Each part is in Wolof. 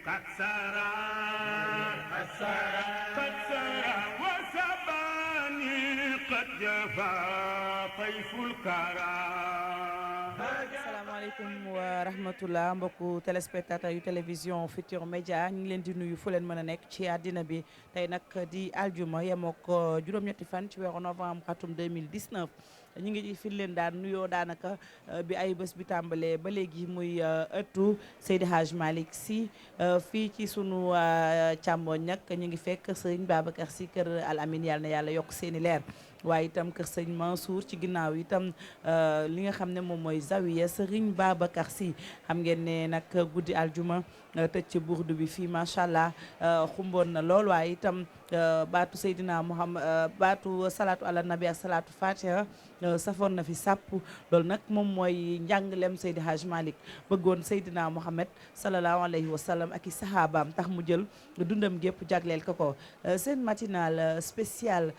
قد سرى قد سرى وسباني قد جفا طيف الكرى. asalaamaaleykum wa rahmatullah mbokku téléspectateur yu télévision Futur Média ñu ngi leen di nuyu fu leen mën a nekk ci àddina bi tey nag di aljuma yemook juróom-ñetti fan ci weeru novembre atum 2019 ñu ngi fi leen daan nuyoo daanaka bi ay bés bi tàmbalee ba léegi muy ëttu Seydi Hadj Malick Sy fii ci sunu càmmoñ nag ñu ngi fekk sëñ Babacar Sy kër Al Amine yàlla na yàlla yokk seeni leer waaye itam kër sëñ Mansour ci ginnaaw itam li nga xam ne moom mooy zawiya sëriñ Babacar Sy xam ngeen ne nag guddi aljuma tëj ci burdu bi fii macha allah xumboon na lool waaye itam baatu Seydina Muhammad baatu salaatu ala nabi ak salaatu fatiha safoon na fi sàpp loolu nag moom mooy njànglem Seydi Hadj Malick bëggoon Seydina Muhammad sallallahu alayhi wa sallam ak i sahabaam tax mu jël dundam gépp jagleel ko ko seen matinal spécial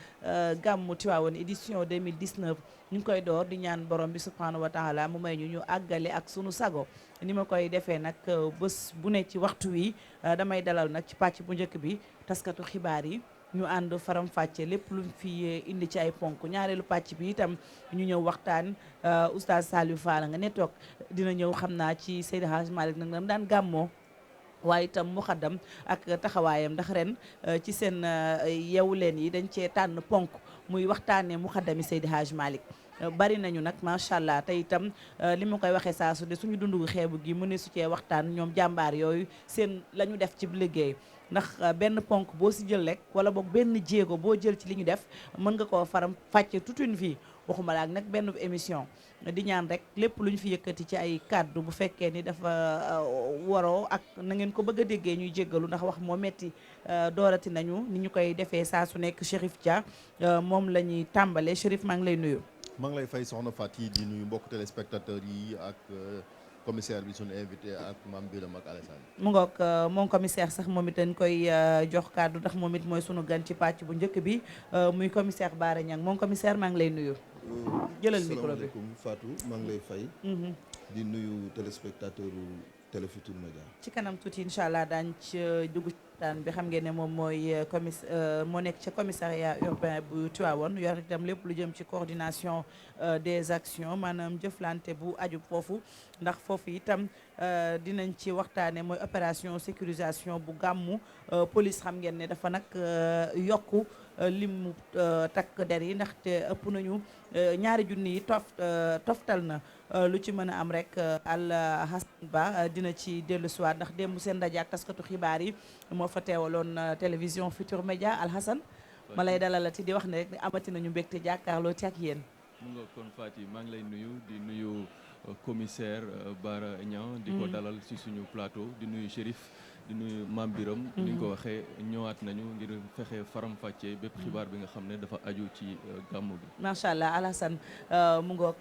gàmmu Tiwaawoon édition 2019 ñu ngi koy door di ñaan borom bi subhanahu wa taala mu may ñu àggale ak sunu sago ni ma koy defee nag bés bu ne ci waxtu wi damay dalal nag ci pàcc bu njëkk bi taskatu xibaar yi ñu ànd faram fàcce lépp lu fi indi ci ay ponk ñaareelu pàcc bi itam ñu ñëw waxtaan oustaz Saliou Fall nga ne toog dina ñëw xam naa ci Seydi Hadj Malick nag nam daan gàmmoo waaye itam muxaddam ak taxawaayam ndax ren ci seen yeewu leen yi dañ cee tànn ponk muy waxtaanee muxaddami Seydi Hadj Malick bari nañu nag macha allah te itam li ma koy waxee saa su de suñu dundu xeebu gi mu ne su cee waxtaan ñoom jàmbaar yooyu seen la ñu def ci liggéey ndax benn ponk boo si jël rek wala boog benn jéego boo jël ci li ñu def mën nga koo faram fàcce toute une vie waxuma la ak nag benn émission di ñaan rek lépp lu ñu fi yëkkati ci ay kàddu bu fekkee ni dafa waroo ak na ngeen ko bëgg a déggee ñuy jéggalu ndax wax moo metti doorati nañu ni ñu koy defee saa su nekk Chérif Dia moom la ñuy tàmbalee Chérif maa ngi lay nuyu. maa ngi lay fay soxna Fati di nuyu mbokk téléspectateurs yi ak commissaire bi suñu invité ak Mame Biram ak Alassane. mu ngoog moom commissaire sax moom it dañ koy jox kàddu ndax moom it mooy sunu gan ci pàcc bu njëkk bi muy commissaire Bara Niang moom commissaire maa ngi lay nuyu. jëlal micro bi salaamaaleykum Fatou maa ngi lay fay. di nuyu téléspectateur Télé Futurs Médias. ci kanam tuuti incha allah daañu ci dugg ci waxtaan bi xam ngeen ne moom mooy moo nekk ca commissariat urbain bu Tivaouane yor itam lépp lu jëm ci coordination des actions maanaam jëflante bu aju foofu ndax foofu itam dinañ ci waxtaane mooy opération sécurisation bu gàmmu police xam ngeen ne dafa nag yokku limu takk der yi ndaxte ëpp nañu ñaari junni yi toftal na lu ci mën a am rek Al Hassan Ba dina ci dellu siwaat ndax démb seen ndaje ak taskatu xibaar yi moo fa teewaloon télévision Futur Média Al Hassan ma lay dalalati di wax ne rek amati nañu mbégte jàkkaarloo ci ak yéen. mu nga kon Faty maa ngi lay nuyu di nuyu commissaire Bara Niang di ko dalal ci suñu plateau di nuyu Chérif di nuyu Mame Biram ni nga ko waxee ñëwaat nañu ngir fexe faram-fàccee bépp xibaar bi nga xam ne dafa aju ci gàmmu bi. macha allah Alassane mu ngoog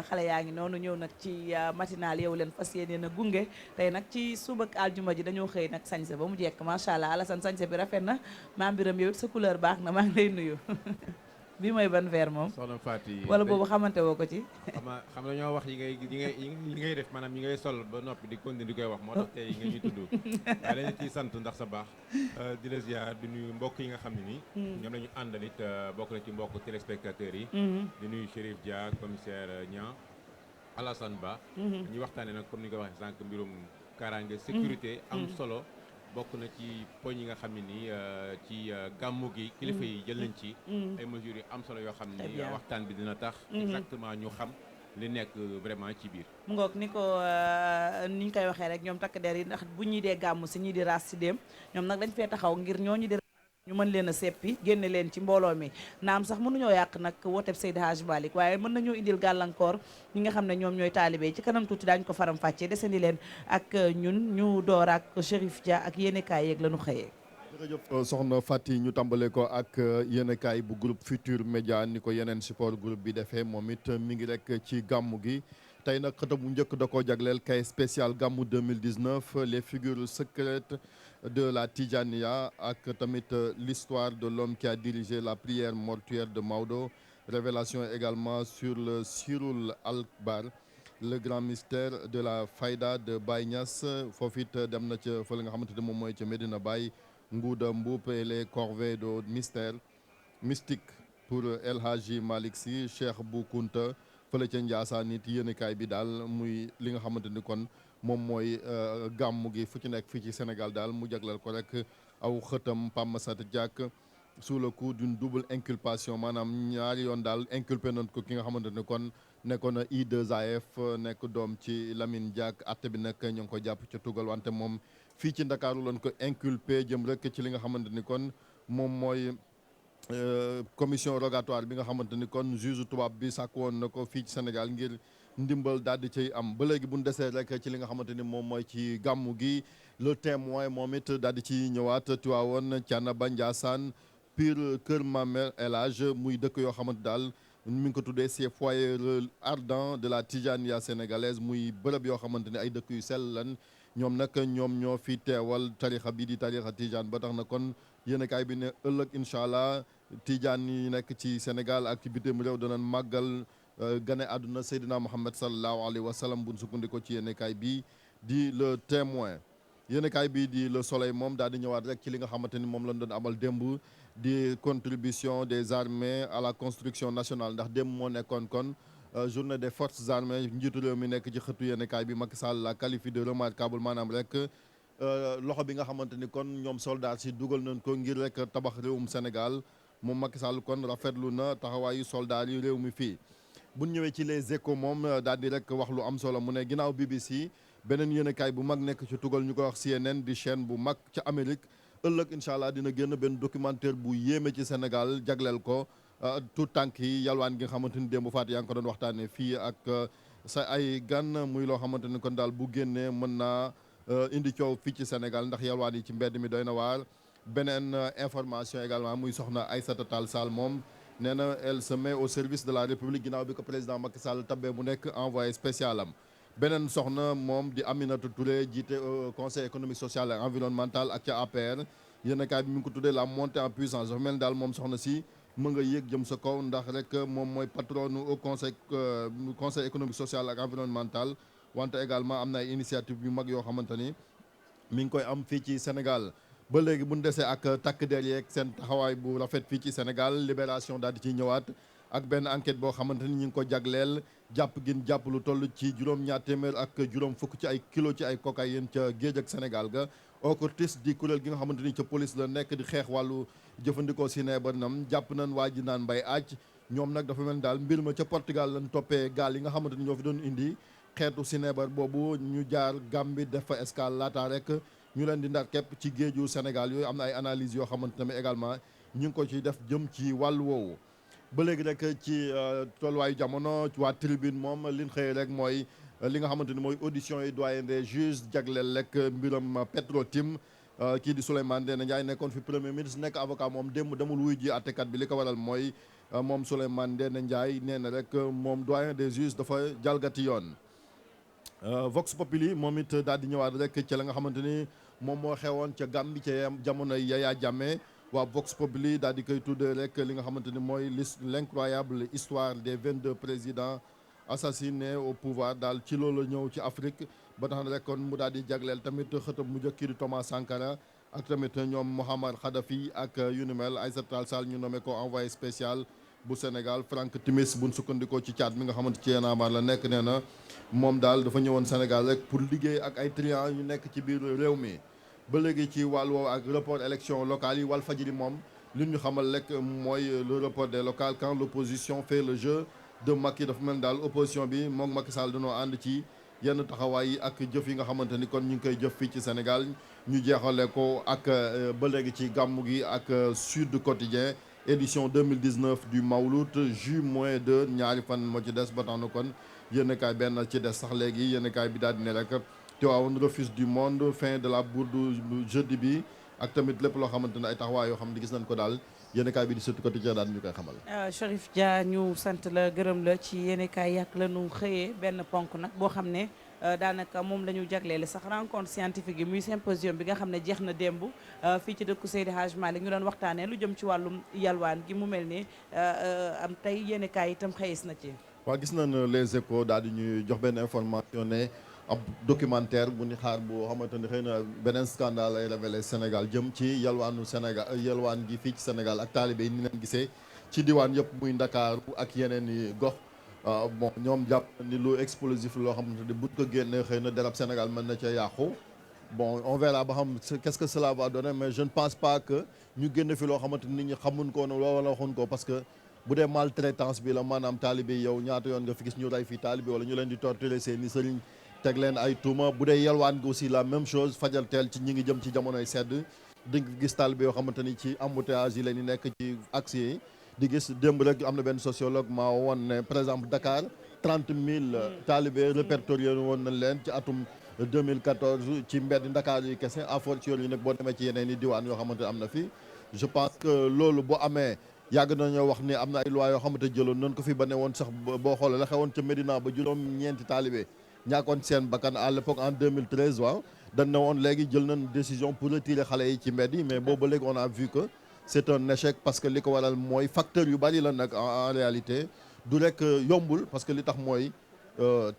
xale yaa ngi noonu ñëw nag ci matinal yow leen fas yéene na gunge tey nag ci suba ak aljuma ji dañoo xëy nag sañse ba mu jekk macha allah Alassane sañse bi rafet na Mame Biram yow it sa couleur baax na maa ngi lay nuyu. bi mooy ban verre moom. soxna Faty wala boobu xamante woo ko ci. xam ñoo wax yi ngay def maanaam yi ngay sol ba noppi di continuer di koy wax moo tax tey nga ñuy tudd waaye dañu ciy sant ndax sa baax di la ziar di nuyu mbokk yi nga xam ne nii ñoom la ñu àndal it bokk na ci mbokk téléspectateurs yi di nuyu Chérif Dia commissaire Niang Alassane Ba ñuy waxtaane nag comme ni nga ko waxee sànq mbirum kaaraange sécurité am solo bokk na ci poñ yi nga xam ne nii ci gàmmu gi kilifa yi jël nañ ci ay mesures yu am solo yoo xam ni waxtaan bi dina tax exactement ñu xam li nekk vraiment ci biir mu ngoog ni ko ni ñu koy waxee rek ñoom takk der yi ndax bu ñuy dee gàmmu si ñii di raas si dem ñoom nag dañ fee taxaw ngir ñooñu di ñu mën leen a seppi génne leen ci mbooloo mi naam sax mënuñoo yàq nag wooteb Seydi Hadj Malick waaye mën nañoo indil gàllankoor ñi nga xam ne ñoom ñooy taalibe ci kanam tuuti daañu ko faram fàccee desandi leen ak ñun ñu door ak Chérif Dia ak yéenekaay yeeg la ñu xëyee. jërëjëf soxna Faty ñu tàmbale ko ak yéenekaay bu groupe Futur Média ni ko yeneen support groupe bi defee moom it mi ngi rek ci gàmmu gi tey nag xëtam bu njëkk da koo jagleel kay spécial gàmmu 2019 les figures secrètes de la Tidjaniya ak tamit l'histoire de l'homme qui a dirigé la prière mortuaire de Maodo révélation également sur le Sirul Akbar le grand mystère de la Fayda de Baye Niass foofu it dem na ca fa la nga xamante ne moom mooy ca Medina Baye Ngouda Mboup et les corvées de mystère mystique pour El Hadji Malick Sy Cheikh Bou Kounta fële ca Ndiassane nit yéenekaay bi daal muy li nga xamante ni kon moom mooy gàmmu gi fu ci nekk fii ci Sénégal daal mu jagleel ko rek aw xëtam Pape Massata Diack sous le coup d'une double inculpation maanaam ñaari yoon daal inculpé nañ ko ki nga xamante ni kon nekkoon na I2AF nekk doom ci Lamine Diack atte bi nag ñu ngi ko jàpp ca tugal wante moom fii ci Ndakaaru lañ ko inculpé jëm rek ci li nga xamante ni kon moom mooy commission rogatoire bi nga xamante ni kon juge tubaab bi sàkk woon na ko fii ci Sénégal ngir ndimbal daal di cay am ba léegi bu ñu desee rek ci li nga xamante ni moom mooy ci gàmmu gi le témoin moom it daal di ci ñëwaat Tivaouane Thiénaba Ndiassane Pire Kër Mamel El Hadj muy dëkk yoo xamante daal mi ngi ko tuddee ces foyers ardents de la Tijaniya sénégalaise muy bërëb yoo xamante ni ay dëkk yu sell lan ñoom nag ñoom ñoo fi teewal tarixa bi di tarixa Tijaan ba tax na kon yéenekaay bi ne ëllëg incha allah Tijaan yi nekk ci Sénégal ak ci bitim réew danañ màggal gane àdduna Seydina Muhammad sallallahu alayhi wa sallam buñ sukkandikoo ci yéenekaay bi di le témoin yéenekaay bi di le soleil moom daal di ñëwaat rek ci li nga xamante ni moom lañ doon amal démb di contribution des armées à la construction nationale ndax démb moo nekkoon kon journée des forces armées njiitu réew mi nekk ci xëtu yéenekaay bi Macky Sall la qualifié de remarquable maanaam rek loxo bi nga xamante ni kon ñoom soldats si dugal nañ ko ngir rek tabax réewum Sénégal moom Macky Sall kon rafetlu na taxawaayu soldats yi réew mi fii bu ñëwee ci les échos moom daal di rek wax lu am solo mu ne ginnaaw BBC beneen yéenekaay bu mag nekk ci tugal ñu ko wax CNN di chaîne bu mag ca Amérique ëllëg incha allah dina génn benn documentaire bu yéeme ci Sénégal jagleel ko tout tànk yi yalwaan gi nga xamante ni démb faat yaa ngi ko doon waxtaanee fii ak sa ay gan muy loo xamante ni kon daal bu génnee mën naa indi coow fii ci Sénégal ndax yalwaan yi ci mbedd mi doy na waar. beneen information également muy soxna Aïssata Tall Sall moom nee na elle se met au service de la République ginnaaw bi ko président Macky Sall tabbee mu nekk envoyé spécial am. beneen soxna moom di Aminata Touré jiite conseil économique social et environnemental ak ca APR yéenekaay bi mi ngi ko tuddee la montée en puissance dafa mel ni daal moom soxna si mën nga yéeg jëm sa kaw ndax rek moom mooy patron au conseil économique social ak environnemental wante également am na ay initiative yu mag yoo xamante ni mi ngi koy am fii ci Sénégal. ba léegi bu ñu desee ak takk der yeeg seen taxawaay bu rafet fii ci Sénégal Libération daal di ciy ñëwaat ak benn enquête boo xamante ni ñu ngi ko jagleel jàpp gin jàpp lu toll ci juróom-ñaar téeméer ak juróom fukk ci ay kilo ci ay cocaïne ca géej ak Sénégal ga OCRTIS di kuréel gi nga xamante ni ca police la nekk di xeex wàllu jëfandikoo sinébar nam jàpp nañ waa ji naan mbay aaj ñoom nag dafa mel ni daal mbir ma ca Portugal lañ toppee gaal yi nga xamante ni ñoo fi doon indi xeetu sinébar boobu ñu jaar Gambie def fa escale laata rek ñu leen di ndar képp ci géeju Sénégal yooyu am na ay analyses yoo xamante ne également ñu ngi ko ci def jëm ci wàllu woowu. ba léegi rek ci tolluwaayu jamono waa tribune moom liñ xëyee rek mooy li nga xamante ni mooy audition yi doyen des juges jagleel rek mbiram Petro-Tim kii di Souleymane Ndéné Ndiaye nekkoon fi premier ministre nekk avocat moom démb demul wuy ji àttekat bi li ko waral mooy moom Souleymane Ndéné Ndiaye nee na rek moom doyen des juges dafa jalgati yoon. Vox Populi moom it daal di ñëwaat rek ci la nga xamante ni moom moo xewoon ca Gambie ca jamono Yaya Jammeh waa Vox Populi daal di koy tuddee rek li nga xamante ni mooy l'incroyable histoire des 22 présidents assassinés au pouvoir daal ci loolu ñëw ci Afrique ba tax na rek kon mu daal di jagleel tamit xëtam mu njëkk di Thomas Sankara ak tamit ñoom Mouammar Kadhafi ak yu ni mel Aïssata Tall Sall ñu nommé ko envoyé spécial bu Sénégal Franck Timis buñ sukkandikoo ci caat mi nga xamante ci yenamar la nekk nee na moom daal dafa ñëwoon Sénégal rek pour liggéey ak ay triant yu nekk ci biir réew mi. ba léegi ci wàll woowu ak report élection locale yi Walfadjri moom li ñu xamal rek mooy le report des locales quand l'opposition fait le jeu de Macky dafa mel daal opposition bi moom Macky Sall dañoo ànd ci yenn taxawaay yi ak jëf yi nga xamante ni kon ñu ngi koy jëf fii ci Sénégal ñu jeexale ko ak ba léegi ci gàmmu gi ak Sud Quotidien édition 2019 du Mawlud J-2 ñaari fan moo ci des ba tax na kon yéenekaay benn ci des sax léegi yéenekaay bi daal di ne rek Tivaouane refuse du monde fin de la bourde jeudi bi ak tamit lépp loo xamante ne ay taxawaay yoo xam ne gis nañ ko daal yéenekaay bi di Sud Quotidien daal ñu koy xamal. Chérif Dia ñu sant la gërëm la ci yéenekaay yàq la ñu xëyee benn ponk nag boo xam ne daanaka moom la ñu jagleele sax rencontre scientifique yi muy symposium bi nga xam ne jeex na démb fii ci dëkku Seydi Hadj Malick ñu doon waxtaanee lu jëm ci wàllum yalwaan gi mu mel ni am tey yéenekaay itam xëyis na ci. waaw gis nañ les Échos daal di ñuy jox benn information ne ab documentaire bu ñu xaar boo xamante ni xëy na beneen scandale ay révélé Sénégal jëm ci yalwaanu Sénégal yalwaan gi fii ci Sénégal ak taalibe yi ni leen gisee ci diwaan yëpp muy Ndakaaru ak yeneen i gox. Bon ñoom jàpp ni lu explosif loo xamante ni buñ ko génnee xëy na derab Sénégal mën na ca yàqu. Bon on verra ba xam qu'est-ce que cela va donner mais je ne pense pas que ñu génn fi loo xamante ni nit ñi xamuñ ko wala waxuñ ko parce que bu dee maltraitance bi la maanaam taalibe yow ñaata yoon nga fi gis ñu rey fii taalibe wala ñu leen di torturer seeni sëriñ teg leen ay tuuma bu dee yelwaan gi aussi la même chose fajal teel ci ñi ngi jëm ci jamonoy sedd di gis taalibe yoo xamante ni ci embouteillage yi leen di nekk ci axe yi di gis démb rek am na benn sociologue maa woon ne par exemple Dakar 30 000 taalibe répertorié woon nañ leen ci atum 2014 ci mbedd Dakar yi kese à fortiori yi nag boo demee ci yeneen i diwaan yoo xamante ne am na fi je pense que loolu bu amee yàgg nañoo wax ni am na ay loi yoo xamante jëloon nañ ko fi ba ne woon sax boo xoolee la xewoon ca Médina ba juróom-ñeenti taalibe ñàkkoon seen bakkan à l'époque en 2013 waaw dañ ne woon léegi jël nañ décision pour retirer xale yi ci mbedd yi mais boobu ba léegi on a vu que c'est un échec parce que li ko waral mooy facteur yu bari la nag en réalité du rek yombul parce que li tax mooy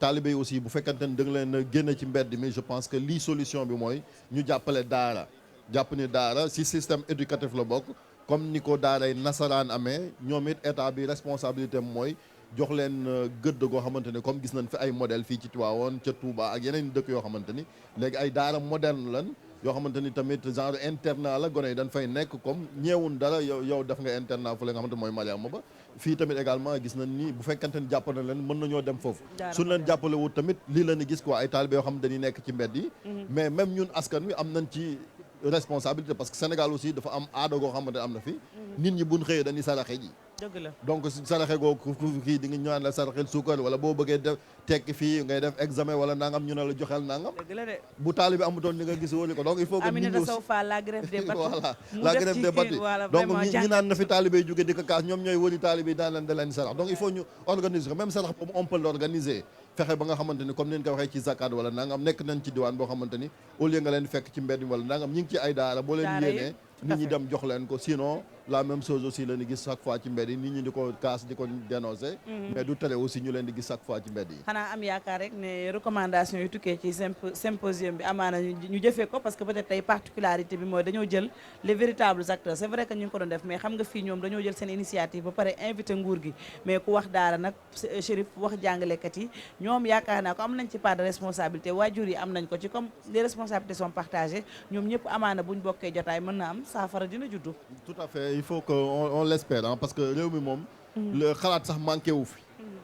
taalibe yi aussi bu fekkante ni da nga leen génne ci mbedd mi je pense que lii solution bi mooy ñu jàppale daara jàpp ni daara si système éducatif la bokk comme ni ko daaray nasaraan amee ñoom it état bi responsabilité mooy jox leen gëdd goo xamante ni comme gis nañ fi ay modèle fii ci Tivaouane ca Touba ak yeneen dëkk yoo xamante ni léegi ay daara moderne lan yoo xamante ni tamit genre internat la gone yi dañ fay nekk comme ñeewun dara yow def nga internat fu la nga xamante mooy Mariama Ba fii tamit également gis nañ ni bu fekkante ni jàppale leen mën nañoo dem foofu suñ leen jàppale wut tamit lii la ni gis quoi ay taalibe yoo xam dañuy nekk ci mbedd yi mais même ñun askan wi am nañ ci responsabilité parce que Sénégal aussi dafa am aada goo xamante am na fi nit ñi buñ xëyee dañuy saraxe ji dëgg la donc saraxe googu kii di nga ñaan la saraxel suukar wala boo bëggee def tekki fii ngay def examen wala nangam ñu ne la joxel nangam dëgg la de bu taalibe amutoon ni nga gis wóori ko donc il faut que Aminata Sow Fall la grève des bateaux voilà la grève des bateaux donc ñi naan na fi taalibe yi jóge di ko kaas ñoom ñooy wëri taalibe yi daan leen da leen sarax donc il faut ñu organiser ko même sarax boobu on peut l'organiser fexe ba nga xamante ni comme ni ñu ko waxee ci zakat wala nangam nekk nañ ci diwaan boo xamante ni au lieu nga leen fekk ci mbedd mi wala nangam ñi ngi ci ay daara boo leen yéenee nit ñi dem jox leen ko sinon la même chose aussi la ñu gis chaque fois ci mbedd yi nit ñi di ko kaas di ko dénoncer mais du tere aussi ñu leen di gis chaque fois ci mbedd yi xanaa am yaakaar rek ne recommandation yu tukkee ci symposium bi amaana ñu jëfee ko parce que peut-être tey particularité bi mooy dañoo jël les véritables acteurs c'est vrai que ñu ngi ko doon def mais xam nga fii ñoom dañoo jël seen initiative ba pare invité nguur gi mais ku wax daara nag Chérif wax jàngalekat yi ñoom yaakaar naa ko am nañ ci part de responsabilité waajur yi am nañ ko ci comme les responsabilités sont partagées ñoom ñëpp amaana buñ bokkee jotaay mën na am saafara dina juddu. tout à fait il faut que on l'espère parce que réew mi moom le xalaat sax manqué wu fi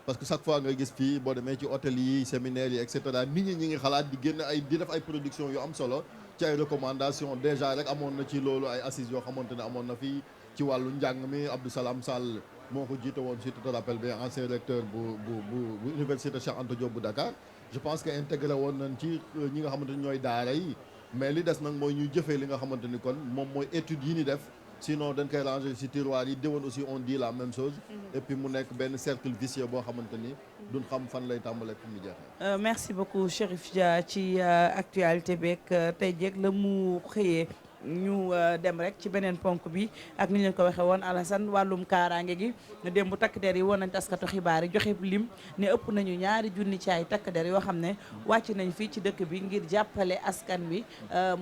parce que chaque fois nga gis fii boo demee ci hôtel yi séminaires yi et cetera nit ñi ngi xalaat di génn ay di def ay production yu am solo ci ay recommandations déjà rek amoon na ci loolu ay assises yoo xamante ne amoon na fii ci wàllu njàng mi Abdou Salam Sall moo ko jiite woon si tu te rappelles bien ancien recteur bu université Cheikh Anta Diop bu Dakar je pense que intégré woon nañ ci ñi nga xamante ni ñooy daara yi mais li des nag mooy ñuy jëfee li nga xamante ni kon moom mooy études yi ni def sinon dañ koy ranger ci tiroir yi déwoon aussi on dit la même chose et puis mu nekk benn cercle vicieux boo xamante ni duñ xam fan lay tàmbalee fu mu jeexee. Merci beaucoup Chérif Dia ci actualité beeg tey jeeg la mu xëyee ñu dem rek ci beneen ponk bi ak ni ñu leen ko waxee woon Alassane wàllum kaaraange gi démb takk der yi woon nañ taskatu xibaar yi joxe lim ne ëpp nañu 2 junni ci ay takk der yoo xam ne wàcc nañ fii ci dëkk bi ngir jàppale askan wi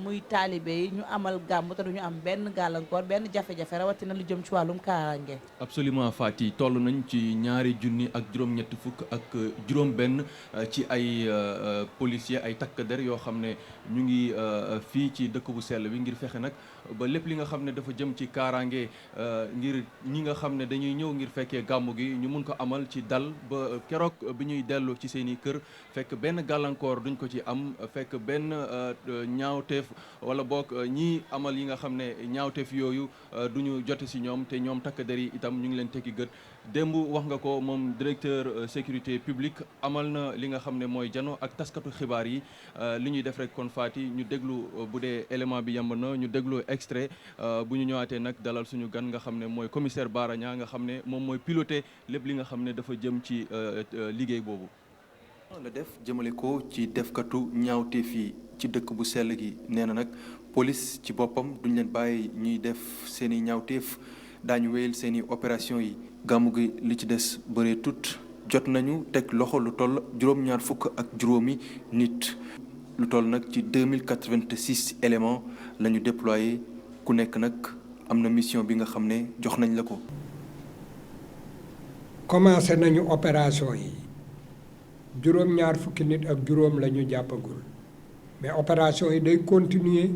muy taalibe yi ñu amal gàmm te duñu am benn gàllankoor benn jafe-jafe rawatina lu jëm ci wàllum kaaraange. absolument Fati toll nañ ci 2 junni ak juróom-ñetti fukk ak juróom-benn ci ay policiers ay takk der yoo xam ne ñu ngi fii ci dëkk bu sell bi ngir fexe nag ba lépp li nga xam ne dafa jëm ci kaaraange ngir ñi nga xam ne dañuy ñëw ngir fekkee gàmmu gi ñu mun ko amal ci dal ba keroog bi ñuy dellu ci seen i kër fekk benn gàllankoor duñ ko ci am fekk benn ñaawteef wala boog ñii amal yi nga xam ne ñaawteef yooyu duñu jote si ñoom te ñoom takk der yi itam ñu ngi leen tekki gët démb wax nga ko moom directeur sécurité publique amal na li nga xam ne mooy jano ak taskatu xibaar yi li ñuy def rek kon Fati ñu déglu bu dee élément bi yemb na ñu déglu extrait bu ñu ñëwaatee nag dalal suñu gan nga xam ne mooy commissaire Bara Niang nga xam ne moom mooy piloté lépp li nga xam ne dafa jëm ci liggéey boobu. la def jëmale ko ci defkatu ñaawteef yi ci dëkk bu sell gi nee na nag police ci boppam duñ leen bàyyi ñuy def seen i ñaawteef daañu wéyal seen i opération yi gàmmu gi li ci des bëree tut jot nañu teg loxo lu toll juróom-ñaar fukk ak juróomi nit lu toll nag ci 2086 éléments la ñu déployé ku nekk nag am na mission bi nga xam ne jox nañ la ko. commencé nañu opération yi juróom-ñaar fukki nit ak juróom la ñu jàppagul mais opération yi day continuer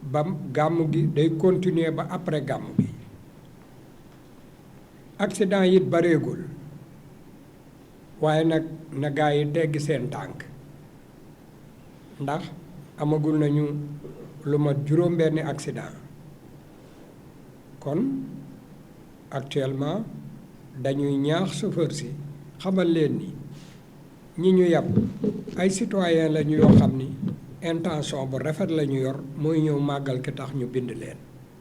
ba gàmmu gi day continuer ba après gàmmu gi accident yi bareegul waaye nag na gaa yi teggi seen tànk ndax amagul nañu lu mat juróom-benni accident kon actuellement dañuy ñaax chauffeur si xamal leen ni ñi ñu yàpp ay citoyen la ñu yoo xam ni intention bu rafet la ñu yor mooy ñëw màggal ki tax ñu bind leen.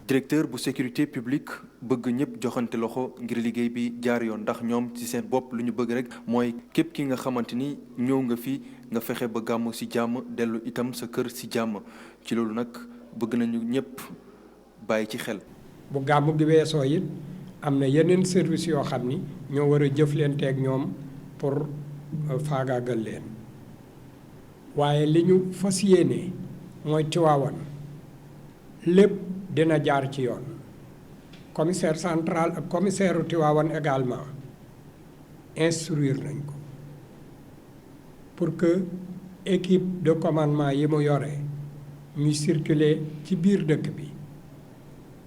directeur bu sécurité publique bëgg ñëpp joxante loxo ngir liggéey bi jaar yoon ndax ñoom ci seen bopp lu ñu bëgg rek mooy képp ki nga xamante ni ñëw nga fi nga fexe ba gàmmu ci jàmm dellu itam sa kër ci jàmm ci loolu nag bëgg nañu ñëpp bàyyi ci xel. bu gàmmu gi weesoo it am na yeneen service yoo xam ni ñoo war a jëflanteeg ñoom pour faagaagal leen waaye li ñu fas yéene mooy Tiwaawan lépp dina jaar ci yoon commissaire central ak commissaire Tiwaawan également instruire nañ ko pour que équipe de commandement yi mu yore ñu circuler ci biir dëkk bi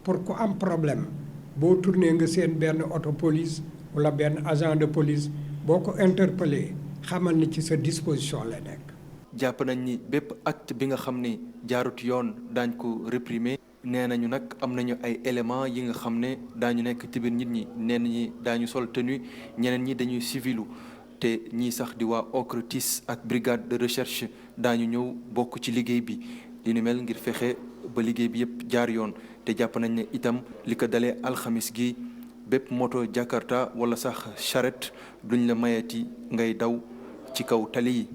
pour ku am problème boo tourné nga seen benn auto police wala benn agent de police boo ko interpellé xamal ni ci sa disposition la nekk. jàpp nañ ni bépp acte bi nga xam ne jaarut yoon daañ ko réprimer nee nañu nag am nañu ay éléments yi nga xam ne daañu nekk ci biir nit ñi ñenn ñi daañu sol tenue ñeneen ñi dañuy civilu te ñii sax di waa OCRTIS ak brigade de recherche daañu ñëw bokk ci liggéey bi li nu mel ngir fexe ba liggéey bi yëpp jaar yoon te jàpp nañ ne itam li ko dalee alxamis gi bépp moto Jakarta wala sax charrette duñ la mayeti ngay daw ci kaw tali yi.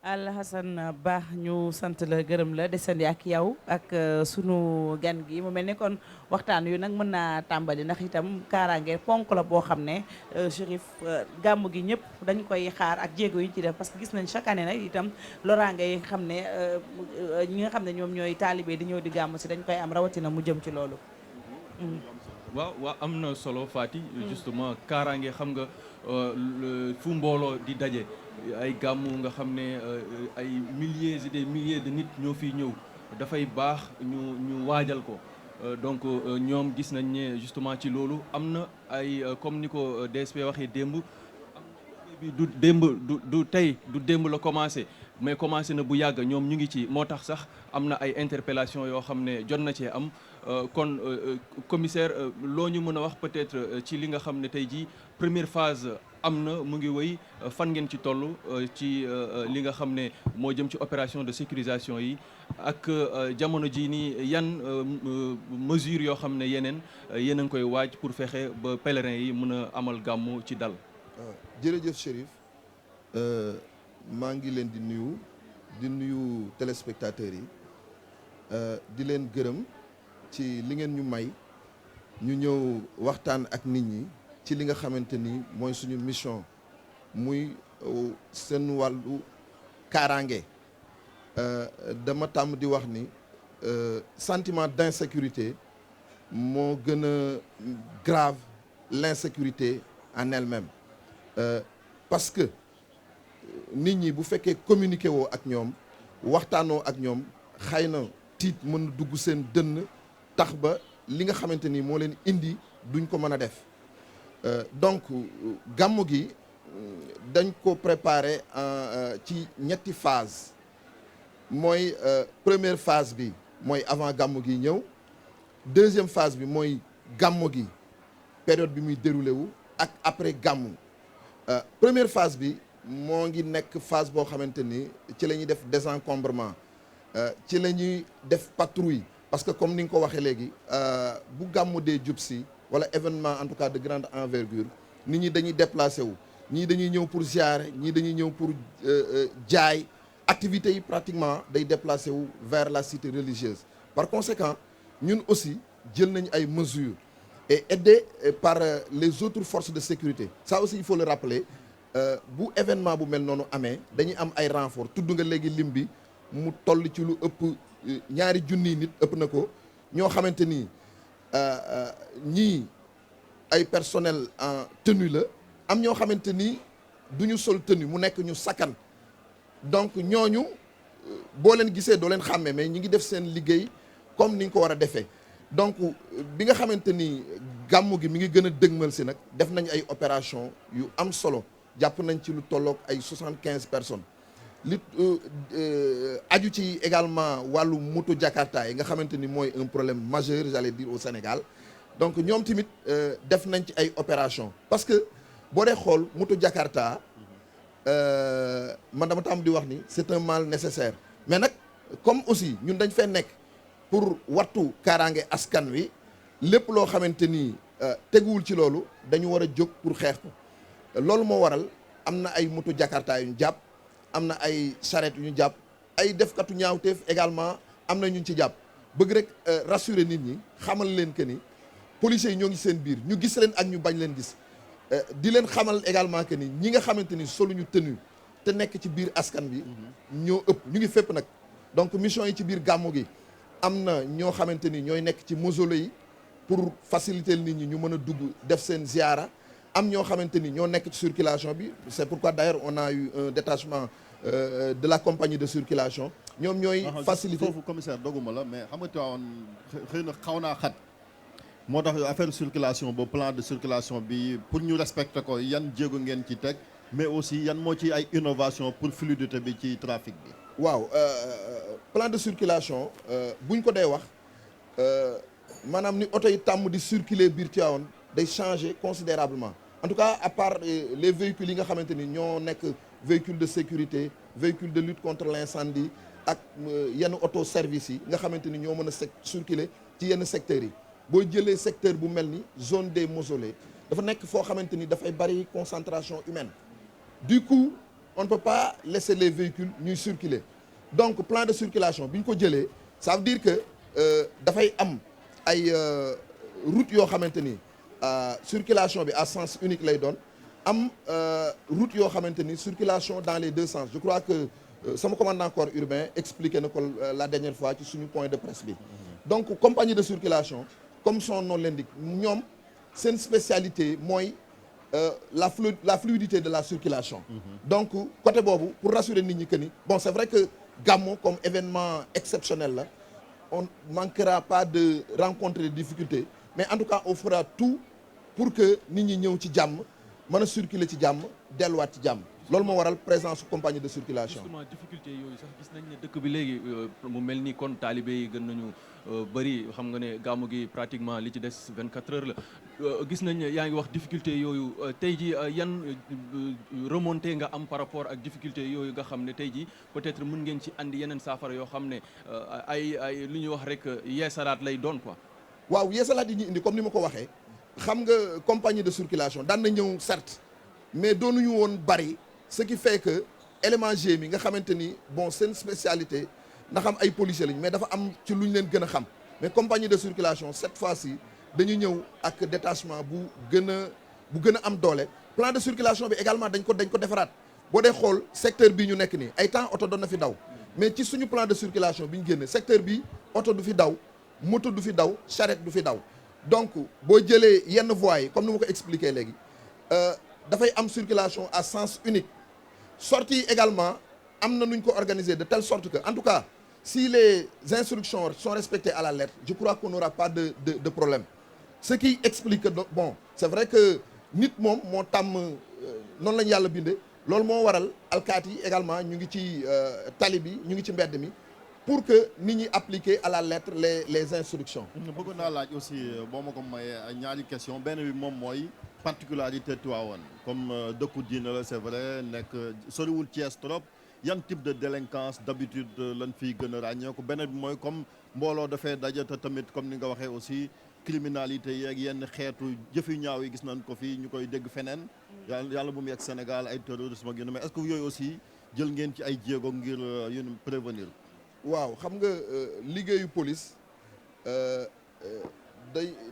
Alhassane Ba ñu sant la gërëm la desandi ak yow ak sunu gan gi mu mel ne kon waxtaan yu nag mën naa tàmbali ndax itam kaaraange ponk la boo xam ne Chérif gàmmu gi ñëpp dañ koy xaar ak jéego yi ci def parce que gis nañ chaque année nag itam loraange yi xam ne ñi nga xam ne ñoom ñooy taalibe di ñëw di gàmmu si dañ koy am rawatina mu jëm ci loolu. waaw am na solo Fati justement kaaraange xam nga fu mbooloo di daje ay gàmmu nga xam ne ay milliers et des milliers de nit ñoo fiy ñëw dafay baax ñu waajal ko donc ñoom gis nañ ne justement ci loolu am na ay comme ni ko DSP waxee démb bi du tey du démb la commencé mais commencé na bu yàgg ñoom ñu ngi ci moo tax sax am na ay interpellation yoo xam ne jot na cee am kon commissaire loo ñu mën a wax peut-être ci li nga xam ne tey jii première phase am na mu ngi wéy fan ngeen ci toll ci li nga xam ne moo jëm ci opération de sécurisation yi ak jamono ji nii yan mesures yoo xam ne yéen a ngi koy waaj pour fexe ba pèlerins yi mën a amal gàmmu ci dal. jërëjëf Chérif maa ngi leen di nuyu téléspectateurs yi di leen gërëm ci li ngeen ñu may ñu ñëw waxtaan ak nit ñi ci li nga xamante ni mooy suñu mission muy seen wàllu kaaraange dama tàmm di wax ni sentiment d'insécurité moo gën a grave l'insécurité en elle-même parce que nit ñi bu fekkee communiqué woo ak ñoom waxtaanoo ak ñoom xëy na tiit mën na dugg seen dënn tax ba li nga xamante ni moo leen indi duñ ko mën a def donc gàmmu gi dañ ko préparer ci ñetti phase mooy première phase bi mooy avant gàmmu gi ñëw deuxième phase bi mooy gàmmu gi période bi muy déroulé wu ak après gàmmu première phase bi moo ngi nekk phase boo xamante ni ci la ñuy def désencombrement ci la ñuy def patrouille parce que comme ni nga ko waxee léegi bu gàmmu dee jub si wala événement en tout cas de grande envergure nit ñi dañuy déplacé wu ñii dañuy ñëw pour ziare ñii dañuy ñëw pour jaay activités yi pratiquement day déplacé wu vers la cité religieuse par conséquent ñun aussi jël nañ ay mesures et aidé par les autres forces de sécurité. Ça aussi il faut le rappeler, bu événement bu mel noonu amee dañuy am ay renfort tudd nga léegi lim bi mu toll ci lu ëpp ñaari junniy nit ëpp na ko ñoo xamante ni ñii ay personnel en tenue la am ñoo xamante ni du ñu sol tenue mu nekk ñu sakkan donc ñooñu boo leen gisee doo leen xàmmee mais ñi ngi def seen liggéey comme ni ñu ko war a defee donc bi nga xamante ni gàmmu gi mi ngi gën a dëgmal si nag def nañ ay opération yu am solo jàpp nañ ci lu tolloog ay 75 personnes li aju ci également wàllu moto Jakarta yi nga xamante ni mooy un problème majeur j'allais dire au Sénégal donc ñoom tamit def nañ ci ay opération parce que boo dee xool moto Jakarta man dama tam di wax ni c'est un mal nécessaire mais nag comme aussi ñun dañ fee nekk pour wattu kaaraange askan wi lépp loo xamante ni teguwul ci loolu dañu war a jóg pour xeex ko loolu moo waral am na ay moto Jakarta yu ñu jàpp am na ay charrette yu ñu jàpp ay defkatu ñaawteef également am na ñu ci jàpp bëgg rek rassurer nit ñi xamal leen que ni policiers yi ñoo ngi seen biir ñu gis leen ak ñu bañ leen gis di leen xamal également que ni ñi nga xamante ni soluñu tenue te nekk ci biir askan bi ñoo ëpp ñu ngi fépp nag donc mission yi ci biir gàmmu gi am na ñoo xamante ni ñooy nekk ci mausolée yi pour faciliter nit ñi ñu mën a dugg def seen ziara am ñoo xamante ni ñoo nekk ci circulation bi c'est pourquoi d'ailleurs on a eu un détachement de la compagnie de circulation ñoom ñooy faciliter foofu commissaire doguma la mais xam nga Tivaouane xëy na xaw naa xat moo tax affaire circulation ba plan de circulation bi pour ñu respecter ko yan jéego ngeen ci teg mais aussi yan moo ci ay innovation pour fluidité bi ci trafic bi waaw plan de circulation buñ ko dee wax maanaam ni oto yi tàmm di circuler biir Tivaouane day changer considérablement en tout cas à part les véhicules yi nga xamante ni ñoo nekk véhicule de sécurité véhicule de lutte contre l'incendie ak yenn auto service yi nga xamante ni ñoo mën a circuler ci yenn secteurs yi boo jëlee secteur bu mel ni zone des mausolées dafa nekk foo xamante ni dafay bari concentration humaine du coup on ne peut pas laisser les véhicules ñuy circuler donc plan de circulation bi ñu ko jëlee ça veut dire que dafay am ay route yoo xamante ni circulation bi à sens unique lay doon am route yoo xamante ni circulation dans les deux sens je crois que sama commandant corps urbain expliqué na ko la dernière fois ci suñu point de presse bi donc compagnie de circulation comme son nom l'indique ñoom seen spécialité mooy la fluidité de la circulation donc côté boobu pour rassurer nit ñi que ni bon c'est vrai que Gamou comme événement exceptionnel la on manquera pas de rencontrer des difficultés mais en tout cas on fera tout pour que nit ñi ñëw ci jàmm mën a circuler ci jàmm delluwaat ci jàmm loolu moo waral présence compagnie de circulation. justement difficulté yooyu sax gis nañ ne dëkk bi léegi mu mel ni kon taalibe yi gën nañu bëri xam nga ne gàmmu gi pratiquement li ci des 24 heures la gis nañ ne yaa ngi wax difficulté yooyu tey ji yan remontée nga am par rapport ak difficulté yooyu nga xam ne tey ji peut-être mën ngeen ci andi yeneen saafara yoo xam ne ay lu ñuy wax rek yeesalaat lay doon quoi. waaw yeesalaat yi ñu indi comme ni ma ko waxee xam nga compagnie de circulation daan na ñëw certes mais doonuñu woon bari. ce qui fait que élément GMI nga xamante ni bon seen spécialité ndax am ay policiers lañ mais dafa am ci lu ñu leen gën a xam mais compagnie de circulation cette fois-ci dañu ñëw ak détachement bu gën a am doole. plan de circulation bi également dañ ko defaraat boo dee xool secteur bii ñu nekk nii ay temps oto doon na fi daw mais ci suñu plan de circulation bi ñu génne secteur bi oto du fi daw moto du fi daw charrette du fi daw donc boo jëlee yenn voies yi comme ni ma ko expliqué léegi dafay am circulation à sens unique. sortie également am na nuñ ko organiser de telle sorte que en tout cas si les instructions sont respectées à la lettre je crois qu'on n'aura pas de problème ce qui explique que bon c'est vrai que nit moom moo tàmm noonu lañu yàlla binde loolu moo waral alkaati yi également ñu ngi ci tali bi ñu ngi ci mbedd mi pour que nit ñi appliquer à la lettre les instructions. bëggoon naa laaj aussi boo ma ko mayee ñaari question benn bi moom mooy particularité Tivaouane comme dëkku diine la c'est vrai nekk soriwul Thiès trop yan type de délinquance d'habitude lañ fiy gën a ràññee ko beneen bi mooy comme mbooloo dafay daje te tamit comme ni nga waxee aussi criminalité yeeg yenn xeetu jëf yu ñaaw yi gis nañ ko fii ñu koy dégg feneen yàlla bu mu yegg Sénégal ay terrorisme ak yu ne mais est-ce que yooyu aussi jël ngeen ci ay jéego ngir yéen prévenir. waaw xam nga liggéeyu police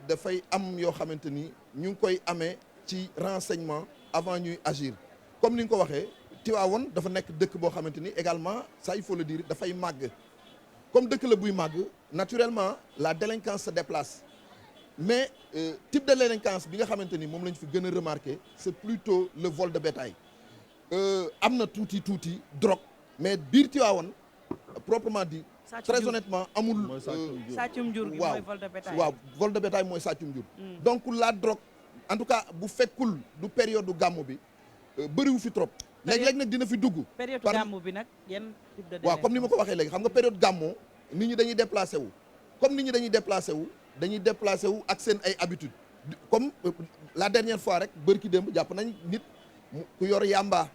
dafay am yoo xamante ni ñu ngi koy amee ci renseignement avant ñuy agir comme ni nga ko waxee Tivaouane dafa nekk dëkk boo xamante ni également ça il faut le dire dafay màgg comme dëkk la buy màgg naturellement la délinquance se déplace mais type de délinquance bi nga xamante ni moom la ñu fi gën a remarqué c'est plutôt le vol de bétail am na tuuti drogue mais biir Tivaouane proprement dit très honnêtement amul sàccum jur gi mooy vol de bétail waaw vol de bétail mooy sàccum jur donc la drogue en tout cas bu fekkul du période gàmmu bi bëriwu fi trop léeg-léeg nag dina fi dugg période gàmmu bi nag yan type de waaw comme ni ma ko waxee léegi xam nga période gàmmu nit ñi dañuy déplacé wu comme nit ñi dañuy déplacé wu ak seen ay habitude comme la dernière fois rek bërki démb jàpp nañ nit ku yor yamba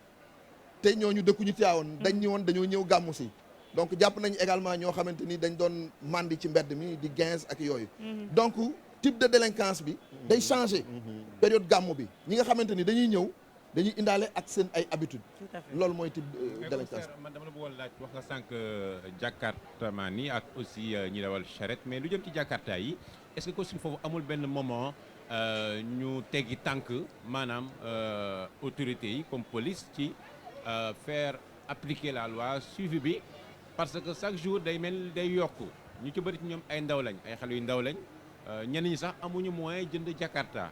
te ñooñu dëkkuñu Tivaouane dañ ñi woon dañoo ñëw gàmmu si donc jàpp nañ également ñoo xamante ni dañ doon mandi ci mbedd mi di 15 ak yooyu donc type de délinquance bi day changer période gàmmu bi ñi nga xamante ni dañuy ñëw dañuy indaale ak seen ay habitude loolu mooy type de délinquance man dama la bëggoon laaj wax nga sànq jakartaman yi ak aussi ñi dawal charrette mais lu jëm ci jakarta yi est-ce que aussi foofu amul benn moment ñu teggi tànk maanaam autorités yi comme police ci faire appliquer la loi suivi bi parce que chaque jour day mel day yokk ñu ci bëri ci ñoom ay ndaw lañ ay xale yu ndaw lañ ñenn ñi sax amuñu moyen jënd jakarta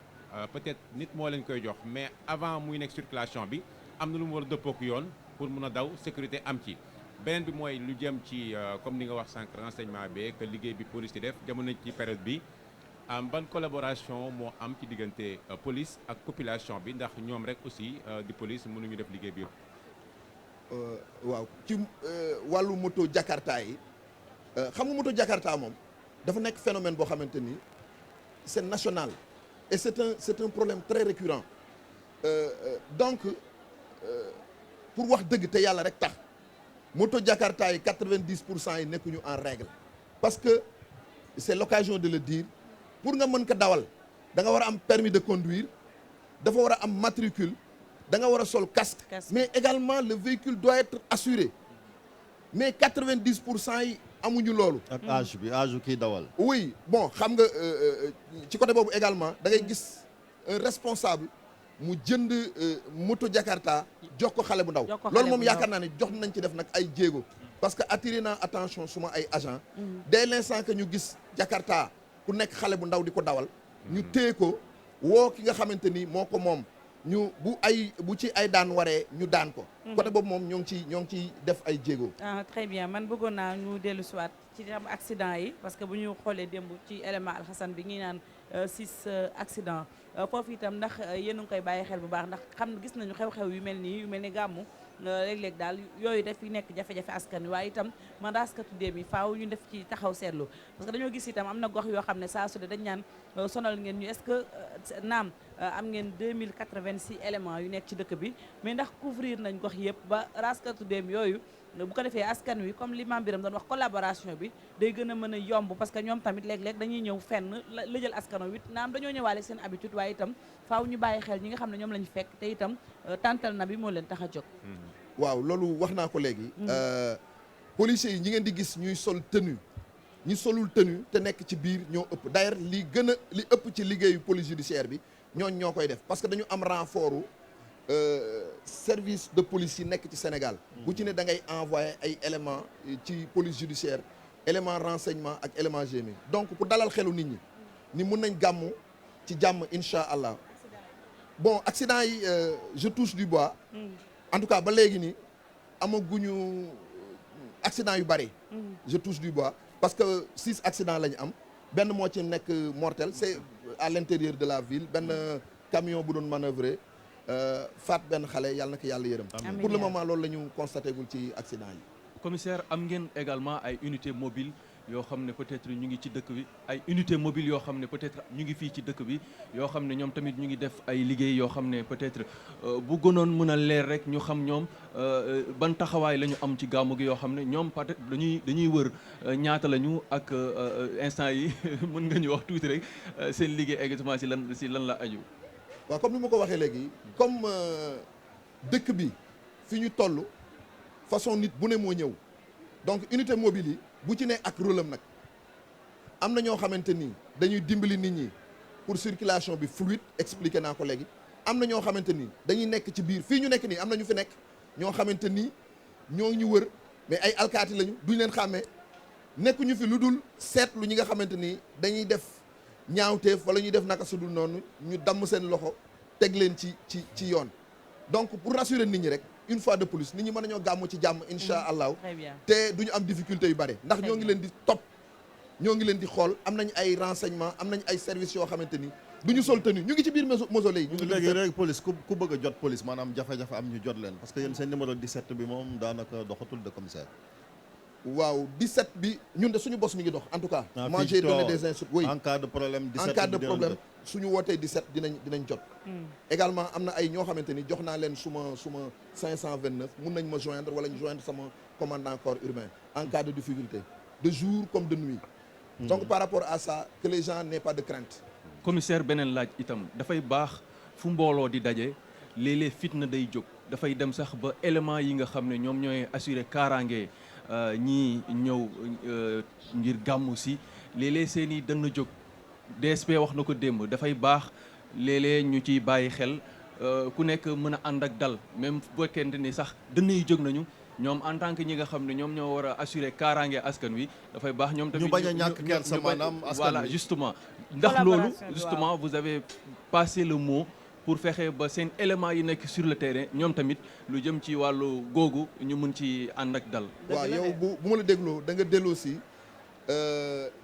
peut-être nit moo leen koy jox mais avant muy nekk circulation bi am na lu mu war a dëppook yoon pour mun a daw sécurité am ci beneen bi mooy lu jëm ci comme ni nga wax sànq renseignement bi que liggéey bi police di def jamono ci période bi ban collaboration moo am ci diggante police ak population bi ndax ñoom rek aussi di police mënuñu def liggéey bi yëpp. waaw ci wàllu moto jakarta yi xam nga moto jakarta moom dafa nekk phénomène boo xamante ni c'est national et c'est un problème très récurrent donc pour wax dëgg te yàlla rek tax moto jakarta yi 90% yi nekkuñu en règle parce que c'est l'occasion de le dire pour nga mën ko dawal da nga war a am permis de conduire dafa war a am matricule da nga war a sol casque mais également le véhicule doit être assuré mais 90% yi amuñu loolu. ak âge kii dawal. oui bon xam nga ci côté boobu également da ngay gis un responsable mu jënd moto Jakarta jox ko xale bu ndaw. loolu moom yaakaar naa ne jox nañ ci def nag ay jéego. parce que attiré naa attention suma ay agents. dès l'instant que ñu gis Jakarta ku nekk xale bu ndaw di ko dawal. ñu téye ko woo ki nga xamante ni moo ko moom. ñu bu ci ay daan waree ñu daan ko. côté boobu moom ñoo ngi ciy def ay jéego. très bien man bëggoon naa ñu dellu siwaat ci am accident yi parce que bu ñu xoolee démb ci élément alxasan bi ngi naan 6 accident foofu itam ndax yéen a ngi koy bàyyi xel bu baax ndax xam gis nañu xew-xew yu mel ni gàmmu léeg-léeg daal yooyu def fi nekk jafe-jafe askan wi waaye itam man raaskatu déem yi faaw ñu def ci taxaw seetlu parce que dañoo gis itam am na gox yoo xam ne saa su de dañ naan sonal ngeen ñu est-ce que naam am ngeen 2086 éléments yu nekk ci dëkk bi mais ndax couvrir nañ gox yëpp ba raaskatu déem yooyu bu ko defee askan wi comme li Mame Birame doon wax collaboration bi day gën a mën a yomb parce que ñoom tamit léeg-léeg dañuy ñëw fenn la jël askan wi naam dañoo ñëwaale seen habitude waaye itam faaw ñu bàyyi xel ñi nga xam ne ñoom lañu fekk te itam tàntal na bi moo leen tax a jóg. waaw loolu wax naa ko léegi. policiers yi ñi ngeen di gis ñuy sol tenue ñi solul tenue te nekk ci biir ñoo ëpp d'ailleurs li ëpp ci liggéeyu police judiciaire bi ñoo koy def parce que dañu am renfort service de police yi nekk ci Sénégal. bu ci ne da ngay envoyer ay éléments ci police judiciaire élément renseignement ak élément GMI donc pour dalal xelu nit ñi ni mun nañ gàmmu ci jàmm incha allah bon accident yi je touche du bois. en tout cas ba léegi nii amaguñu accident yu bari. je touche du bois parce que 6 accidents la ñu am benn moo ci nekk mortel c'est à l'intérieur de la ville benn camion bu doon manœuvrer faat benn xale yàlla na ko yàlla yërëm. pour le moment loolu la ñu constaté gul ci accident yi. commissaire am ngeen également ay unités mobiles yoo xam ne peut-être ñu ngi ci dëkk bi ay unités mobiles yoo xam ne peut-être ñu ngi fii ci dëkk bi yoo xam ne ñoom tamit ñu ngi def ay liggéey yoo xam ne peut-être bu gënoon mën a leer rek ñu xam ñoom ban taxawaay la ñu am ci gàmmu gi yoo xam ne ñoom peut-être dañuy wër ñaata lañu ak instant yi mën nga ñu wax tuuti rek seen liggéey exactement si lan la aju. waaw comme ni ma ko waxee léegi comme dëkk bi fi ñu toll façon nit bu ne moo ñëw donc unité mobile yi bu ci ne ak rôle am nag am na ñoo xamante ni dañuy dimbali nit ñi pour circulation bi fluide expliqué naa ko léegi am na ñoo xamante ni dañuy nekk ci biir fii ñu nekk nii am na ñu fi nekk ñoo xamante ni ñoo ñu wër mais ay alkaati lañu duñ leen xàmmee nekkuñu fi lu dul seetlu ñi nga xamante ni dañuy def ñaawteef wala ñuy def naka su dul noonu ñu damm seen loxo teg leen ci yoon donc pour rassurer nit ñi rek une fois de plus nit ñi mën nañoo gàmmu ci jàmm incha allahu te duñu am difficulté yu bare ndax ñoo ngi leen di topp ñoo ngi leen di xool am nañ ay renseignement am nañ ay services yoo xamante ni du ñu sol tenue ñu ngi ci biir mausolée yi. ñu ngi léegi police ku bëgg a jot police maanaam jafe-jafe am ñu jot leen parce que yéen seen numéro 17 bi moom daanaka doxatul de commissaire. waaw 17 bi ñun de suñu bos mi ngi dox en tout cas. moi j'ai donné des instructions. oui en cas de problème 17 en cas de problème suñu wootee 17 dinañ jot. également am na ay ñoo xamante ni jox naa leen suma 529 mun nañ ma joindre wala ñu joindre sama commandant corps urbain en cas de difficulté de jour comme de nuit. donc par rapport à ça que les gens n'aient pas de crainte. commissaire beneen laaj itam dafay baax fu mbooloo di daje léeg-léeg fitna day jóg dafay dem sax ba éléments yi nga xam ne ñoom ñooy assurer kaaraange ñii ñëw ngir gàmmu si léeg-léeg seen i dana jóg DSP wax na ko démb dafay baax léeg-léeg ñu ciy bàyyi xel ku nekk mën a ànd ak dal même bu fekkente ni sax dënn yi jóg nañu ñoom en tant que ñi nga xam ne ñoom ñoo war a assurer kaaraange askan wi dafay baax ñoom tamit ñu bañ a ñàkk kersa maanaam askan wi voilà justement ndax loolu justement vous avez passé le mot pour fexe ba seen éléments yi nekk sur le terrain ñoom tamit lu jëm ci wàllu googu ñu mun ci ànd ak dal. waaw yow bu ma la dégloo da nga delloo si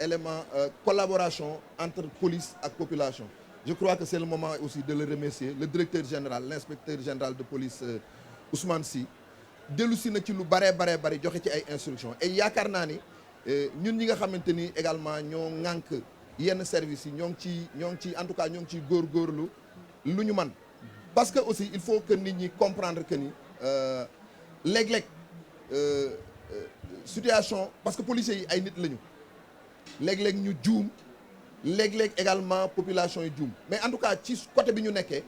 élément collaboration entre police ak population. je crois que c'est le moment aussi de le remercier le directeur général l'inspecteur général de police Ousmane Sy dellu si na ci lu bare joxe ci ay instructions et yaakaar naa ni ñun ñi nga xamante ni également ñoo ŋànk yenn services yi ñoo ngi ci en tout cas ñoo ngi ciy góorgóorlu lu ñu man parce que aussi il faut que nit ñi comprendre que ni léeg-léeg situation parce que policiers yi ay nit lañu léeg-léeg ñu juum léeg-léeg également population yi juum mais en tout cas ci côté bi ñu nekkee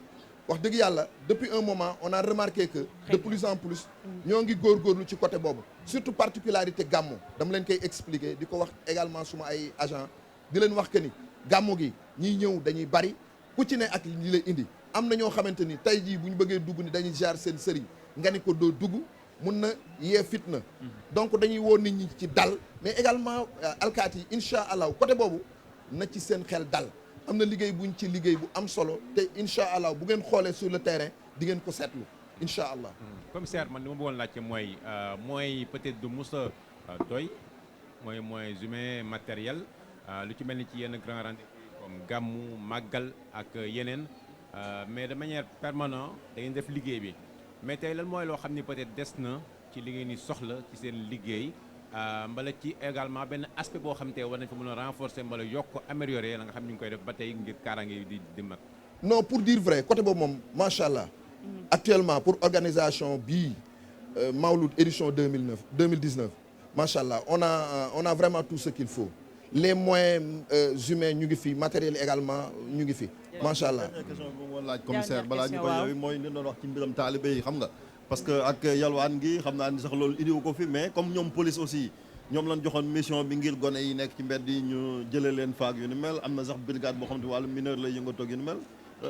wax dëgg yàlla depuis un moment on a remarqué que de plus en plus ñoo ngi góorgóorlu ci côté boobu surtout particularité gàmmu dama leen koy expliquer di ko wax également suma ay agent di leen wax que ni gàmmu gi ñiy ñëw dañuy bari ku ci ne ak li lay indi am na ñoo xamante ni tey jii bu ñu bëggee dugg ni dañuy jaar seen sëriñ nga ni ko doo dugg mun na yee fitna donc dañuy woo nit ñi ci dal mais également alkaati yi incha allah côté boobu na ci seen xel dal am na liggéey buñ ci liggéey bu am solo te incha allah bu ngeen xoolee sur le terrain di ngeen ko seetlu incha allah. commissaire man li ma bëggoon laajte mooy peut-être du mos a doy mooy moyens humains matériel lu ci mel ni ci yenn grand rendez-vous comme gàmmu màggal ak yeneen mais de manière permanente da ngeen def liggéey bi mais tey lan mooy loo xam ni peut-être des na ci li ngeen di soxla ci seen liggéey mbala ci également benn aspect boo xam te war nañ fa mën a renforcer mbala yokk améliorer la nga xam ñu ngi koy def ba tey ngir kaaraange di mat. non pour dire vrai côté boobu moom macha allah actuellement pour organisation bii Mawlud édition 2019 macha allah on a vraiment tout ce qu'il faut les moyens humains ñu ngi fi matériel également ñu ngi fi macha allah. question bi ma laaj commissaire balaa ñu ko yooyu mooy li doon wax ci mbiram taalibe yi xam nga. parce que ak yalwaan gi xam naa ni sax loolu indiwu ko fi mais comme ñoom police aussi ñoom lañ joxoon mission bi ngir gone yi nekk ci mbedd yi ñu jëlee leen faak yu ni mel am na sax brigade boo xam ne wàllu mineur lay yëngatoo yu ni mel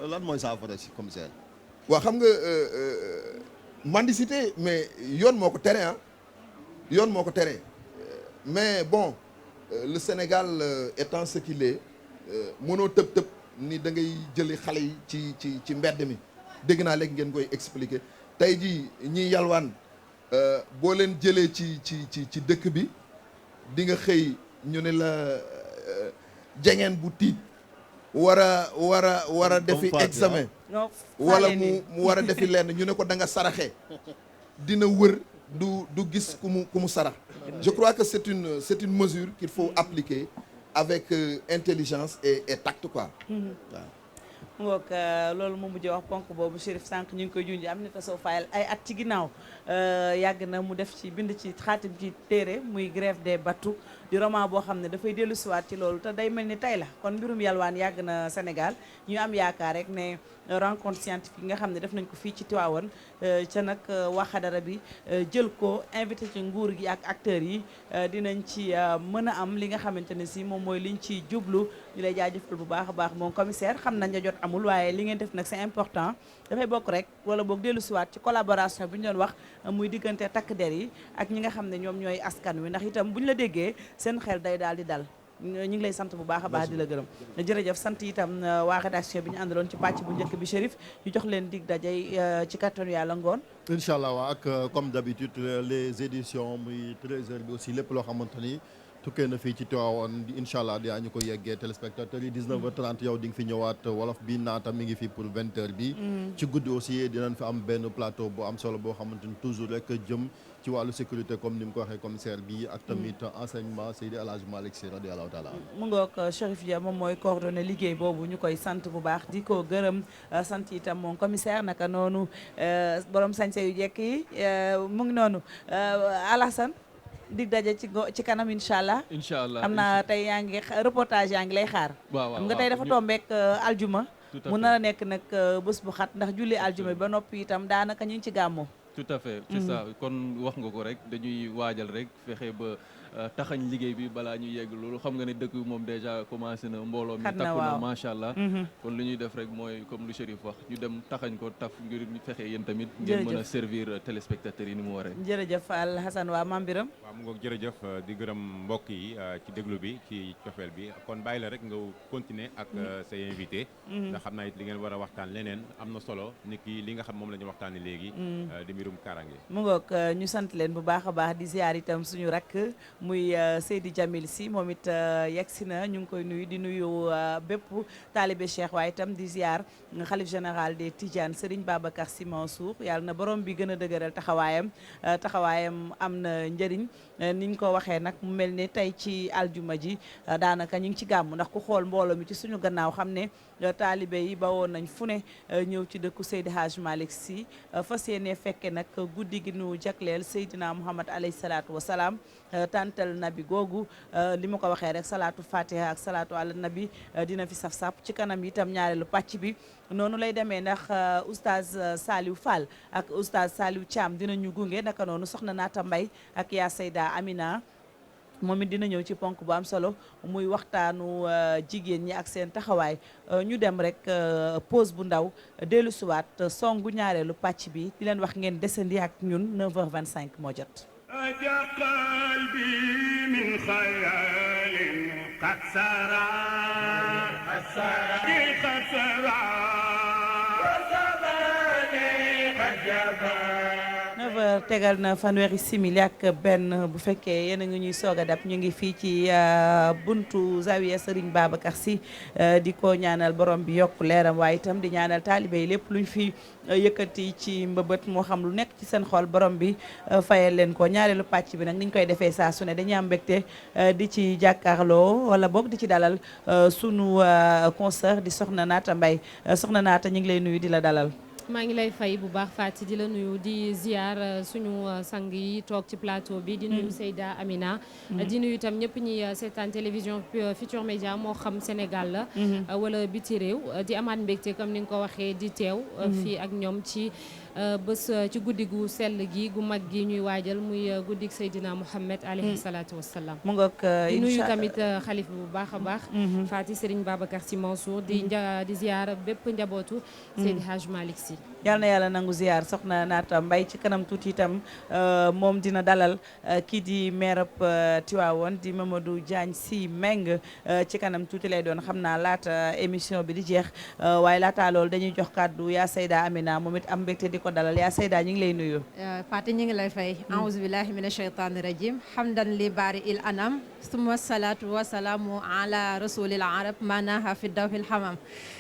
lan mooy saafara si commissaire. waaw xam nga mendicité mais yoon moo ko tere yoon moo ko tere mais bon le Sénégal étant ce qu'il est mënoo tëb ni da ngay jëli xale yi ci mbedd mi dégg naa léegi ngeen koy expliquer. tey jii ñiy yalwaan boo leen jëlee ci dëkk bi di nga xëy ñu ne la jengeen bu tiit war a defi examen wala mu war a defi lenn ñu ne ko da nga saraxe dina wër du gis ku mu sarax je crois que c'est une mesure qu'il faut appliquer avec intelligence et tact quoi waaw ngoog loolu mu mujjee wax ponk boobu Chérif sànq ñu ngi koy junj am nita soo fayal ay at ci ginnaaw yàgg na mu def ci bind ci xaatim ci téere muy grève des bateaux di roman boo xam ne dafay dellu siwaat ci loolu te day mel ni tey la kon mbirum yalwaan yàgg na Sénégal ñu am yaakaar rek ne rencontre scientifique yi nga xam ne def nañ ko fii ci Tivaouane ca nag waa xadara bi jël ko invité ci nguur gi ak acteurs yi dinañ ci mën a am li nga xamante ne si moom mooy liñ ci jublu. ñu lay jaajëfal bu baax a baax moom commissaire xam nañ jot amul waaye li ngeen def nag c'est important dafay bokk rek wala boog dellu siwaat ci collaboration bi ñu doon wax muy diggante takk der yi ak ñi nga xam ne ñoom ñooy askan wi ndax itam bu ñu la déggee seen xel day daal di dal ñu ngi lay sant bu baax a baax di la gërëm jërëjëf sant itam waa rédaction bi ñu àndaloon ci pàcc bu njëkk bi Chérif ñu jox leen dig daje ci kattanu yàlla ngoon incha allah waa ak comme d'habitude les éditions muy 13h bi aussi lépp loo xamante ni tukkee na fii ci Tivaouane incha allah daa ñu ko yeggee téléspectateurs yi 19h30 yow di nga fi ñëwaat wolof bi naata mi ngi fi pour 20h bi ci guddi aussi dinañ fi am benn plateau bu am solo boo xamante ni toujours rek jëm ci wàllu sécurité comme ni mu ko waxee commissaire bi ak tamit enseignement Seydi El Hadji Malick Sy radiyallahu taala mu ngoog Chérif Dia moom mooy coordonné liggéey boobu ñu koy sant bu baax di ko gërëm sant itam moom commissaire naka noonu borom sañse yu jekk yi mu ngi noonu Alassane dig daje ci kanam incha allah. incha allah xam naa tey yaa ngi reportage yaa ngi lay xaar. waaw xam nga tey dafa tombeek aljuma. mu nar a nekk nag bés bu xat ndax julli aljuma bi ba noppi itam daanaka ñu ngi ci gàmmu. tout à fait c'est ça kon wax nga ko rek dañuy waajal rek fexe ba taxañ liggéey bi balaa ñuy yegg loolu xam nga ne dëkk bi moom déjà commencé na mbooloo mi takku na macha allah kon li ñuy def rek mooy comme lu Chérif wax ñu dem taxañ ko taf ngir ñu fexe yéen tamit ngeen mën a servir téléspectateurs yi ni mu waree jërëjëf Al Hassan waa Mame Biram waaw mu ngoog jërëjëf di gërëm mbokk yi ci déglu bi ci cofeel bi kon bàyyi la rek nga continuer ak say invité ndax xam naa it li ngeen war a waxtaan leneen am na solo ni ki li nga xam moom la ñu waxtaane léegi di mbirum kaaraange mu ngoog ñu sant leen bu baax a baax di ziar itam suñu rakk muy Seydi Jamil Sy moom it yegsi na ñu ngi koy nuyu di nuyu bépp taalibe Cheikh waaye itam di ziar xalif général des Tidianes Serigne Babacar Sy Mansour yàlla na borom bi gën a dëgëral taxawaayam am na njëriñ niñ ko waxee nag mu mel ni tey ci aljuma ji daanaka ñu ngi ci gàmm ndax ku xool mbooloo mi ci suñu gannaaw xam ne taalibe yi bawoon nañ fu ne ñëw ci dëkku Seydi Hadj Malick Sy fas yéene fekke nag guddi gi nu jagleel Seydina Muhammad alayhi salaatu wa salaam tantal nabi googu li ma ko waxee rek salaatu fatiha ak salaatu ala nabi dina fi saf-saf ci kanam itam ñaareelu pàcc bi noonu lay demee ndax oustaz Saliou Fall ak oustaz Saliou Thiam dinañu gunge naka noonu soxna Naata Mbay ak yaa Seyda Amina moom it dina ñëw ci ponk bu am solo muy waxtaanu jigéen ñi ak seen taxawaay ñu dem rek pause bu ndaw dellu siwaat songu ñaareelu pàcc bi di leen wax ngeen desandi ak ñun 9h25 moo jot أجا قلبي من خيال قد سرى قد سرى وزماني قد جبى 9h tegal na fanweeri simili ak benn bu fekkee yéen a ngi ñuy soog a dab ñu ngi fii ci buntu Zawiya Serigne Babacar Sy di ko ñaanal borom bi yokk leeram waaye itam di ñaanal taalibe yi lépp luñ fi yëkkati ci mbëbët moo xam lu nekk ci seen xol borom bi fayal leen ko ñaareelu pàcc bi nag niñ koy defee saa su ne dañuy am mbégte di ci jàkkaarloo wala boog di ci dalal sunu concert di Soxna Naata Mbaye Soxna Naata ñu ngi lay nuyu di la dalal. maa ngi lay fay bu baax Faty di la nuyu di ziar suñu sang yi toog ci plateau bi di nuyu Seyda Amina di nuyu itam ñëpp ñi seetaan télévision Futur Média moo xam Sénégal la wala biti réew di amaat mbégte comme ni nga ko waxee di teew fii ak ñoom ci bés ci guddi gu sell gi gu mag gi ñuy waajal muy guddig Seydina Mouhamed alayhi salaatu wassalaam mu ngoog di nuyu tamit xalifa bu baax a baax Faty Serigne Babacar Sy Mansour di ziar bépp njabootu Seydi Hadj Malick Sy yal na yàlla nangu ziar Soxna Naata Mbaye ci kanam tuuti itam moom dina dalal kii di maire Tivaouane di Mamadou Diagne Sy Meng ci kanam tuuti lay doon xam naa laata émission bi di jeex waaye laata loolu dañuy jox kàddu yaa Seyda Amina moom it am mbégte di ko dalal yaa Seyda ñu ngi lay nuyu Faty ñu ngi lay fay aouzu billahi mina shaytani rajim hamdan li bari il anam summa salatu wa salaamu ala rasulil arab manaha fi dawhil hamam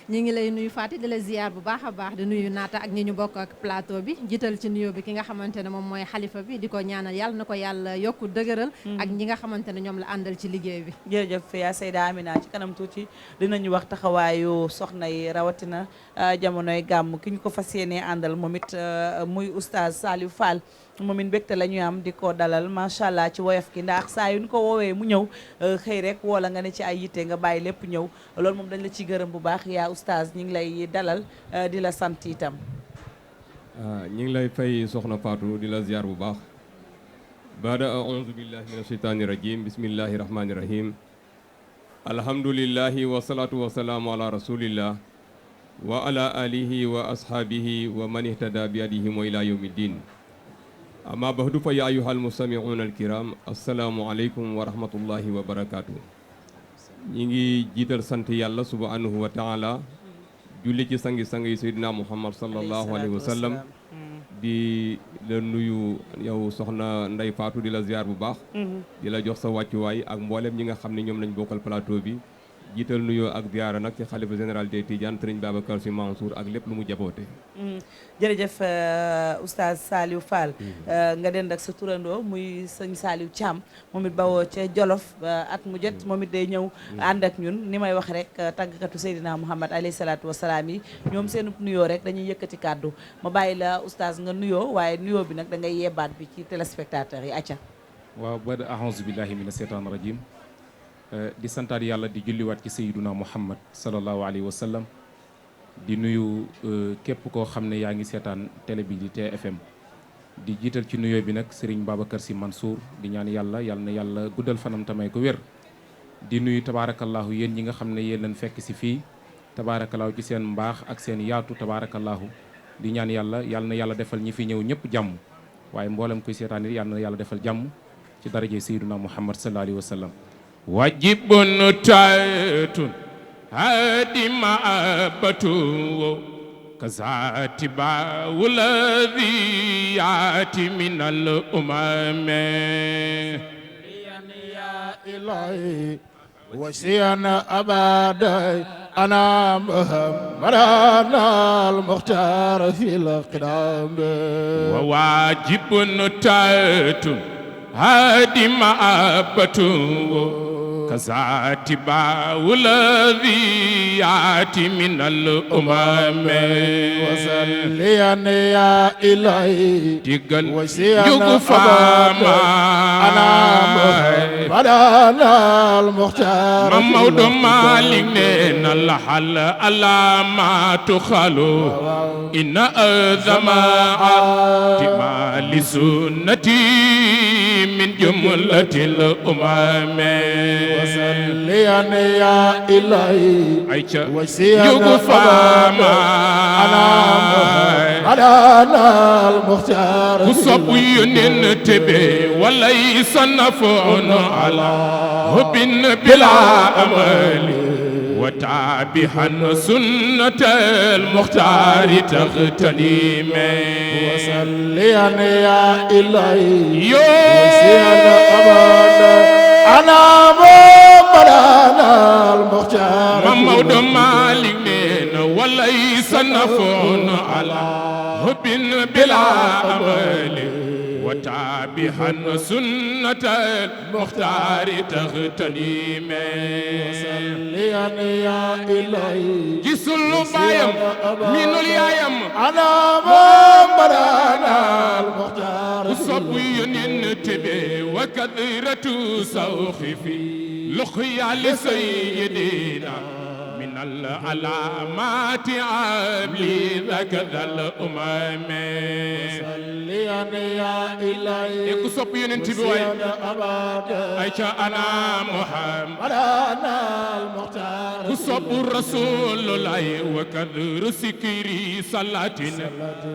ñu ngi lay nuyu Faty di la ziar bu baax a baax di nuyu Naata ak ñi ñu bokk ak plateau bi jiital ci nuyoo bi ki nga xamante ne moom mooy xalifa bi di ko ñaanal yàlla na ko yàlla yokku dëgëral ak ñi nga xamante ne ñoom la àndal ci liggéey bi jërëjëf yaa Seyda Amina ci kanam tuuti dinañu wax taxawaayu soxna yi rawatina jamonoy gàmm ki ñu ko fas yéenee àndal moom it muy oustaz Saliou Fall moom it mbégte la ñuy am di ko dalal macha allah ci woyof ki ndax saa yu ñu ko woowee mu ñëw xëy rek wala nga ne ci ay yitte nga bàyyi lépp ñëw loolu moom dañ la ci gërëm bu baax yaa oustaz ñu ngi lay dalal di la sant itam. ñu ngi lay fay soxna Fatou di la ziar bu baax. baada aouzu billahi min asheytaani rajim bismillahi rahmaani rahim. alhamdulillahi wasalaatu wasalaamu ala rasulillah wa ala alihi wa ashaabihi wa man ihtada bi hadihim wa ila yawmi ddin. amma bahdu fa ya ayyuhal mustami'una alkiram assalaamu aleykum wa rahmatullahi wa barakaatu. ñi ngi jiital sant yàlla subhanahu wa taala julli ci sangi-sang yi sayyidina muhammad sallallahu alayhi wa sallam di la nuyu yow soxna Ndey Faatu di la ziar bu baax di la jox sa wàccuwaay ak mboolem ñi nga xam ne ñoom lañ bokkal plateau bi jiital nuyoo ak ziara nag ci xalifa général des Tidianes Sëriñ Babacar Sy Mansour ak lépp lu mu jaboote. jërëjëf oustaz Saliou Fall nga dend ak sa turandoo muy sëñ Saliou Thiam moom it bawoo ca Jolof at mu jot moom it day ñëw ànd ak ñun ni may wax rek tàggkatu Seydina Muhammad alayhi salaatu wasalaam yi ñoom seen nuyoo rek dañuy yëkkati kàddu ma bàyyi la oustaz nga nuyoo waaye nuyoo bi nag da ngay yebaat bi ci téléspectateurs yi acca. waaw ba ahousu billahi mina seytaan rajim di santaat yàlla di julliwaat ci sayyiduna muhammad sallallahu alayhi wa sallam di nuyu képp koo xam ne yaa ngi seetaan télé bi di TFM di jiital ci nuyoo bi nag Serigne Babacar Sy Mansour di ñaan yàlla na yàlla guddal fanam tamay ko wér di nuyu tabaarakallahu yéen ñi nga xam ne yéen leen fekk si fii tabaarakallahu ci seen mbaax ak seen yaatu tabaarakallahu di ñaan yàlla na yàlla defal ñi fi ñëw ñëpp jàmm waaye mboolem kuy seetaan it yàlla na yàlla defal jàmm ci daraje sayyiduna muhammad sallallahu alayhi wa sallam wajibun taatun hadi maabatu kazatiba waladi yaati min al umame ya ilahi wasiyana abada ana muhammadan al mukhtar fil qidam wa wajibun taatun hadi maabatu كذاتبا والذي ياتي من الامم وصليا يا الهي تقل يغفى ما انا بدانا المختار محمود مالك نينا الحل الا ما تخلو ان اذما تمال سنتي من جمله الامم وصليا يا إلهي يغفى ما أنا المختار وصب ينتبه وليس نفع على حب بلا أمل وتابحا سنة المختار تغتنيم وصليا يا إلهي وسيانا أبدا أنا مبرانا المختار محمود مالك نين وليس نفع على حب بلا أمل وتابحا سنة المختار تغتنيم وصليا يا إلهي جسل بايم من اليايم أنا مبرانا المختار صبي ينتبه وكثيرة سوخ في لقيا لسيدنا من العلامات عبلي ذكذا الأمم صليا يا إلهي إكو صبي ينتبه أيشا أنا محمد أنا المختار صب الرسول الله وكثير سكري صلاتنا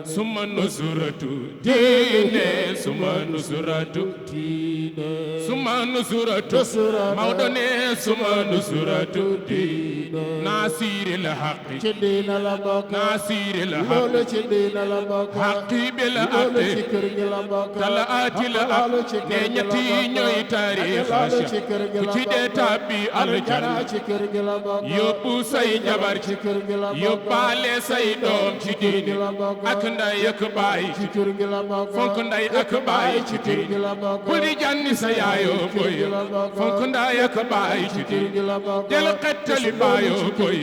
ثم نصرة دين ثم نصرة دين ثم نصرة مودني ثم نصرة دين ناصير الحق دين لبك ناصير الحق دين لبك حقي بالحق طلعت الحق نيتي نوي تاريخ كتي تابي الجنة kër gi la bokk yóbbu say jabar ci kër gi la bokk yóbbaale say doom ci diine ak nday ak baay ci kër gi la bokk fonk nday ak baay ci kër gi diine la bokk bul di jànni sa yaayoo boy fonk nday ak baay ci kër gi diine la bokk del xettali baayoo boy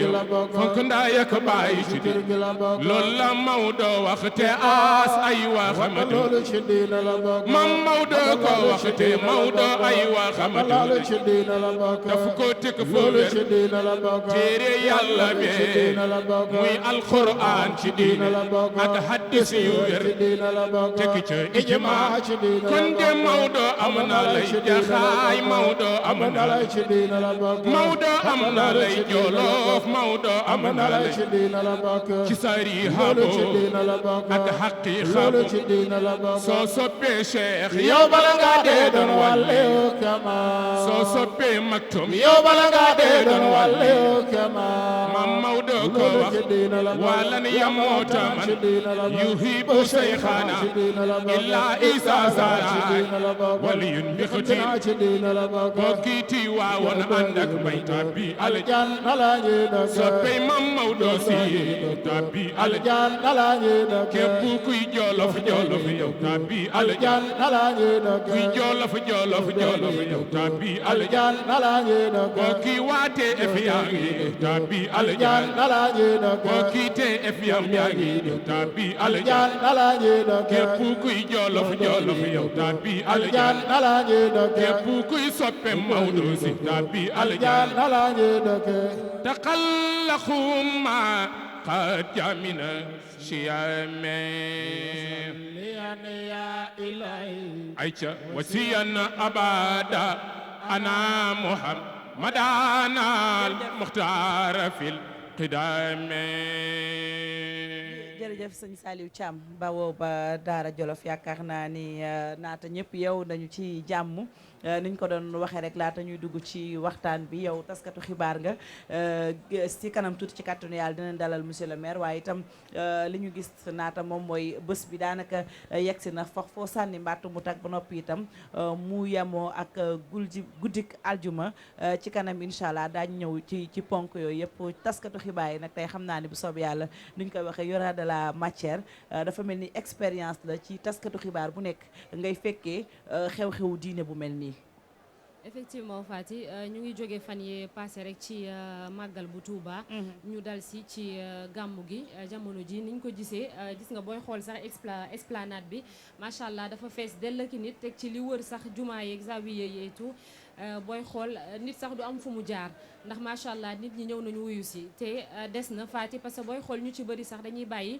fonk nday ak baay ci kër diine gi la bokk loolu la Maodo wax te aas ay waxamatu loolu ci diine la bokk mam Maodo ko wax te Maodo ay waxamatu loolu ci diine la bokk daf ko teg fu loolu wér ci diine la bokk téere yàlla ci be diine la bokk muy alquran ci diine la bokk ak hadis yu wér ci diine la bokk tekk ca ijmaa ci diine la kon de bokk Maodo am na lay jaxaay Maodo am na lay ci diine la bokk Maodo am na lay jolof Maodo am na lay ci diine la bokk ci sariha loolu ci bo diine la bokk ak haqiqa loolu bo ci diine la bokk soo soppee cheikh yow bala ngaa dee doon wàllu kama soo soppee maktum yow bala ngaa dee doon wàllu kama mam Maodo ko wax walan yamota man yuhibu shaykhana illa isa sara waliyun bi khutin bokiti waawon ànd ak may tabbi aljanna soppey mam Maodo si tabbi aljanna képp kuy jolof jolof yow tabbi aljanna kuy jolof jolof jolof yow tabbi aljanna bokki waate efiyangi tabbi aljanna bokki te efiyam yangi tabbi aljanna képp kuy jolof jolof yow tabbi aljanna képp kuy soppe Maodo si tabbi aljanna taqallaqum ma qad jamina shiyame ayca wasiyan abada ana muhammadana al mukhtar fil qidame jërëjëf sëñ Saliou Thiam bawoo ba Daara Jolof yaakaar naa ni naata ñëpp yow nañu ci jàmm niñ ko doon waxee rek laata ñuy dugg ci waxtaan bi yow taskatu xibaar nga ci kanam tuuti ci kàttanu yàlla dinañ dalal monsieur le maire waaye itam li ñu gis naata moom mooy bés bi daanaka yegsi na foo sànni mbattu mu tag ba noppi itam mu yemoo ak guddik aljuma ci kanam incha allah daañu ñëw ci ponk yooyu yëpp taskatu xibaar yi nag tey xam naa ni bu soob yàlla niñ koy waxee yora de la matière dafa mel ni expérience la ci taskatu xibaar bu nekk ngay fekkee xew-xewu diine bu mel nii. effectivement Fati ñu ngi jóge fan yi passé rek ci màggal bu Touba. ñu dal si ci gàmmu gi jamono ji niñ ko gisee gis nga booy xool sax esplanade bi macha allah dafa fees dell ki nit teg ci li wër sax jumaa yeeg zawiya yi tout booy xool nit sax du am fu mu jaar ndax macha allah nit ñi ñëw nañu wuyu si te des na Fati parce que booy xool ñu ci bëri sax dañuy bàyyi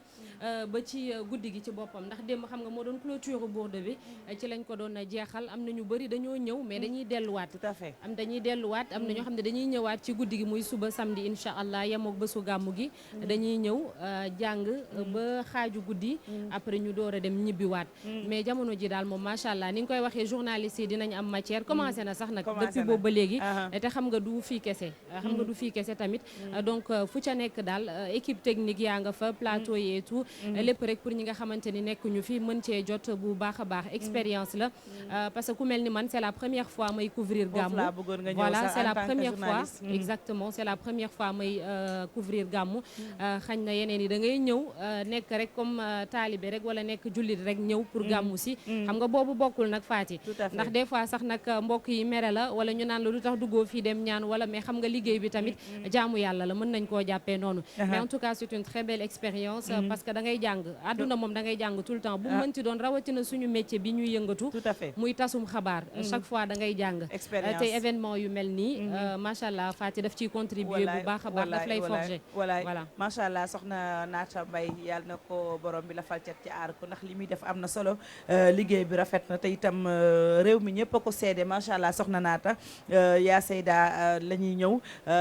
ba ci guddi gi ci boppam ndax démb xam nga moo doon clôture bourde bi ci lañ ko doon jeexal am na ñu bëri dañoo ñëw mais dañuy delluwaat. tout à fait am na ñoo xam ne dañuy ñëwaat ci guddi gi muy suba samedi incha allah yemook bésu gàmmu gi dañuy ñëw jàng ba xaaju guddi après ñu door a dem ñibbiwaat mais jamono ji daal moom macha allah ni nga koy waxee journalistes yi dinañ am matière commencé na sax nag depuis boobu ba léegi te xam nga du fii kese tamit donc fu ca nekk daal équipe technique yaa nga fa plateau yi et tout lépp rek pour ñi nga xamante ni nekk ñu fi mën cee jot bu baax a baax expérience la parce que ku mel ni man c'est la première fois may couvrir gàmmu voilà c'est la première fois exactement c'est la première fois may couvrir gàmmu xañ na yeneen yi da ngay ñëw nekk rek comme taalibe rek wala nekk jullit rek ñëw pour gàmmu si xam nga boobu bokkul nag Fati ndax des fois sax nag mbokk yi mere la wala ñu naan la lu tax duggoo fii dem ñaan wala mais xam nga liggéey bi tamit jaamu yàlla la mën nañ koo jàppee noonu mais en tout cas c'est une très belle expérience parce que da ngay jàng àdduna moom da ngay jàng tout le temps bu mënti doon rawatina suñu métier bi ñuy yëngatu muy tasum xabaar chaque fois da ngay jàng te événement yu mel nii macha allah Fati daf ciy contribuer bu baax a baax daf lay forger voilà macha allah soxna Naata Mbaye yàlla na ko borom bi la fal cet ci aar ko ndax li muy def am na solo liggéey bi rafet na te itam réew mi ñëpp a ko seede macha allah soxna Naata yaa Seyda la ñuy ñëw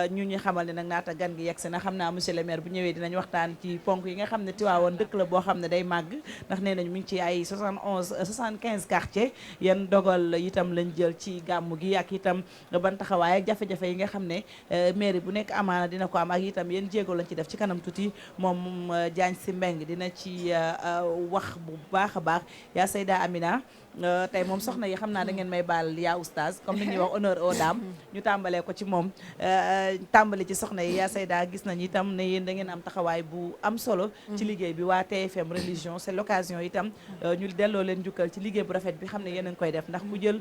ñu xamal ne nag Naata gan gi yegg si na xam naa monsieur le maire bu ñëwee dinañ waxtaan ci ponk yi nga xam ne Tivaouane dëkk la boo xam ne day màgg ndax nee nañu mu ngi ci ay 75 quartiers yan dogal itam lañ jël ci gàmmu gi ak itam ban taxawaay ak jafe-jafe yi nga xam ne mairie bu nekk amaana dina ko am ak itam yéen jéego lañ ci def ci kanam tuuti moom Diagne Sy Mbengue dina ci wax bu baax a baax yaa Seyda Amina tey moom soxna yi xam naa da ngeen may baal yaa oustaz comme ni ñuy wax honneur aux dames ñu tàmbalee ko ci moom tàmbali ci soxna yi yaa Seyda gis nañu itam ne yéen da ngeen am taxawaay bu am solo ci liggéey bi waa TFM religion c'est l'occasion itam ñu delloo leen njukkal ci liggéey bu rafet bi xam ne yéen a ngi koy def ndax ku jël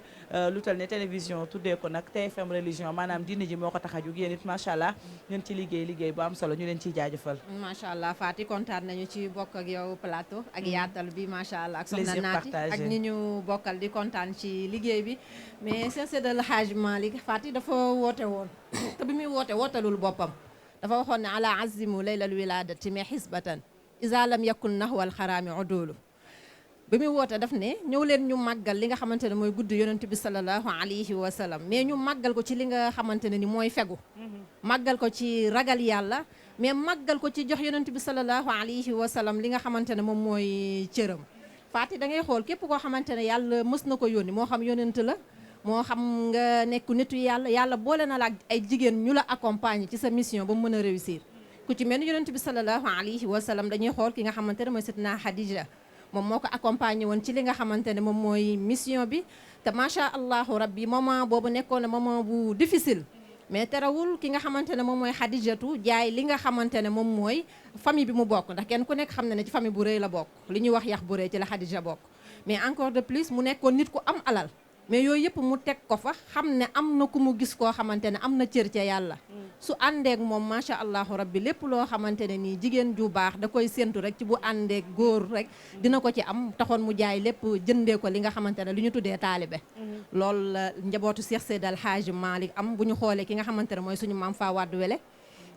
lu tal ne télévision tuddee ko nag TFM religion maanaam diine ji moo ko tax a jóg yéen it macha allah ngeen ci liggéey bu am solo ñu leen ciy jaajëfal macha allah Fati kontaan nañu ci bokk ak yow plateau ak yaatal bi macha allah ak soxna Naati ak ñi ñu bokkal di kontaan ci liggéey bi mais Cheikh Seydi El Hadji Malick Fati dafa woote woon te bi muy wootalul boppam dafa waxoon ne ala azimu laylal wiladati mais xisbatan isa lam yakun nahwal xaraami udulu bi muy woote daf ne ñëw leen ñu màggal li nga xamante ne mooy guddi yonent bi sallallahu alayhi wa sallam mais ñu màggal ko ci li nga xamante ne ni mooy fegu màggal ko ci ragal yàlla mais màggal ko ci jox yonent bi sallallahu alayhi wa sallam li nga xamante ne moom mooy cëram Faati da ngay xool képp koo xamante ne yàlla mës na ko yónni moo xam yonent la moo xam nga nekk nitu yàlla boole na la ak ay jigéen ñu la accompagner ci sa mission ba mu mën a réussir ku ci mel ni yonent bi sallallahu alayhi wa sallam dañuy xool ki nga xamante ne mooy Sayyidatuna Khadija moom moo ko accompagner woon ci li nga xamante ne moom mooy mission bi te macha allahu rabbi moment boobu nekkoon na moment bu difficile mais terewul ki nga xamante ne moom mooy Xadijatu jaay li nga xamante ne moom mooy famille bi mu bokk ndax kenn ku nekk xam na ne ci famille bu rëy la bokk li ñuy wax yax bu rëy ci la Xadija bokk mais encore de plus mu nekkoon nit ku am alal mais yooyu yëpp mu teg ko fa xam ne am na ku mu gis koo xamante ne am na cër ca yàlla su àndeek moom macha allahu rabbi lépp loo xamante ne nii jigéen ju baax da koy séntu rek ci bu àndeek góor rek dina ko ci am taxoon mu jaay lépp jëndee ko li nga xamante ne lu ñu tuddee taalibe loolu la njabootu Cheikh Seydi El Hadji Malick am bu ñu xoolee ki nga xamante ne mooy suñu maam Fa Wade Wele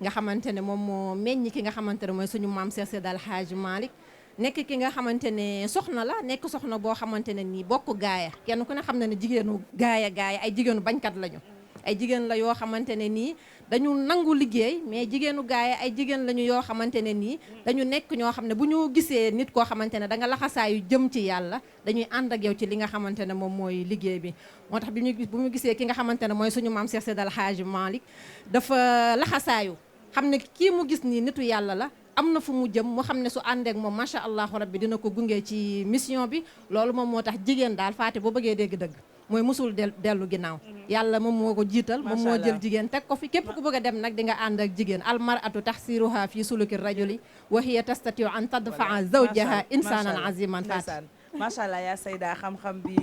nga xamante ne moom moo meññ ki nga xamante ne mooy suñu maam Cheikh Seydi El Hadji Malick nekk ki nga xamante ne soxna la nekk soxna boo xamante ne nii bokk gaaya kenn ku ne xam na ne jigéenu gaaya ay jigéenu bañkat lañu ay jigéen la yoo xamante ne nii dañu nangu liggéey mais jigéenu gaaya ay jigéen lañu yoo xamante ne nii dañu nekk ñoo xam ne bu ñu gisee nit koo xamante ne da nga laxasaayu jëm ci yàlla dañuy ànd ak yow ci li nga xamante ne moom mooy liggéey bi moo tax bu ñu gisee ki nga xamante ne mooy suñu maam Cheikh Seydi El Hadji Malick dafa laxasaayu xam ne kii mu gis nii nitu yàlla la am na fu mu jëm mu xam ne su àndeek moom macha allahu rabbi dina ko gunge ci mission bi loolu moom moo tax jigéen daal Faati boo bëggee dégg dëgg mooy musul dellu ginnaaw yàlla moom moo ko jiital moom moo jël jigéen teg ko fi képp ku bëgg a dem nag di nga ànd ak jigéen almaratu taxsiruha fi suluki rajuli wa hiya tastatiu an tadfaa zawjaha insanan aziman Faati macha allah yaa Seyda xam-xam bi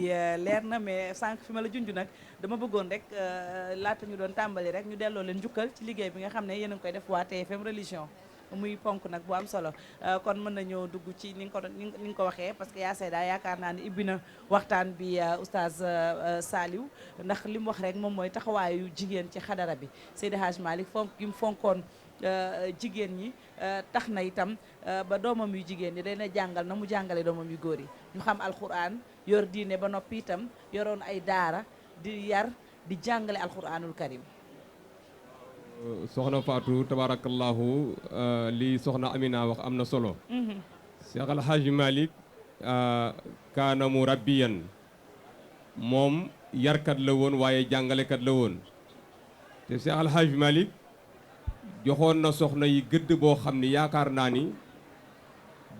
leer na mais sànq fi ma la junj nag dama bëggoon rek laata ñu doon tàmbali rek ñu delloo leen njukkal ci liggéey bi nga xam ne yéen a ngi koy def waa TFM religion muy ponk nag bu am solo kon mën nañoo dugg ci ni nga ko waxee parce que yaa Seyda yaakaar naa ne ibbi na waxtaan bi oustaz Saliou ndax li mu wax rek moom mooy taxawaayu jigéen ci xadara bi Seydi Hadji Malick fonk gi mu fonkoon jigéen ñi tax na itam ba doomam yu jigéen ñi dana jàngal na mu jàngale doomam yu góor yi ñu xam alquran yor diine ba noppi itam yoroon ay daara di yar di jàngale alquranul karim soxna Fatou tabarakallahu li soxna Amina wax am na solo Cheikh El Hadji Malick kaana murabbiyan moom yarkat la woon waaye jàngalekat la woon te Cheikh El Hadji Malick joxoon na soxna yi gëdd boo xam ni yaakaar naa ni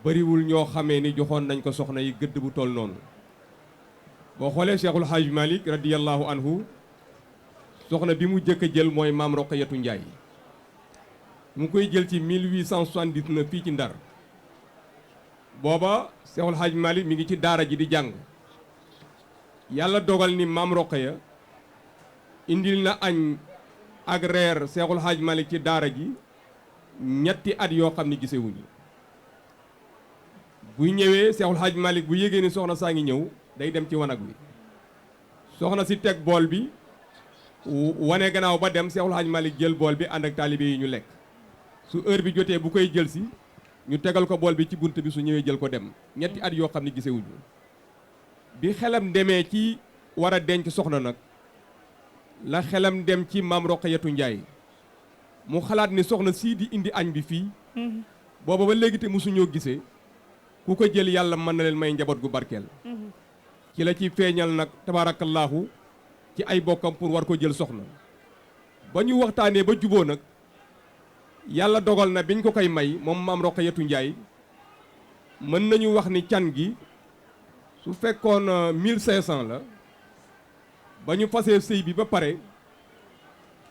bariwul ñoo xamee ni joxoon nañ ko soxna yi gëdd bu toll noonu boo xoolee Cheikh El Hadji Malick radiyallahu anhu soxna bi mu jëkk a jël mooy maam Roqayatu Njaay mu koy jël ci 1879 fii ci Ndar booba Seexul Hajj Malik mi ngi ci daara ji di jàng yàlla dogal ni maam Roqaya indil na añ ak reer Seexul Hajj Malik ci daara ji ñetti at yoo xam ni gisewuñu buy ñëwee Seexul Hajj Malik bu yégée ni soxna saa ngi ñëw day dem ci wanag wi soxna si teg bool bi wane gannaaw ba dem Seexul Hajj Malik jël bool bi ànd ak taalibe yi ñu lekk su heure bi jotee bu koy jël si ñu tegal ko bool bi ci bunt bi su ñëwee jël ko dem ñetti at yoo xam ne gisewuñu bi xelam demee ci war a denc soxna nag la xelam dem ci maam Roqayatu Njaay mu xalaat ni soxna sii di indi añ bi fii booba ba léegi te mosuñoo gisee ku ko jël yàlla mën na leen may njaboot gu barkeel ci la ci feeñal nag tabaarakallaahu ci ay bokkam pour war ko jël soxna ba ñu waxtaanee ba juboo nag yàlla dogal na biñ ko koy may moom maam Roqayatu Njaay mën nañu wax ni can gi su fekkoon 1500 la ba ñu fasee sëy bi ba pare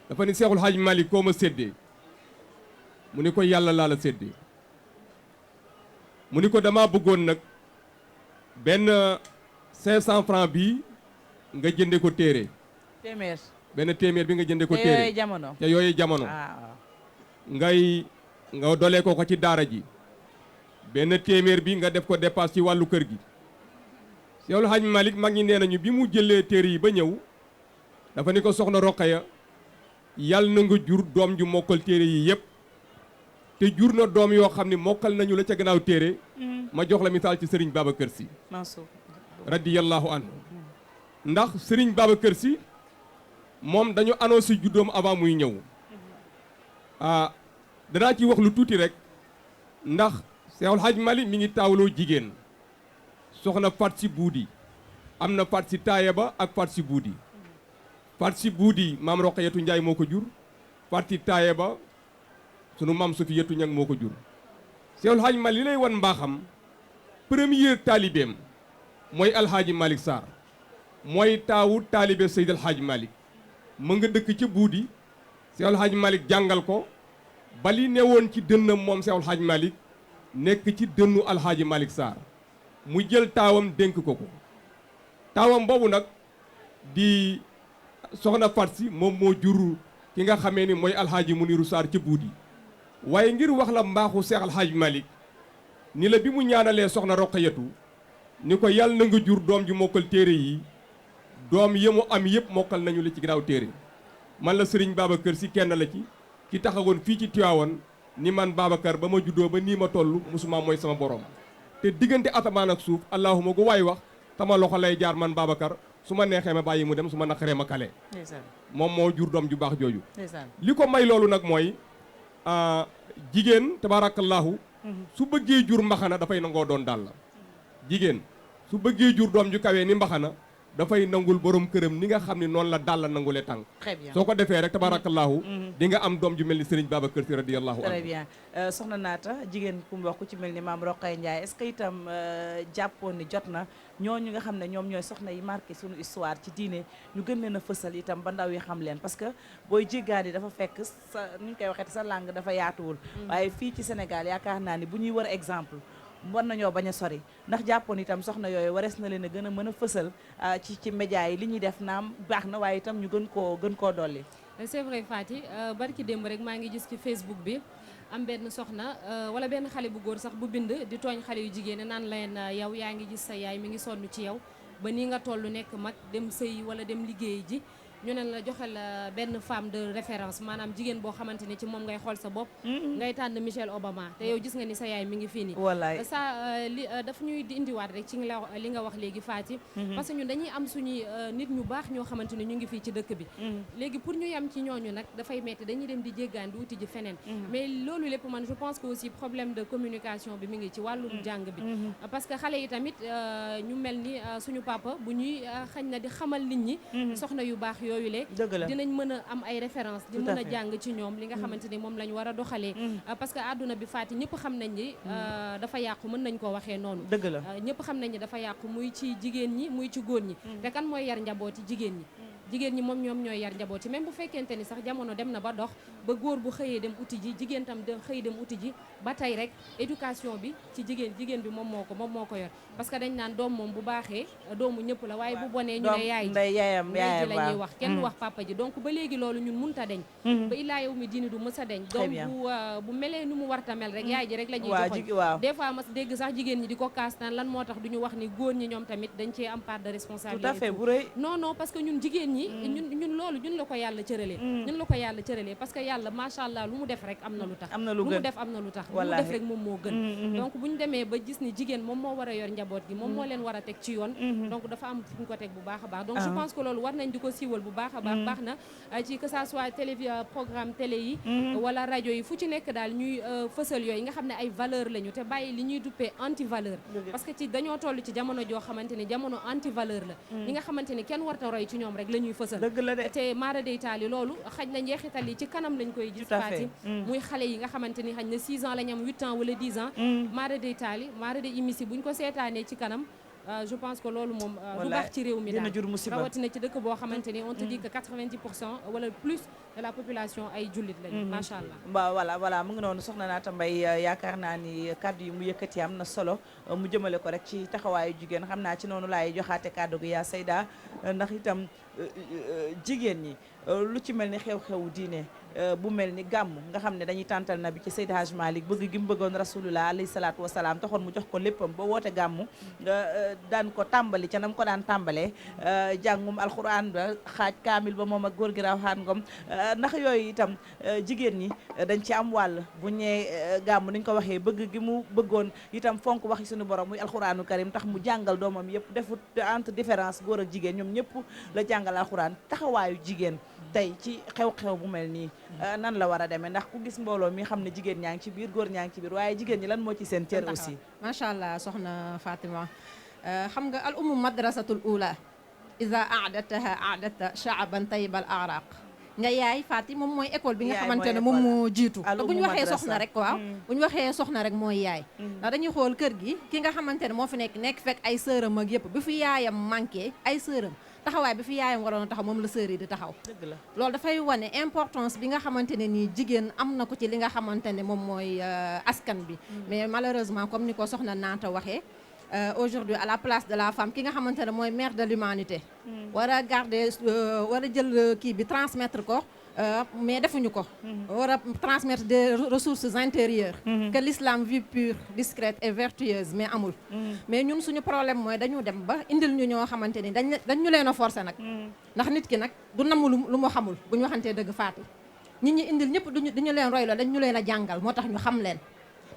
dafa ni Seexul Hajj Malick koo ma séddee mu ni ko yàlla laa la séddee mu ni ko dama bëggoon nag benn 500 francs bi nga jënde ko téere téeméer benn téeméer bi nga jënde ko téere te yooyu jamono nga dolee ko ci daara ji benn téeméer bi nga def ko dépasse ci wàllu kër gi Seexul Hajj Malick mag ñi nee nañu bi mu jëlee téere yi ba ñëw dafa ni ko soxna Roqaya yàlla na nga jur doom ju mokkal téere yi yëpp te jur na doom yoo xam ne mokkal nañu la ca gannaaw téere ma jox la misaal ci Serigne Babacar Sy radiyallahu anhu ndax Serigne Babacar Sy moom dañu annoncé juddoom avant muy ñëw danaa ci wax lu tuuti rek ndax Seexul Hajj Malick mi ngi taawloo jigéen soxna Faat Si Buudi am na Faat Si Taayaba ak Faat Si Buudi Faat Si Buudi maam Roqayatu Njaay moo ko jur Faat Si Taayaba sunu maam Sofiyatu Ñang moo ko jur Seexul Hajj Malick li lay wan mbaaxam premier taalibeem mooy Alhaaji Malick Sarr mooy taawu taalibe Seyd Alhaaji Malick mu nga dëkk ca Buudi Seexul Hajj Malick jàngal ko bali newoon ci dënnam moom Seexul Hajj Malick nekk ci dënnu Alhaaji Malick Sarr mu jël taawam dénk ko ko taawam boobu nag di soxna Faat Si moom moo jur ki nga xamee ni mooy Alhaaji Muniru Sarr ca Buudi waaye ngir wax la mbaaxu Seex Alhaaji Malick ni la bi mu ñaanalee soxna Roqayatu ni ko yàlla na nga jur doom ji mokkal téere yi doom yi mu am yëpp mokkal nañu la ci ginnaaw téere man la Serigne Babacar Sy kenn la ci ki taxawoon fii ci Tiwaawan ni man Babacar ba ma juddoo ba nii ma toll musuma mooy sama borom te diggante asamaan ak suuf allahuma gu waay wax sama loxo lay jaar man Babacar su ma neexee ma bàyyi mu dem su ma naqaree ma kale moom moo jur doom ju baax jooju li ko may loolu nag mooy jigéen tabarakallahu su bëggee jur mbaxana dafay nangoo doon daal la jigéen su bëggee jur doom ju kawee ni mbaxana dafay nangul borom këram ni nga xam ne noonu la daal la nangulee tànk soo ko defee rek tabarakallahu di nga am doom ju mel ni Serigne Babacar Sy radiyallahu anhu très bien soxna Naata jigéen ku mbokk ku ci mel ni maam Roqaya Ndiaye est-ce que itam jàppoon ni jot na ñooñu nga xam ne ñoom ñooy soxna yi marqué suñu histoire ci diine ñu gën leen a fësal itam ba ndaw yi xam leen parce que booy jéggaani dafa fekk sa nu ñu koy waxee sa langue dafa yaatuwul waaye fii ci Sénégal yaakaar naa ni bu ñuy war exemple war nañoo bañ a sori ndax jàppoon itam soxna yooyu warees na leen a gën a mën a fësal ci média yi li ñuy def naam baax na waaye itam ñu gën koo dolli. c'est vrai Fati barki démb rek maa ngi gis ci Facebook bi am benn soxna wala benn xale bu góor sax bu bind di tooñ xale yu jigéen naan leen yow yaa ngi gis sa yaay mi ngi sonn ci yow ba nii nga toll nekk mag dem sëy wala dem liggéey ji ñu ne la joxel benn femme de référence maanaam jigéen boo xamante ne ci moom ngay xool sa bopp ngay tànn Michelle Obama te yow gis nga ni sa yaay mi ngi fii nii wallaay ça li dafa ñuy di indiwaat rek ci li nga wax léegi Fati parce que ñun dañuy am suñuy nit ñu baax ñoo xamante ne ñu ngi fii ci dëkk bi léegi pour ñu yem ci ñooñu nag dafay metti dañuy dem di jéggaan di wuti ji feneen mais loolu lépp man je pense que aussi problème de communication bi mi ngi ci wàllum jàng bi parce que xale yi tamit ñu mel ni suñu papa bu ñuy xañ na di xamal nit ñi soxna yu baax yooyu le dinañ mën a am ay référence di mën a jàng ci ñoom li nga xamante ni moom la ñu war a doxalee parce que àdduna bi Faty ñëpp xam nañ ni dafa yàqu mën nañ ko waxee noonu dëgg la ñëpp xam nañ ni dafa yàqu muy ci jigéen ñi muy ci góor ñi te kan mooy yar njabooti jigéen ñi moom ñoom ñooy yar njaboot yi même bu fekkente ni sax jamono dem na ba dox ba góor bu xëyee dem uti ji jigéen tam xëy dem uti ji ba tey rek éducation bi ci jigéen bi moom moo ko yor parce que dañ naan doom moom bu baaxee doomu ñëpp la waaye bu bonee ñu ne yaay ji la ñuy wax kenn du wax papa ji donc ba léegi loolu ñun munta deñ ba illaa yow mi diini du mës a deñ doom bu melee nu mu warta mel rek yaay ji rek la ñuy joxoñ des fois ma dégg sax jigéen ñi di ko kaas naan lan moo tax du ñu wax ni góor ñi ñoom tamit dañ cee am part de responsabilité tout à fait bu rëy non parce que ñun jigéen ñi ñun loolu ñun la ko yàlla cëralee parce que yàlla macha allah lu mu def rek am na lu tax lu mu def am na lu tax lu mu def rek moom moo gën donc bu ñu demee ba gis ni jigéen moom moo war a yor njaboot gi moom moo leen war a teg ci yoon donc dafa am fu ñu ko teg bu baax a baax donc je pense que loolu war nañ di ko siiwal bu baax a baax na ci que ça soit programme télé yi wala rajo yi fu ci nekk daal ñuy fësal yooyu nga xam ne ay valeur lañu te bàyyi li ñuy duppee anti valeur parce que ci dañoo toll ci jamono joo xamante ni jamono anti valeur la ñi nga xamante ni kenn warta roy ci ñoom rek la ñuy fësal te maara day taali loolu xaj na njeexital yi ci kanam lañ koy gis Faty muy xale yi nga xamante ni xaj na 6 ans lañ am 8 ans wala 10 ans maara day taali maara day imisi buñ ko seetaanee ci kanam je pense que loolu moom du Wallaay, baax ci réew mi dina daal jur musiba. rawatina ci dëkk boo xamante ni on te dit que 90% wala plus de la population ay jullit lañu macha allah. waaw voilà mu ngi noonu soxna Naata Mbaye yaakaar naa ni kàddu yi mu yëkkati am na solo mu jëmale ko rek ci taxawaayu jigéen xam naa ci noonu laay joxaate kàddu gi yaa Seyda ndax itam jigéen ñi lu ci mel ni xew-xewu diine bu mel ni gàmm nga xam ne dañuy tàntal na bi ci Seydi Hadj Malick bëgg gi mu bëggoon rasulullah alayhi salaatu wasalaam taxoon mu jox ko léppam ba woote gàmm nga daan ko tàmbali ca nam ko daan tàmbalee jàngum alxuraan ba xaaj kaamil ba moom ak góor gi raw xaan ngom ndax yooyu itam jigéen ñi dañ ci am wàll bu ñee gàmm niñ ko waxee bëgg gi mu bëggoon itam fonk waxi suñu borom muy alxuraanu karim tax mu jàngal doomam yëpp defut entre différence góor ak jigéen ñoom ñëpp la jàngal alxuraan taxawaayu jigéen tey ci xew-xew bu mel nii nan la war a demee ndax ku gis mbooloo mi xam ne jigéen ñaa ngi ci biir góor ñaa ngi ci biir waaye jigéen ñi lan moo ci seen cër aussi. macha allah soxna Fatima xam nga al ummu madrasatul ula iza aadataha aadata shaaban tayyibal araq nga yaay Fati moom mooy école bi nga xamante ne moom moo jiitu te bu ñu waxee soxna rek waaw bu ñu waxee soxna rek mooy yaay ndax dañuy xool kër gi ki nga xamante ne moo fi nekk fekk ay sëram ak yëpp bi fi yaayam manqué ay sëram taxawaay bi fi yaayam waroon a taxaw moom la sœur yi di taxaw dëgg la loolu dafay wane importance bi nga xamante ne nii jigéen am na ko ci li nga xamante ne moom mooy askan bi mais malheureusement comme ni ko soxna Naata waxee aujourd'hui à la place de la femme ki nga xamante ne mooy mère de l'humanité war a garder war a jël kii bi transmettre ko mais defuñu ko war a transmettre des ressources intérieures que l'islam vie pure discrète et vertueuse mais amul mais ñun suñu problème mooy dañu dem ba indil ñu ñoo xamante ni dañ ñu leen a forcer nag ndax nit ki nag du namm lu mu xamul bu ñu waxantee dëgg Faati nit ñi indil ñëpp duñu leen roy la dañ ñu leen a jàngal moo tax ñu xam leen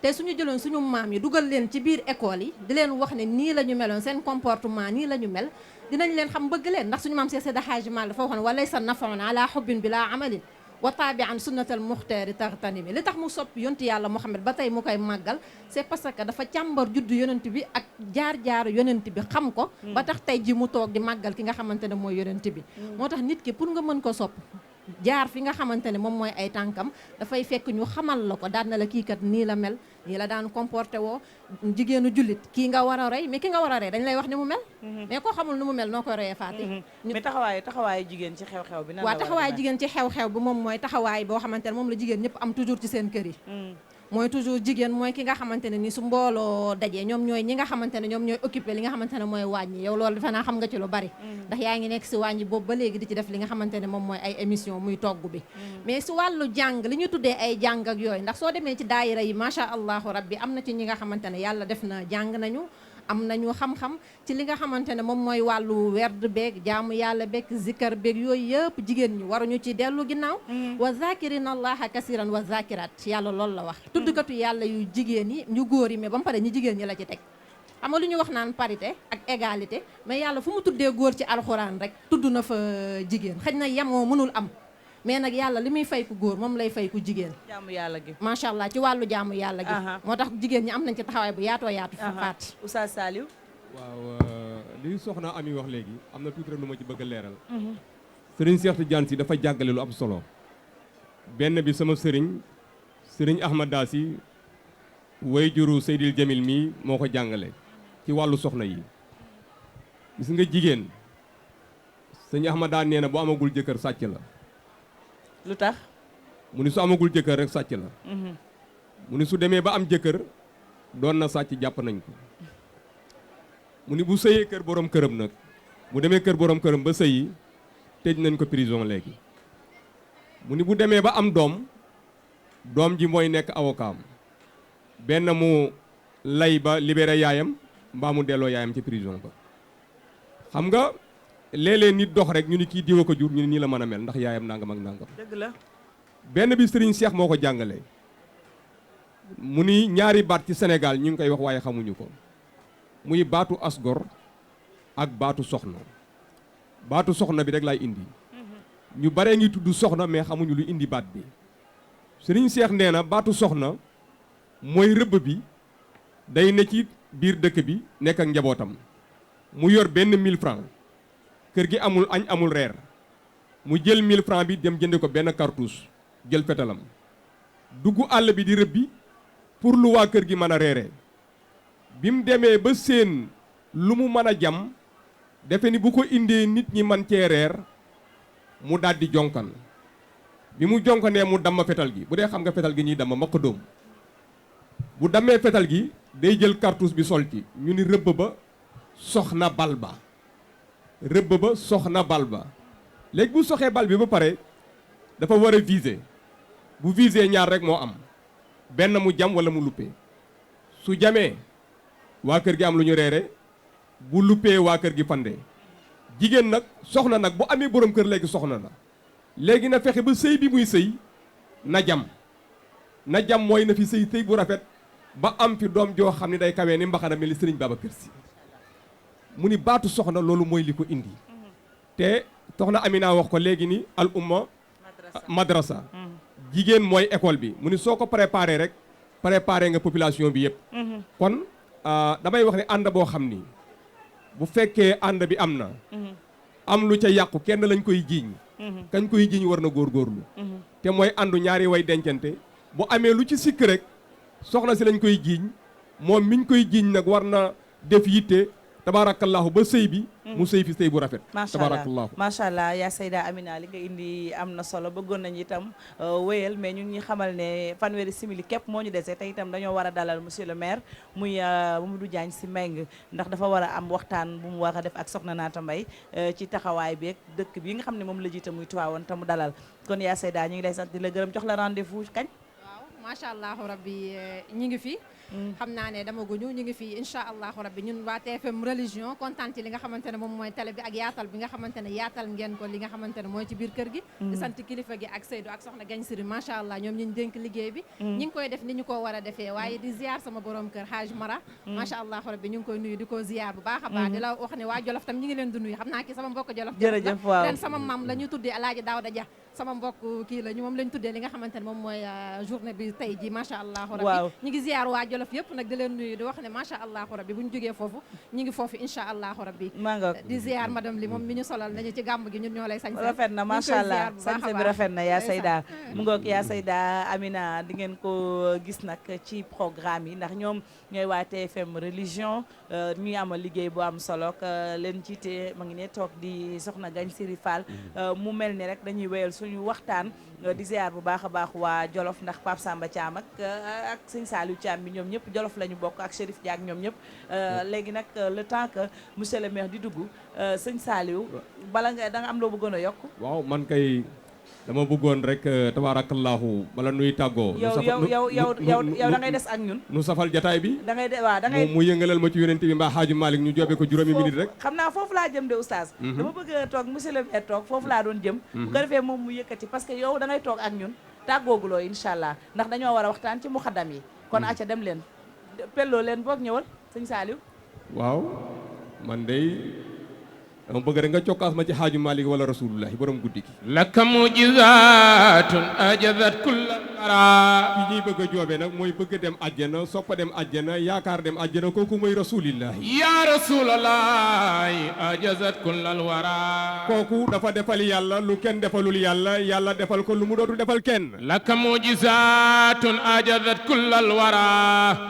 te suñu jëloon suñu maam yi dugal leen ci biir école yi di leen wax ne nii la ñu meloon seen comportement nii la ñu mel dinañ leen xam bëgg leen ndax suñu maam Seex Seydi Haaji Maalik dafa waxoon walaysa nafaun ala hubbin bila amalin wa taabian sunnatal muxtaari tartanimi li tax mu soppi yonti yàlla Muhammad ba tey mu koy màggal c'est parce que dafa càmbar juddu yonent bi ak jaar-jaaru yonent bi xam ko ba tax tey ji mu toog di màggal ki nga xamante ne mooy yonent bi moo tax nit ki pour nga mën ko sopp jaar fi nga xamante ne moom mooy ay tànkam dafay fekk ñu xamal la ko daan na la kii kat nii la mel nii la daan comporté woo jigéenu jullit kii nga war a roy mais ki nga war a roy dañ lay wax ni mu mel mais koo xamul ni mu mel noo koy royee Faati mais taxawaayu jigéen ci xew-xew bi waaw taxawaayu jigéen ci xew-xew bi moom mooy taxawaay boo xamante ne moom la jigéen ñëpp am toujours ci seen kër yi mooy toujours jigéen mooy ki nga xamante ne ni su mbooloo dajee ñoom ñooy ñi nga xamante ne ñoom ñooy occupé li nga xamante ne mooy wàññi yow loolu defe naa xam nga ci lu bari ndax yaa ngi nekk si wàññi boobu ba léegi di ci def li nga xamante ne moom mooy ay émission muy togg bi mais si wàllu jàng li ñu tuddee ay jàng ak yooyu ndax soo demee ci daayira yi macha allahu rabbi am na ci ñi nga xamante ne yàlla def na jàng nañu am nañu xam-xam ci li nga xamante ne moom mooy wàllu werd beeg jaamu yàlla beeg zikkar beeg yooyu yëpp jigéen ñi waruñu ci dellu ginnaaw wa zakirina allaha kasiran wa zakirat yàlla loolu la wax tuddkatu yàlla yu jigéen yi ñu góor yi mais ba mu pare ñu jigéen ñi la ci teg xam nga lu ñu wax naan parité ak égalité mais yàlla fu mu tuddee góor ci alxuraan rek tudd na fa jigéen xëy na yemoo mënul am mais nag yàlla li muy fay ku góor moom lay fay ku jigéen jaamu yàlla gi macha allah ci wàllu jaamu yàlla gi moo tax jigéen ñi am nañ ci taxawaay bu yaatoo yaatu faat Oustaz Saliou waaw li soxna Ami wax léegi am na tuuti rek lu ma ci bëgg a leeral sëriñ Cheikh Tidiane Sy dafa jàggale lu am solo benn bi sama sëriñ Ahmad Daasi way juru Seydil Jamil mii moo ko jàngale ci wàllu soxna yi gis nga jigéen sëñ Ahmad daa nee na bu amagul jëkkër sàcc la lu tax mu ni su amagul jëkkër rek sàcc la mu ni su demee ba am jëkkër doon na sàcc jàpp nañ ko mu ni bu sëyee kër borom këram nag bu demee kër borom këram ba sëyi tëj nañ ko prison léegi mu ni bu demee ba am doom ji mooy nekk avocat benn mu lay ba libéré yaayam mbaa mu delloo yaayam ci prison ba xam nga léeg-léeg nit dox rek ñu ni kii diwa ko jur ñu ni nii la mën a mel ndax yaayam nangam ak nangam dëgg la benn bi sëriñ Cheikh moo ko jàngale mu ni ñaari baat ci Sénégal ñu ngi koy wax waaye xamuñu ko muy baatu asgor ak baatu soxna baatu soxna bi rek laay indi ñu baree ngi tudd soxna mais xamuñu lu indi baat bi sëriñ Cheikh nee na baatu soxna mooy rëbb bi day ne ci biir dëkk bi nekk ak njabootam mu yor benn 1000 francs kër gi amul añ amul reer mu jël 1000 francs bi dem jënd ko benn cartouche jël fetalam dugg àll bi di rëbbi pour lu waa kër gi mën a reeree bi mu demee ba seen lu mu mën a jam defe ni bu ko indee nit ñi man cee reer mu daldi jonkan bi mu jonkanee mu damm fetal gi bu dee xam nga fetal gi ñuy damm ma ko dóom bu dammee fetal gi day jël cartouche bi sol ci ñu ni rëbb ba soxna bal ba rëbb ba soxna bal ba léegi bu soxee bal bi ba pare dafa war a viser bu viser ñaar rek moo am benn mu jam wala mu luppee su jamee waa kër gi am lu ñu reere bu luppee waa kër gi fande jigéen nag soxna nag bu amee borom kër léegi soxna na léegi na fexe ba sëy bi muy sëy na jam mooy na fi sëy sëy bu rafet ba am fi doom joo xam ne day kawee ni mbaxana mel ni Sëriñ Babacar Si mu ni baatu soxna loolu mooy li ko indi te soxna Amina wax ko léegi ni al umma madrasa jigéen mooy école bi mu ni soo ko préparé rek préparé nga population bi yëpp kon damay wax ne ànd boo xam ni bu fekkee ànd bi am na am lu ca yàqu kenn lañ koy jiiñ kañ koy jiiñ war na góorgóorlu te mooy àndu ñaari way dencante bu amee lu ci sikk rek soxna si lañ koy jiiñ moom miñ koy jiiñ nag war na def yitte tabaarakallaahu ba sëy bi mu sëy fi sëy bu rafet tabaarakallaahu macha allah yaa Seyda Amina li nga indi am na solo bëggoon nañu itam wéyal mais ñu ngi xamal ne fanweeri simili képp moo ñu dese te itam dañoo war a dalal monsieur le maire muy Mamadou Diagne Sy Mbengue ndax dafa war a am waxtaan bu mu war a def ak soxna Naata Mbaye ci taxawaay bi ak dëkk bi nga xam ne moom la jiite muy Tivaouane te mu dalal kon yaa Seyda ñu ngi lay sant di la gërëm jox la rendez-vous kañ macha allah rabbi ñi ngi fi xam naa ne dama guñu ñu ngi fi incha allahu rabbi ñun waa TFM religion kontaan ci li nga xamante ne moom mooy télé bi ak yaatal bi nga xamante ne yaatal ngeen ko li nga xamante ne mooy ci biir kër gi di sant kilifa gi ak Seydou ak soxna Gagne Siri macha allah ñoom ñu dénk liggéey bi ñi ngi koy def ni ñu ko war a defee waaye di ziar sama borom kër Haj Mara macha allahu rabbi ñu ngi koy nuyu di ko ziar bu baax a baax di la wax ne waa Jolof tam ñi ngi leen di nuyu xam naa ki sama mbokk Jolof jërëjëf waaw ren sama maam la ñu tuddee Alaaji Daawda Dia sama mbokk kii la ñu moom lañ tuddee li nga xamante ne moom mooy journée bi tey ji macha allahu rabbi ñu ngi ziar waa Jolof yëpp nag di leen nuyu di wax ne macha allahu rabbi bu ñu jógee foofu ñu ngi foofu incha allahu rabbi di ziar madame li moom mi ñu solal nañu ci gàmb gi ñun ñoo lay sañ rafet na macha allah sañse bi rafet na yaa Seyda mu ngoog yaa Seyda Amina di ngeen ko gis nag ci programme yi ndax ñoom ñooy waa TFM religion ñuy amal liggéey bu am solo leen jiite ma ngi ne toog di soxna Gagne Siri Fall mu mel ni rek dañuy wéyal suñu waxtaan di ziar bu baax a baax waa Jolof ndax Pape Samba Thiam ak sëñ Saliou Thiam bi ñoom ñëpp Jolof la ñu bokk ak Chérif Diak ñoom ñëpp léegi nag le temps que monsieur le maire di dugg sëñ Saliou bala nga da nga am loo bëggoon a yokk waaw man kay dama bëggoon rek tabaarakallaahu bala nuy tàggoo yow da ngay des ak ñun nu safal jataay bi da ngay waaw da ngay mu yëngalal ma ci yonent bi mbaa Xaaji Malick ñu joobe ko juróomi minute rek xam naa foofu laa jëm de oustaz dama bëgg a toog monsieur le maire toog foofu laa doon jëm bu ko defee moom mu yëkkati parce que yow da ngay toog ak ñun tàggooguloo incha allah ndax dañoo war a waxtaan ci muxaddam yi kon acca dem leen pelloo leen boog ñëwal sëñ Saliou waaw man day dama bëgg rek nga cokkaas ma ci Xaaji Malick wala rasulullahi borom guddi gi laka mujizatun ajazat kulla ki ñuy bëgg a joobe nag mooy bëgg dem àjjana soppa dem àjjana yaakaar dem àjjana kooku mooy rasulillahi ya rasulallahi ajazat kullal wara kooku dafa defal yàlla lu kenn defalul yàlla yàlla defal ko lu mu dootul defal kenn laka mujizatun ajazat kullal wara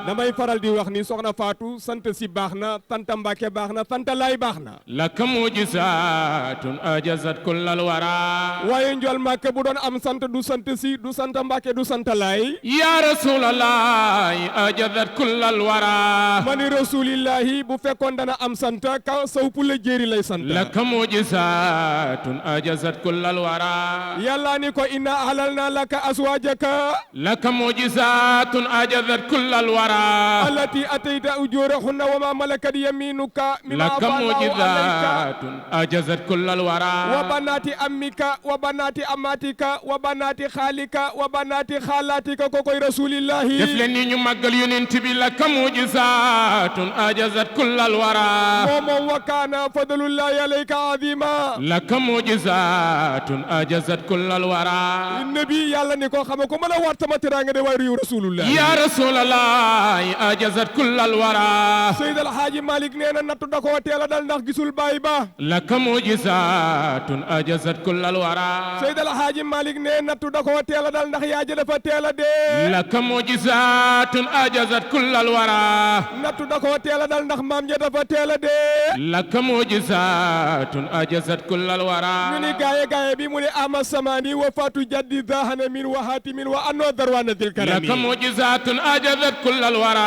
damay faral di wax ni soxna Fatou sant si baax na tanta Mbàkke baax na tanta Laay baax na laka mujizatun ajazat kullal wara waaye njool Mbàkke bu doon am sant du sant si du sant Mbàkke du sant Laay ya rasulallahi ajazat kullal wara mani rasulillahi bu fekkoon dana am sant ka saw pula jéeri lay sant laka mujizatun ajazat kullal wara yàlla ni ko inna ahlalna laka aswajaka laka mujizatun ajazat kullal wara allati atayta ujurahunna wa ma malakat yaminuka laka mujizatun ajazat kullal wara wa banati ammika wa banati amatika wa banati khalika wa banati khalatika kokoy rasulillahi def leen ni ñu màggal yonent bi laka mujizatun ajazat kullal wara moom wa kana fadlullahi alayka azima laka mujizatun ajazat kullal wara nabi yàlla ni ko xam ko mën a waat sama teraanga de waayu rasulullahi ya rasulallahi ajazat kullal wara Seyd El Hadji Malick nee na nattu da koo teel a dal ndax gisul baay ba laka mujizatun ajazat kullal wara Seyd El Hadji Malick nee nattu da koo teel a dal ndax yaa dafa teel a dee laka mujizatun ajazat kullal wara nattu da koo teel a dal ndax maam ja dafa teel a dee laka mujizatun ajazat kullal wara ñu ni gaaye bi mu ne ama samani wa fatu jaddi zahana min wa hatimin wa anno darwana dil karami laka mujizatun ajazat kullal wara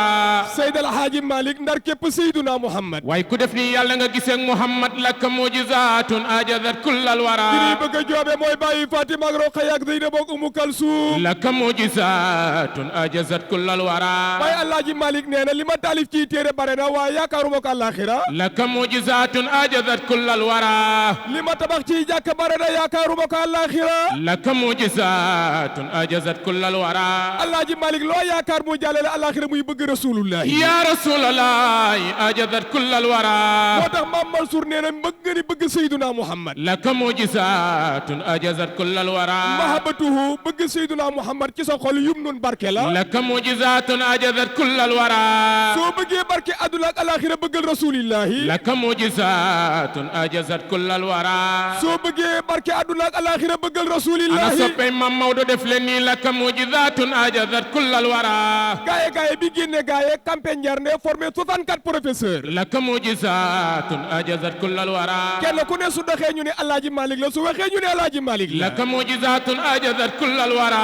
Seydi El Hadji Malick ndar képp Seyduna Muhammad waaye ku def ni yàlla nga gisee Muhammad laka mujizatun ajazat kullal wara kii bëgg a joobe mooy bàyyi Fatima ak Rokhaya ak Zeynab ak Umu Kalsum laka mujizatun ajazat kullal wara Baay Alaaji Malick nee na li ma taalif ci téere bare na waaye yaakaaruma ko àllaaxira laka mujizatun ajazat kullal wara li ma tabax ci jàkk bare na yaakaaruma ko àllaaxira laka mujizatun ajazat kullal wara Alaaji Malick loo yaakaar mu jàllale àllaaxira muy bëgg rasulullah ya rasulullah ajazat kullal wara moo tax Maam Mansour nee na bëgg ni bëgg Seyduna Muhammad laka mujizatun ajazat kullal wara mahabbatuhu bëgg Seyduna Muhammad ci sa xol yum nun barke la laka mujizatun ajazat kullal wara soo bëggee barke àdduna ak àllaaxira bëggal rasulillahi laka mujizatun ajazat kullal wara soo bëggee barke àdduna ak àllaaxira bëggal rasulillahi ana soppey Mam Maodo def leen nii laka mujizatun ajazat kullal wara gaaye bi génne gaaye campagne Njarnde formé 64 professeurs laka mujizatun ajazat kullal wara kenn ku ne su doxee ñu ne Alaaji Malick la su waxee ñu ne Alaaji Malick la laka mujizatun ajazat kullal wara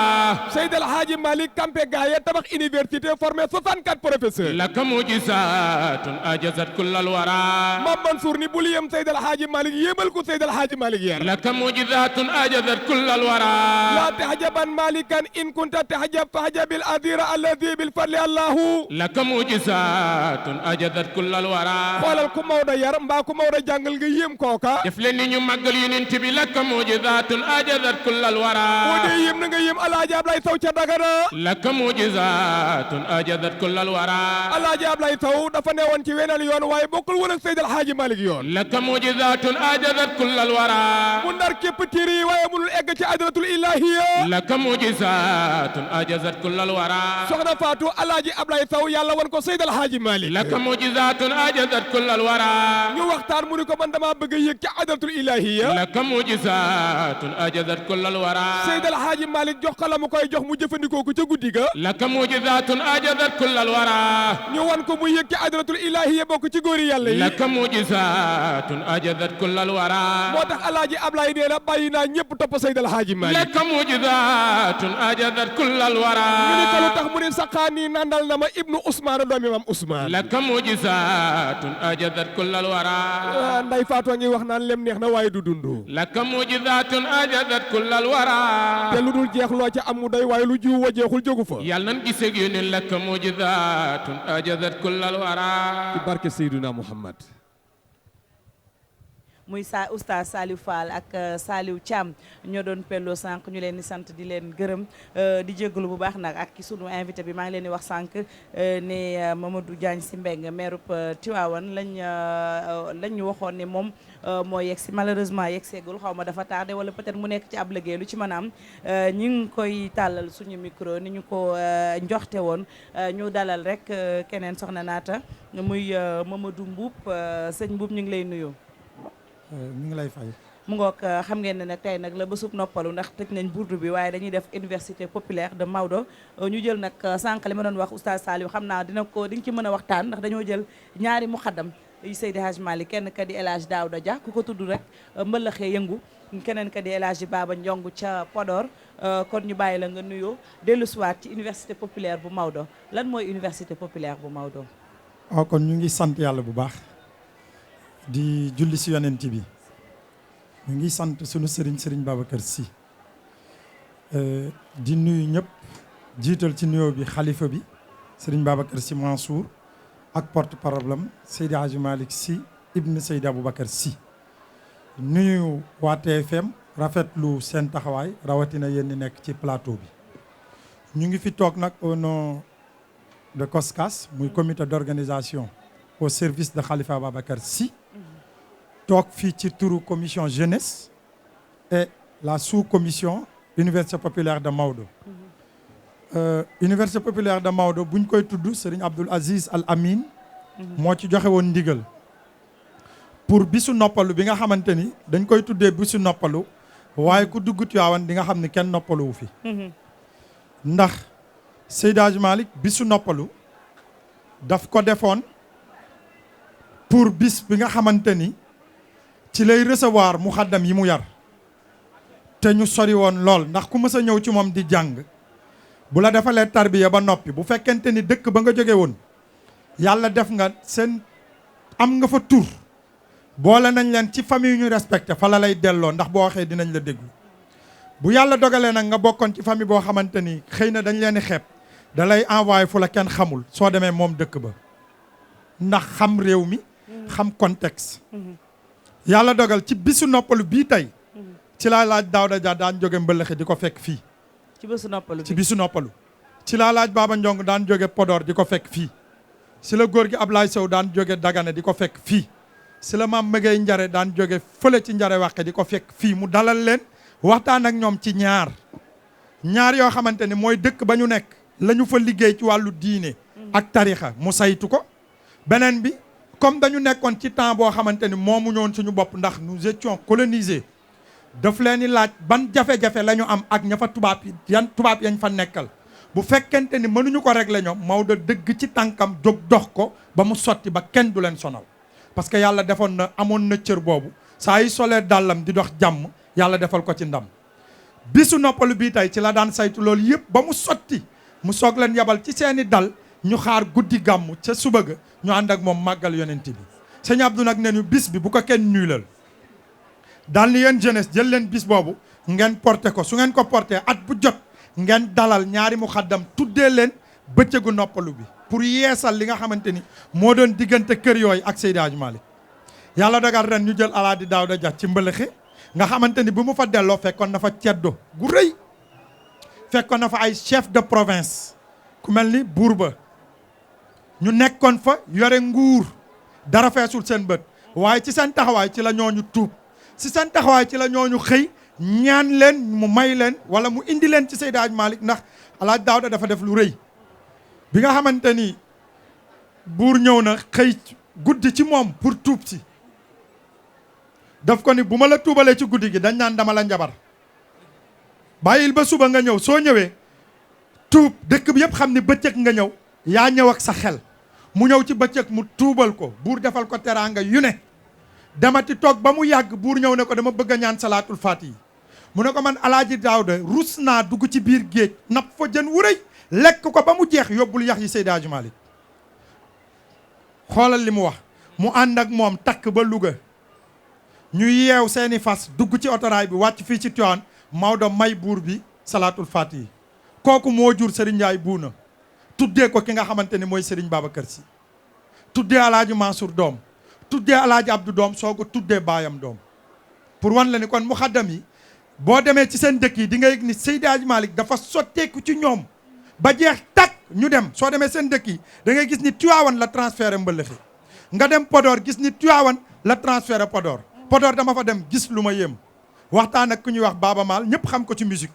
Seydi El Hadji Malick campé gaaye tabax université formé 64 professeurs laka mujizatun ajazat kullal wara Mam Mansour ni bul yem Seydi El Hadji Malick yéemal ko Seydi El Hadji Malick yar laka mujizatun ajazat kullal wara la tahjaban malikan in kunta tahjab fahjabil adira alladhi bil fadli allahu laka mujizatun ajazat kullal wara xoolal ku Maodo yar mbaa ku Maodo jàngal nga yéem kooka def leen ni ñu màggal yonent bi laka mujizatun ajazat kullal wara boo dee yéem na nga yéem Alaaji Ablaye Sow ca Dagana laka mujizatun ajazat kullal wara Alaaji Ablaye Sow dafa newoon ci weneen yoon waaye bokkul woon ak Seydi El Hadji Malick yoon laka mujizatun ajazat kullal wara mu ndar képp téere yi waaye mënul egg ci adratul ilahiya laka mujizatun ajazat kullal wara soxna Fatou Alaaji Ablaye Sow yàlla wan ko Seydi El Hadji Malick laka mujizatun ajazat kullal wara ñu waxtaan mu ni ko man dama bëgg a yëg ci adratul ilahiya laka mujizatun ajazat kullal wara Seydi El Hadji Malick jox ko la mu koy jox mu jëfandikoo ko ca guddi ga laka mujizatun ajazat kullal wara ñu wan ko mu yëg ci adratul ilahiya bokk ci góori yàlla yi laka mujizatun ajazat kullal wara moo tax Alaaji Ablaye nee na bàyyi naa ñëpp topp Seydi El Hadji Malick laka mujizatun ajazat kullal wara ñu ni ko lu tax mu ni saqaani nandal na ma ibnu Ousmane doomi mam Ousmane laka mujizatun ajazat kullal wara nday Fatou ngi wax naan lem neex na waaye du dundu laka mujizatun ajazat kullal wara te lu dul jeex loo ca am mu doy waaye lu jiw wa jeexul jógu fa yàlla nan gisee yónni laka mujizatun ajazat kullal wara ci barke Seydina Muhammad muy oustaz Saliou Fall ak Saliou Thiam ñoo doon pello sànq ñu leen di sant di leen gërëm di jégalu bu baax nag ak ki sunu invité bi maa ngi leen di wax sànq ne Mamadou Diagne Sy Mbengue maire Tivaouane lañ ñu waxoon ne moom moo yegg si malheureusement yegg seegul xaw ma dafa tardé wala peut-être mu nekk ci ab liggéey lu ci mën a am ñi ngi koy tàllal suñu micro ni ñu ko njoxte woon ñu dalal rek keneen soxna naata muy Mamadou Mboup sëñ Mboup ñu ngi lay nuyu. mi ngi lay fay. mu ngoog xam ngeen ne nag tey nag la bésub noppalu ndax tëj nañ burdu bi waaye dañuy def université populaire de Maodo ñu jël nag sànq li ma doon wax oustaz Saliou xam naa di nga ci mën a waxtaan ndax dañoo jël ñaari muxaddam yu Seydi Hadji Malick kenn ka di El Hadji Daouda Dia ku ko tudd rek mbëlëxee yëngu keneen ka di El Hadji Baba Ndiong ca Podor kon ñu bàyyi la nga nuyoo dellu siwaat ci université populaire bu Maodo lan mooy université populaire bu Maodo. waaw kon ñu ngi sant yàlla bu baax di julli si yonent bi ñu ngi sant sunu sëriñ Babacar Sy di nuyu ñëpp jiital ci nuyoo bi xalifa bi sëriñ Babacar Sy Mansour ak porte parole am Seydi Hadji Malick Sy ibn Seydi Aboubacar Sy nuyu waa TFM rafetlu seen taxawaay rawatina yéen ñi nekk ci plateau bi ñu ngi fi toog nag au nom de COSCAS muy comité d'organisation au service de Khalifa Babacar Sy toog fii ci turu commission jeunesse et la sous-commission université populaire de Maodo. Université populaire de Maodo buñ koy tudd Serigne Abdoul Aziz Al Amin moo ci joxe woon ndigal pour bisu noppalu bi nga xamante ni dañ koy tuddee bisu noppalu waaye ku dugg Tiwaawan di nga xam ni kenn noppaluwu fi ndax Seydi Hadji Malick bisu noppalu daf ko defoon pour bis bi nga xamante ni ci lay recevoir muxaddam yi mu yar te ñu sori woon lool ndax ku mës a ñëw ci moom di jàng bu la defalee tarbiya ba noppi bu fekkente ni dëkk ba nga jóge woon yàlla def nga seen am nga fa tur boole nañ leen ci famille ñu respecté fa la lay delloo ndax boo waxee dinañ la déglu bu yàlla dogalee nag nga bokkoon ci famille boo xamante ni xëy na dañ leen di xeeb da lay envoyé fu la kenn xamul soo demee moom dëkk ba ndax xam réew mi xam contexte yàlla dogal ci bisu noppalu bii tey ci laa laaj Daouda Dia daan jóge Mbëlëxe di ko fekk fii ci bisu noppalu ci bisu noppalu ci laa laaj Baba Ndiong daan jóge Podor di ko fekk fii si la góor gi Ablaye Sow daan jóge Dagana di ko fekk fii si la maam Mëgey Njare daan jóge fële ci Njare Wàqe di ko fekk fii mu dalal leen waxtaan ak ñoom ci ñaar yoo xamante ni mooy dëkk ba ñu nekk la ñu fa liggéey ci wàllu diine ak tarixa mu saytu ko beneen bi comme dañu nekkoon ci temps boo xamante ni moomu ñoon suñu bopp ndax nous étions colonisés daf leen di laaj ban jafe-jafe la ñu am ak ña fa tubaab yañ fa nekkal bu fekkente ni mënuñu ko régler ñoom Maodo dëgg ci tànkam jóg dox ko ba mu sotti ba kenn du leen sonal parce que yàlla defoon na amoon na cër boobu saa yi solee dàllam di dox jàmm yàlla defal ko ci ndam bisu noppalu bii tey ci la daan saytu loolu yëpp ba mu sotti mu soog leen yabal ci seeni dal ñu xaar guddi gàmm ca suba ga ñu ànd ak moom màggal yonent bi sëñ Abdou nag ne ñu bis bi bu ko kenn nuylal daal ni yéen jeunesse jël leen bis boobu ngeen porté ko su ngeen ko porté at bu jot ngeen dalal ñaari muxaddam tuddee leen bëccëgu noppalu bi pour yeesal li nga xamante ni moo doon diggante kër yooyu ak Seydi Hadji Malick yàlla dogal ren ñu jël Alaaji Daouda Dia ci Mbëlëxe nga xamante ni bu mu fa delloo fekkoon na fa ceddo gu rëy fekkoon na fa ay chef de province ku mel ni buur ba ñu nekkoon fa yore nguur dara feesul seen bët waaye ci seen taxawaay ci la ñooñu tuub ci seen taxawaay ci la ñooñu xëy ñaan leen mu may leen wala mu indi leen ci Seydi Hadji Malick ndax Alaaji Daouda dafa def lu rëy bi nga xamante ni buur ñëw na xëy guddi ci moom pour tuub si daf ko ni bu ma la tuubalee ci guddi gi dañ naan dama la njabar bàyyil ba suba nga ñëw soo ñëwee tuub dëkk bi yëpp xam ni bëccëg nga ñëw yaa ñëw ak sa xel mu ñëw ci bëccëg mu tuubal ko buur defal ko teraanga yu ne demati toog ba mu yàgg buur ñëw ne ko dama bëgg a ñaan salaatul faatihi mu ne ko man Alaaji Daouda rus naa dugg ci biir géej napp fa jën wu rëy lekk ko ba mu jeex yóbbul yax yi Seydi Hadji Malick xoolal li mu wax mu ànd ak moom takk ba Louga ñu yeew seeni fas dugg ci otoraay bi wàcc fii ci Tivaouane Maodo may buur bi salaatul faatihi kooku moo jur Serigne Ndiaye Buuna tuddee ko ki nga xamante ni mooy Serigne Babacar Sy tuddee Alaaji Mansour doom tuddee Alaaji Abdou doom soo ko tuddee baayam doom pour wan la ni kon muxaddam yi boo demee ci seen dëkk yi di nga yëg ni Seydi Hadji Malick dafa sotteeku ci ñoom ba jeex takk ñu dem soo demee seen dëkk yi da ngay gis ni Tivaouane la transféré Mbëlëxe nga dem Podor gis ni Tivaouane la transféré Podor Podor dama fa dem gis lu ma yéem waxtaan ak ku ñuy wax Baaba Maal ñëpp xam ko ci musique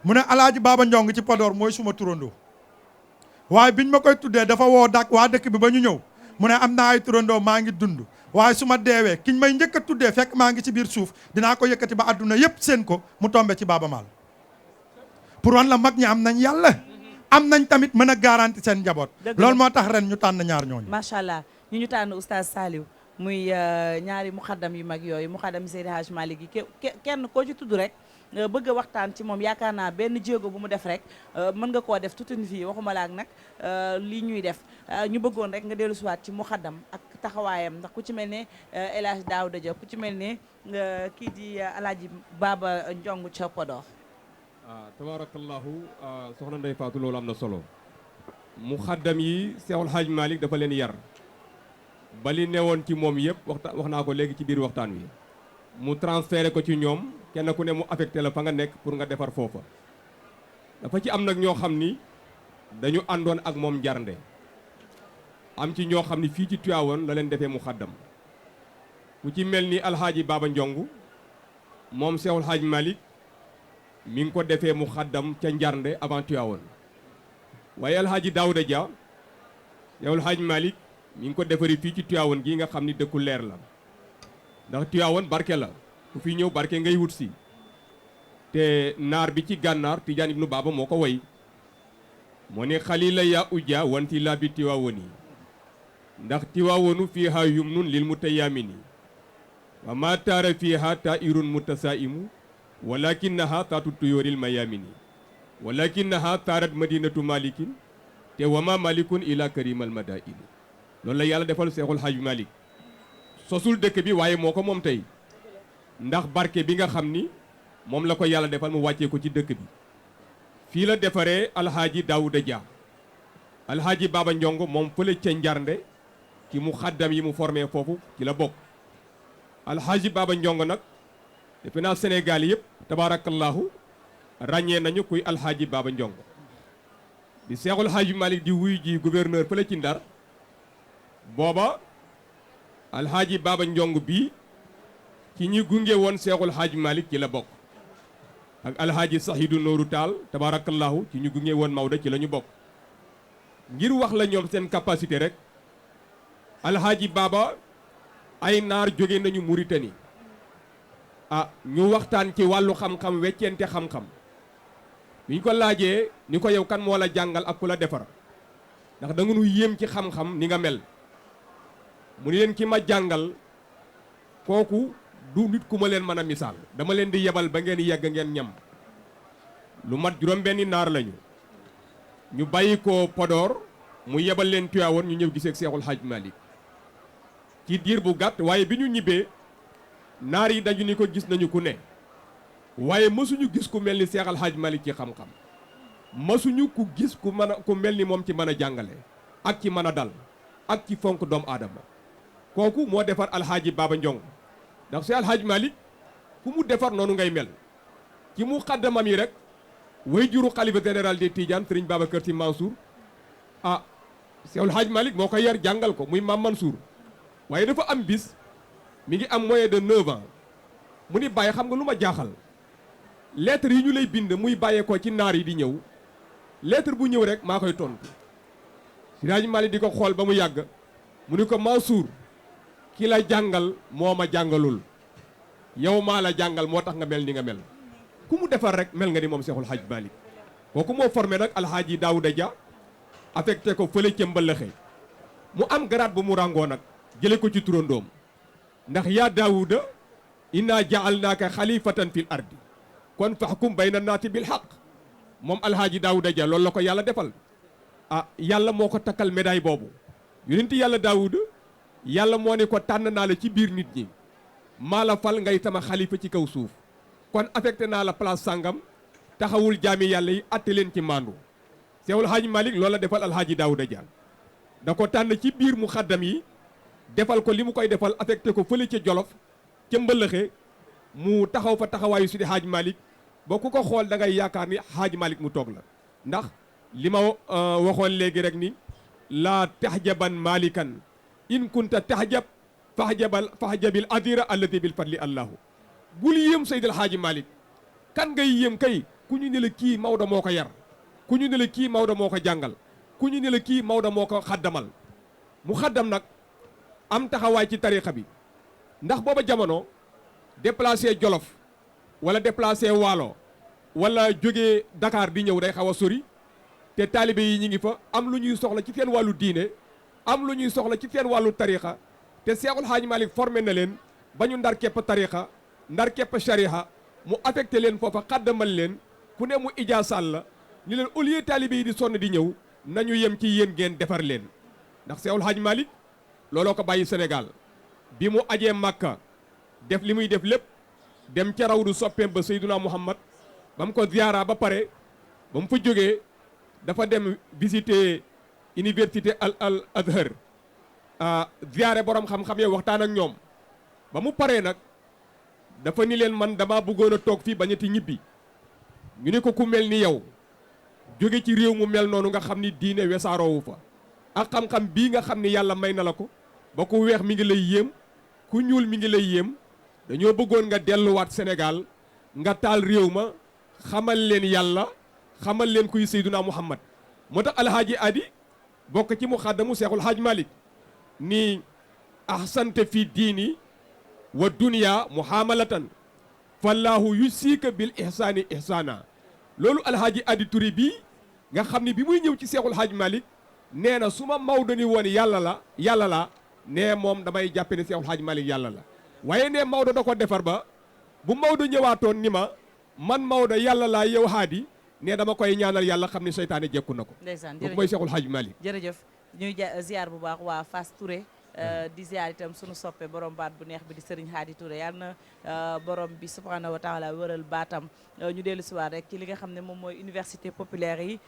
mu ne Alaaji Baaba Ndiong ci Podor mooy suma turandoo waaye biñ ma koy tuddee dafa woo dak waa dëkk bi ba ñu ñëw mu ne am naa ay turandoo maa ngi dund waaye su ma deewee kiñ may njëkk a tuddee fekk maa ngi ci biir suuf dinaa ko yëkkati ba àdduna yëpp seen ko mu tombe ci Baaba Maal pour wan la mag ñi am nañ yàlla am nañ tamit mën a garanti seen njaboot loolu moo tax ren ñu tànn ñaar ñooñu macha allah ñu tànn oustaz Saliou muy ñaari muxaddam yu mag yooyu muxaddam yi Seydi Hadji Malick yi kenn koo ci tudd rek bëgg a waxtaan ci moom yaakaar naa benn jéego bu mu def rek mën nga koo def toute une vie waxuma la ak nag lii ñuy def ñu bëggoon rek nga dellu siwaat ci muxaddam ak taxawaayam ndax ku ci mel ne El Hadji Daouda Dia ku ci mel ne kii di Alaaji Baaba Ndiong ca Podor. tabarakallahu soxna Ndeye Fatou loolu am na solo muxaddam yi Seexul Hadji Malick dafa leen yar ba li newoon ci moom yëpp wax naa ko léegi ci biir waxtaan wi mu transféré ko ci ñoom kenn ku ne mu affecté la fa nga nekk pour nga defar foofa dafa ci am nag ñoo xam ni dañu àndoon ak moom njarnde am ci ñoo xam ni fii ci Tivaouane la leen defee muxaddam ku ci mel ni Alhaaji Baaba Ndiong moom Seexul Hadji Malick mi ngi ko defee muxaddam ca njarnde avant Tivaouane waaye Alhaaji Daouda Dia Seexul Hadji Malick mi ngi ko defari fii ci Tivaouane gi nga xam ni dëkku leer la ndax Tivaouane barke la ku fi ñëw barke ngay wut si te naar bi ci gànnaar Tidiane ibnu Baba moo ko woy moo ne xalila yaa ujja wanti laa bi tiwaawoni ndax tiwaawonu fiiha yumnun lil mutayaamini wa ma taara fiiha taa'irun mutasaa'imu walakinaha taatu tuyooril mayaamini walakinaha taarat madinatu malikin te wama malikun ila karimal madaini loolu la yàlla defal Seexul Hajj Malik sosul dëkk bi waaye moo ko moom tey ndax barke bi nga xam ni moom la ko yàlla defal mu wàccee ko ci dëkk bi fii la defaree alhaaji Daawuda Dia alhaaji Baba Ndiongo moom fële ca Njarnde ki mu xaddam yi mu formé foofu ci la bokk alhaaji Baba Ndiongo nag defe naa Sénégal yëpp tabaarakallahu ràññee nañu kuy alhaaji Baba Ndiongo di Seexul Hajj Malik di wuy ji gouverneur fële ci Ndar booba alhaaji Baba Ndiongo bii ci ñi gunge woon Seexul Hajj Malik ci la bokk ak alhaaji Sahidu Nooru Taal tabaarakallahu ci ñu gunge woon Maodo ci la ñu bokk ngir wax la ñoom seen capacité rek alhaaji Baba ay naar jóge nañu Mauritanie ñu waxtaan ci wàllu xam-xam weccente xam-xam bi ñu ko laajee ni ko yow kan moo la jàngal ak ku la defar ndax da nga nu yéem ci xam-xam ni nga mel mu ni leen ki ma jàngal kooku du nit ku ma leen mën a misaal dama leen di yebal ba ngeen yegg ngeen ñam lu mat juróom-benni naar lañu ñu bàyyi ko Podor mu yebal leen Tiwaawoon ñu ñëw gisee ak Seexul Hajj Malik ci diir bu gàtt waaye bi ñu ñibbee naar yi dañu ni ko gis nañu ku ne waaye mësuñu gis ku mel ni Seexul Hajj Malik ci xam-xam mësuñu ku gis ku mel ni moom ci mën a jàngale ak ci mën a dal ak ci fonk doomu aadama kooku moo defar alhaaji Baba Ndiongo ndax Seex Alhaaji Malik ku mu defar noonu ngay mel ci mu xaddamam yi rek way juru xalifa général des Tidiane Sëriñ Babacar Sy Mansour Seex Alhaaji Malik moo ko yar jàngal ko muy Maam Mansour waaye dafa am bis mi ngi am moyen de 9 ans mu ni bàyyi xam nga lu ma jaaxal lettre yi ñu lay bind muy bàyyeekoo ci naar yi di ñëw lettre bu ñëw rek maa koy tontu Seex Alhaaji Malik di ko xool ba mu yàgg mu ni ko Mansour ki la jàngal moo ma jàngalul yow maa la jàngal moo tax nga mel ni nga mel ku mu defar rek mel nga ni moom Seexul Hajj Malik kooku moo formé nag alhaaji Daawuda Dia affecté ko fële ca Mbëlëxe mu am garaat bu mu ràngoo nag jële ko ci turandoom ndax yaa Daawuda inna ja'alnaaka xalifatan fil ardi kon faxkum bayna naati bil xaq moom alhaaji Daawuda Dia loolu la ko yàlla defal yàlla moo ko takkal médaille boobu yonent yàlla Daawuda yàlla moo ne ko tànn naa la ci biir nit ñi maa la fal ngay sama xalifa ci kaw suuf kon affecté naa la place sàngam taxawul jaami yàlla yi atte leen ci maandu Seexul Hajj Malik loolu la defal alhaaji Daawuda Dia da ko tànn ci biir mu xaddam yi defal ko li mu koy defal affecté ko fële ca Jolof ca Mbëlëxe mu taxaw fa taxawaayu Sidi Hajj Malik boo ku ko xool da ngay yaakaar ni Hajj Malik mu toog la ndax li ma waxoon léegi rek ni laa taxjaban malikan in kunta taxjab faxjabil adira allati bil fadli allahu bul yéem Seydil Haaji Malik kan ngay yéem kay ku ñu ne la kii Maodo moo ko yar ku ñu ne la kii Maodo moo ko jàngal ku ñu ne la kii Maodo moo ko xaddamal mu xaddam nag am taxawaay ci tarixa bi ndax booba jamono déplacé Jolof wala déplacé Waalo wala jógee Dakar di ñëw day xaw a sori te taalibe yi ñi ngi fa am lu ñuy soxla ci seen wàllu diine am lu ñuy soxla ci seen wàllu tarixa te Seexul Haaji Malik formé na leen ba ñu ndar képp tarixa ndar képp shariha mu affecté leen foofa xaddamal leen ku ne mu ijaasal la ni leen au lieu taalibe yi di sonn di ñëw nañu yem ci yéen ngeen defar leen ndax Seexul Haaji Malik looloo ko bàyyi Sénégal bi mu ajee Makka def li muy def lépp dem ca rawdu soppeem ba Seyduna Muhammad ba mu ko ziyaara ba pare ba mu fa jógee dafa dem visiter université al Azhar ziyaare borom xam-xam yow waxtaan ak ñoom ba mu paree nag dafa ni leen man dama bëggoon a toog fii bañati ñibbi ñu ne ko ku mel ni yow jóge ci réew mu mel noonu nga xam ni diine wesaaroowu fa ak xam-xam bii nga xam ni yàlla may na la ko ba ku weex mi ngi lay yéem ku ñuul mi ngi lay yéem dañoo bëggoon nga delluwaat Sénégal nga taal réew ma xamal leen yàlla xamal leen kuy Seyduna Muhammad moo tax alhaaji Adi bokk ci mu xaddamu Seexul Hajj Malik ni ahsante fi diini wa dunya muhamalatan fallahu yusika bil ihsaani ihsaana loolu alhaaji Adi Touré bii nga xam ni bi muy ñëw ci Seexul Hadj Malick nee na su ma Maodo ni woon yàlla la nee moom damay jàppe ne Seexul Hadj Malick yàlla la waaye nee Maodo da ko defar ba bu Maodo ñëwaatoon ni ma man Maodo yàlla laa yow Haadi nee dama koy ñaanal yàlla xam ne seytaane jekku na ko. ndeysaan jërëjëf mooy Seexul Hadj Malick. jërëjëf ñuy ziar bu baax waa Fass Touré. di ziar itam sunu soppe borom baat bu neex bi di Serigne Hadi Touré yàlla na borom bi subhanahu wa taala wëral baatam ñu dellu si waat rek ci li nga xam ne moom mooy université populaire yi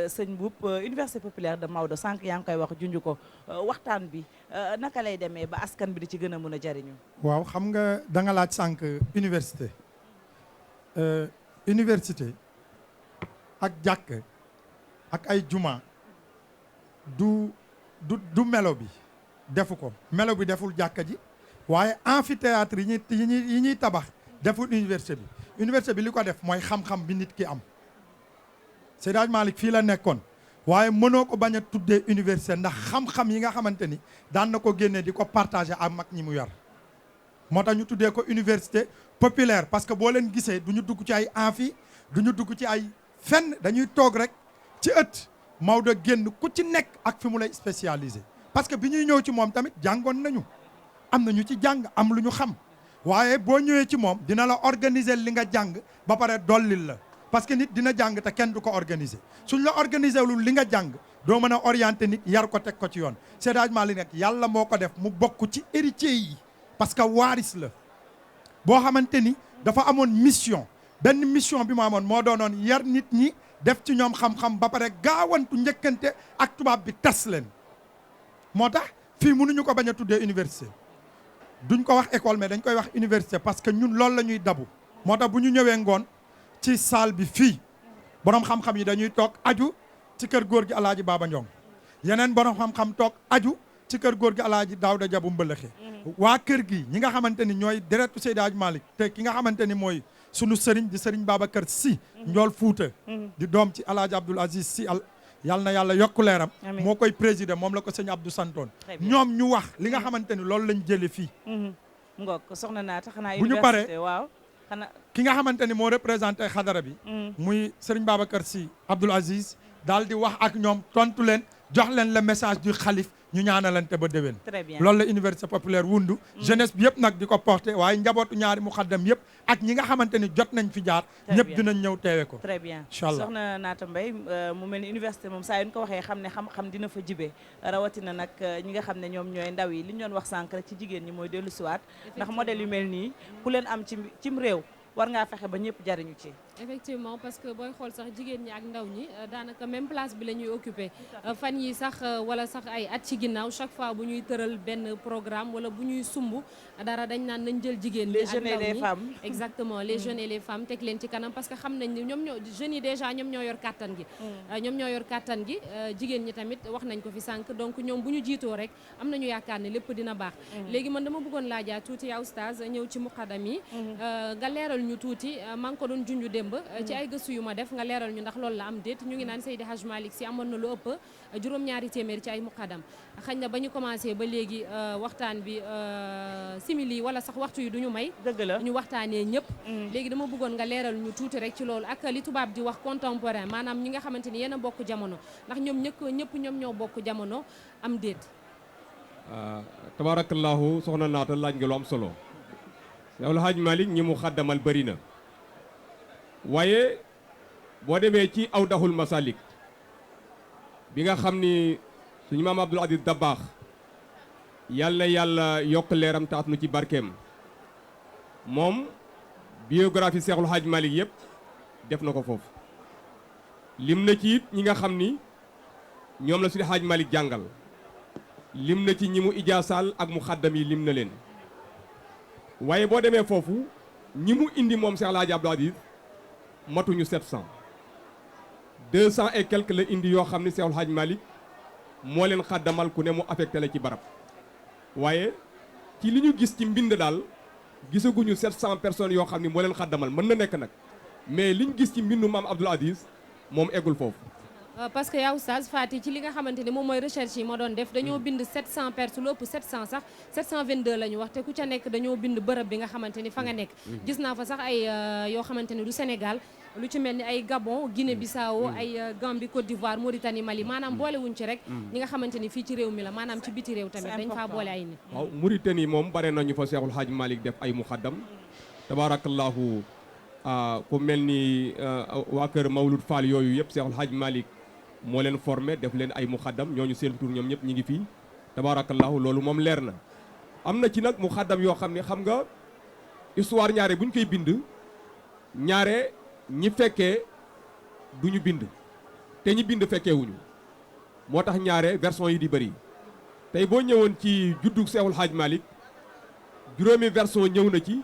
sëñ Mboup université populaire de Maodo sànq yaa ngi koy wax junj ko waxtaan bi naka lay demee ba askan bi di ci gën a mën a jariñu. waaw xam nga da nga laaj sànq université université ak jàkk ak ay juma du melo bi defu ko melo bi deful jàkka ji waaye amphithéâtre yi ñuy tabax deful université bi li ko def mooy xam-xam bi nit ki am Seydi Hadji Malick fii la nekkoon waaye mënoo ko bañ a tuddee université ndax xam-xam yi nga xamante ni daan na ko génnee di ko partager ak mag ñi mu yor moo tax ñu tuddee ko université populaire parce que boo leen gisee du ñu dugg ci ay amphi du ñu dugg ci ay fenn dañuy toog rek ci ëtt Maodo génn ku ci nekk ak fi mu lay spécialisé parce que bi ñuy ñëw ci moom tamit jàngoon nañu am na ñu ci jàng am lu ñu xam waaye boo ñëwee ci moom dina la organiser li nga jàng ba pare dollil la parce que nit dina jàng te kenn du ko organiser suñ la organiser lul li nga jàng doo mën a orienter nit yar ko teg ko ci yoon Seydi Hadji Malick nag yàlla moo ko def mu bokk ci héritier yi parce que waaris la boo xamante ni dafa amoon mission benn mission bi mu amoon moo doonoon yar nit ñi def ci ñoom xam-xam ba pare gaawantu njëkkante ak tubaab bi tas leen moo tax fii mënuñu ko bañ a tuddee université duñ ko wax école mais dañ koy wax université parce que ñun loolu la ñuy dabu moo tax bu ñu ñëwee ngoon ci salle bi fii borom xam-xam yi dañuy toog aju ci kër góor gi alaaji Baaba Njong yeneen borom xam-xam toog aju ci kër góor gi alaaji Daawda Jabu Mbëlëxe waa kër gi ñi nga xamante ni ñooy deretu Seydi Hadji Malick te ki nga xamante ni mooy sunu sëriñ di sëriñ Babacar Sy njool Fuuta di doom ci alaaji Abdoul Aziz Sy yàlla na yàlla yokku leeram moo koy président moom la ko sëñ Abdou santoon ñoom ñu wax li nga xamante ni loolu lañ jële fii ngoog soxna naata xanaa bu ñu paree waaw xanaa ki nga xamante ni moo représenté xadara bi muy sëriñ Babacar Sy Abdoul Aziz daal di wax ak ñoom tontu leen jox leen le message du xalif ñu ñaanalante ba déwén loolu la université populaire wundu jeunesse bi yëpp nag di ko porté waaye njabootu ñaari muxaddam yëpp ak ñi nga xamante ni jot nañ fi jaar ñëpp dinañ ñëw teewe ko très bien incha allah soxna Naata Mbaye mu mel ni université moom saa yu ñu ko waxee xam ne xam-xam dina fa jibee rawatina nag ñi nga xam ne ñoom ñooy ndaw yi li ñu doon wax sànq rek ci jigéen ñi mooy dellu siwaat ndax modèle yu mel nii ku leen am cim réew war ngaa fexe ba ñëpp jariñu ci effectivement parce que booy xool sax jigéen ñi ak ndaw ñi daanaka même place bi la ñuy occupé fan yi sax wala sax ay at ci ginnaaw chaque fois bu ñuy tëral benn programme wala bu ñuy sumb dara dañ naan nañ jël jigéen ñi ak ndaw ñi les jeunes et les femmes exactement les jeunes et les femmes teg leen ci kanam parce que xam nañ ni ñoom ñoo jeunes yi déjà ñoom ñoo yor kàttan gi ñoom ñoo yor kàttan gi jigéen ñi tamit wax nañ ko fi sànq donc ñoom bu ñu jiitoo rek am nañu yaakaar ne lépp dina baax léegi man dama bëggoon laajaa tuuti yaa oustaz ñëw ci muqaddam yi nga leeral ñu tuuti maa ngi ko doon junju démb ci ay gëstu yu ma def nga leeral ñu ndax loolu la am déet ñu ngi naan Seydi Hadji Malick Sy amoon na lu ëpp juróom-ñaari téeméer ci ay muqaddam xañ na ba ñu commencé ba léegi waxtaan bi simili wala sax waxtu yi du ñu may dëgg la ñu waxtaanee ñëpp léegi dama bëggoon nga leeral ñu tuuti rek ci loolu ak li tubaab di wax contemporain maanaam ñi nga xamante ni yéen a bokk jamono ndax ñoom ñëpp ñoom ñoo bokk jamono am déet tabarakallahu soxna naata laaj nga lu am solo Seydi Hadji Malick ñi mu xaddamal bëri na waaye boo demee ci awdahul masalik bi nga xam ni suñu maam Abdoul Aziz Dabakh yàlla na yàlla yokk leeram taat nu ci barkeem moom biographie Seexul Hadji Malick yëpp def na ko foofu lim na ci it ñi nga xam ni ñoom la Seydi Hadji Malick jàngal lim na ci ñi mu ijaasaal ak mu xaddam yi lim na leen waaye boo demee foofu ñi mu indi moom Seex Alaaji Abdoul Aziz matuñu 700 200 et quelques la indi yoo xam ne Seexul Hadji Malick moo leen xaddamal ku ne mu affecté la ci barab waaye ci li ñu gis ci mbind daal gisaguñu 700 personnes yoo xam ne moo leen xaddamal mën na nekk nag mais liñ gis ci mbindu maam Abdoul Aziz moom eggul foofu parce que yaa oustaz Fati ci li nga xamante ni moom mooy recherche yi ma doon def dañoo bind 700 personnes lu ëpp 700 sax 722 la ñu wax te ku ca nekk dañoo bind bërëb bi nga xamante ni fa nga nekk gis naa fa sax ay yoo xamante ni du Sénégal lu ci mel ni ay Gabon Guinée Bissau ay Gambie Côte d'Ivoire Mauritanie Mali maanaam boolewuñ ci rek ñi nga xamante ni fii ci réew mi la maanaam ci biti réew tamit dañ faa boole ay nit. waaw Mauritanie moom bare nañu fa Seexul Hadj Malick def ay muxaddam tabarakallahu ku mel ni waa kër Mawlud Fall yooyu yëpp Seexul Hadj Malick moo leen formé def leen ay muxaddam ñooñu seen tur ñoom ñëpp ñi ngi fii tabarakallahu loolu moom leer na. am na ci nag muxaddam yoo xam ne xam nga histoire ñaare bu ñu koy bind ñaare ñi fekkee du ñu bind te ñi bind fekkeewuñu moo tax ñaare version yi di bëri tey boo ñëwoon ci juddu Seexul Hadj Malick juróomi version ñëw na ci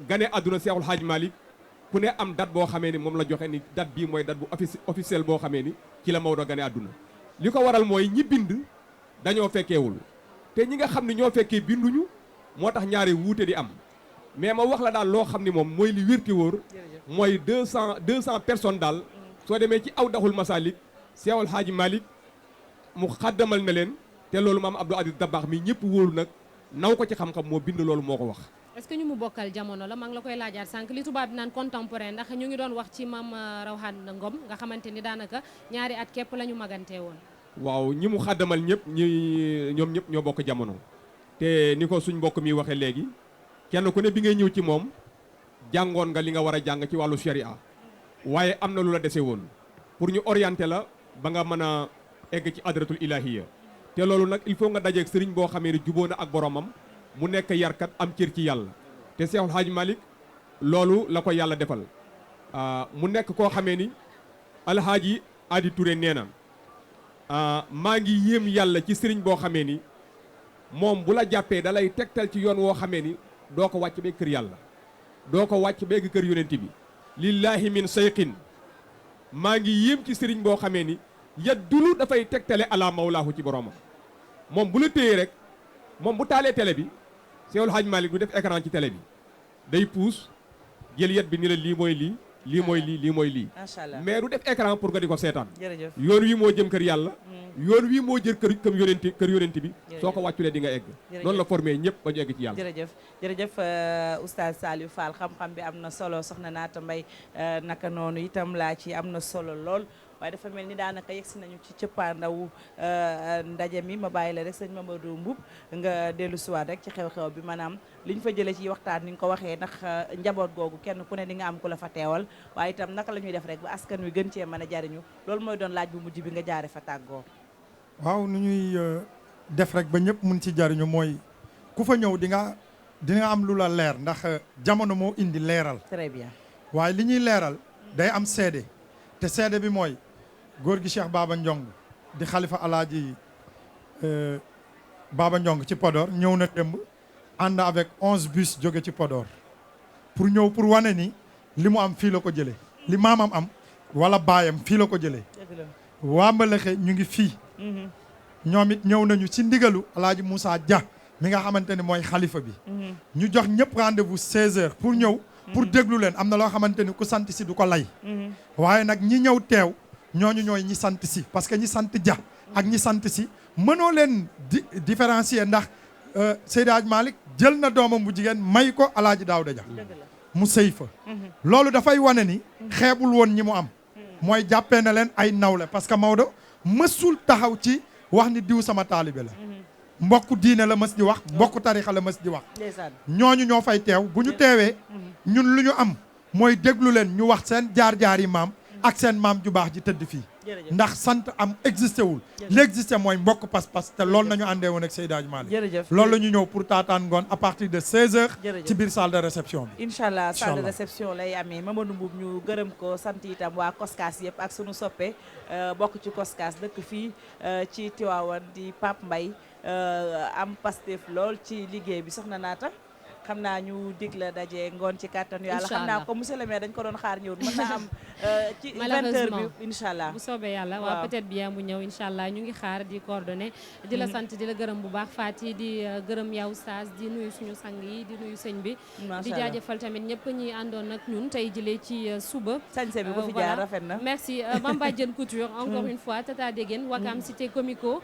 gane àdduna Seexul Hadj Malick ku ne am date boo xamee ni moom la joxe ni date bii mooy date bu officielle boo xamee ni ci la Maodo gane àdduna li ko waral mooy ñi bind dañoo fekkeewul te ñi nga xam ne ñoo fekkee binduñu moo tax ñaari wuute di am mais ma wax la daal loo xam ni moom mooy li wérti wóor mooy 200 personnes daal soo demee ci aw daxul masalik Seexul Hadj Malick mu xaddamal na leen te loolu maam Abdou Aziz Dabakh mi ñëpp wóolu nag naw ko ci xam-xam moo bind loolu moo ko wax. est-ce que ñu mu bokkal jamono la maa ngi la koy laajaat sànq li tubaab bi naan contemporain ndax ñu ngi doon wax ci maam Rawaan Ngom nga xamante ni daanaka ñaari at képp la ñu magantee woon. waaw ñi mu xaddamal ñëpp ñoom ñëpp ñoo bokk jamono te ni ko suñ mbokk mi waxee léegi kenn ku ne bi ngay ñëw ci moom jàngoon nga li nga war a jàng ci wàllu sharia waaye am na lu la dese woon pour ñu orienter la ba nga mën a egg ci adratul ilahiya te loolu nag il faut nga dajeeg sëriñ boo xamee ne jubóo na ak boromam mu nekk yarkat am cër ci yàlla te Seexul Hadj Malick loolu la ko yàlla defal mu nekk koo xamee ni alhaaji Adi Touré nee na maa ngi yéem yàlla ci sëriñ boo xamee ni moom bu la jàppee da lay tegtal ci yoon woo xamee ni doo ko wàcc beeg kër yàlla doo ko wàcc beeg kër yonent bi lillahi min sayqin maa ngi yéem ci sëriñ boo xamee ni yaddulu dafay tegtale ala mawlaahu ci boromam moom bu la téyee rek moom bu taalee télé bi Seexul Hadj Malick du def écran ci télé bi day puus jël yet bi ni la lii mooy lii lii mooy lii lii mooy lii mais du def écran pour nga di ko seetaan yoon wi moo jëm kër yàlla yoon wi moo jël kër yonent bi soo ko wàcculee di nga egg noonu la formé ñëpp ba ñu egg ci yàlla jërëjëf oustaz Saliou Fall xam-xam bi am na solo soxna Naata Mbaye naka noonu itam laa ci am na solo lool waaye dafa mel ni daanaka yegsi nañu ci cëppaandawu ndaje mi ma bàyyi la rek sëñ Mamadou Mboup nga dellu siwaat rek ci xew-xew bi maanaam li ñu fa jëlee ci waxtaan ni nga ko waxee ndax njaboot googu kenn ku ne di nga am ku la fa teewal waaye itam naka la ñuy def rek ba askan wi gën cee mën a jariñu loolu mooy doon laaj bu mujj bi nga jaare fa tàggoo. waaw nu ñuy def rek ba ñëpp mun ci jariñu mooy ku fa ñëw di nga am lu la leer ndax jamono moo indi leeral. très bien waaye li ñuy leeral day am seede te seede bi mooy góor gi Cheikh Baba Ndiong di xalifa alaaji Baba Ndiong ci Podor ñëw na démb ànd avec 11 bus jóge ci Podor pour ñëw pour wane ni li mu am fii la ko jëlee li maamam am wala baayam fii la ko jëlee waa Mbalaxe ñu ngi fii ñoom it ñëw nañu ci ndigalu alaaji Moussa Dia mi nga xamante ni mooy xalifa bi ñu jox ñëpp rendez-vous 16h pour ñëw pour déglu leen am na loo xamante ni ku sant si du ko lay waaye nag ñi ñëw teew ñooñu ñooy ñi sant si parce que ñi sant Dia ak ñi sant si mënoo leen différencier ndax Seydi Hadj Malick jël na doomam bu jigéen may ko alaaji Daawda Dia mu sëy fa loolu dafay wane ni xeebul woon ñi mu am mooy jàppee na leen ay nawle parce que Maodo mësul taxaw ci wax ni diw sama taalibe la mbokku diine la mës di wax mbokku tarixa la mës di wax ñooñu ñoo fay teew bu ñu teewee ñun lu ñu am mooy déglu leen ñu wax seen jaar-jaar yi maam ak seen maam ju baax ji tëdd fii ndax sant am existé wul li existé mooy mbokk pas-pas te loolu nañu àndee woon ak Seydi Hadji Malick loolu la ñu ñëw pour taataan ngoon à partir de 16h ci biir salle de réception bi incha allah salle de réception lay amee Mamadou Mboup ñu gërëm ko sant itam waa Koskas yëpp ak sunu soppe bokk ci Koskas dëkk fii ci Tivaouane di Pape Mbaye am Pastef lool ci liggéey bi soxna Naata xam naa ñu dig la daje ngoon ci kàttanu yàlla xam naa ko monsieur le maire dañ ko doon xaar ñëw mën naa am ci 20h bi incha allah bu soobee yàlla waaw peut-être bien mu ñëw incha allah ñu ngi xaar di coordonné di la sant di la gërëm bu baax Fati di gërëm yow Oustaz di nuyu suñu sang yi di nuyu sëñ bi di jaajëfal tamit ñëpp ñi àndoon ak ñun tey jëlee ci suba sañse bi ko fi jaar rafet na merci Mamba Diène Couture encore une fois Tata Degen Wakam Cité Comico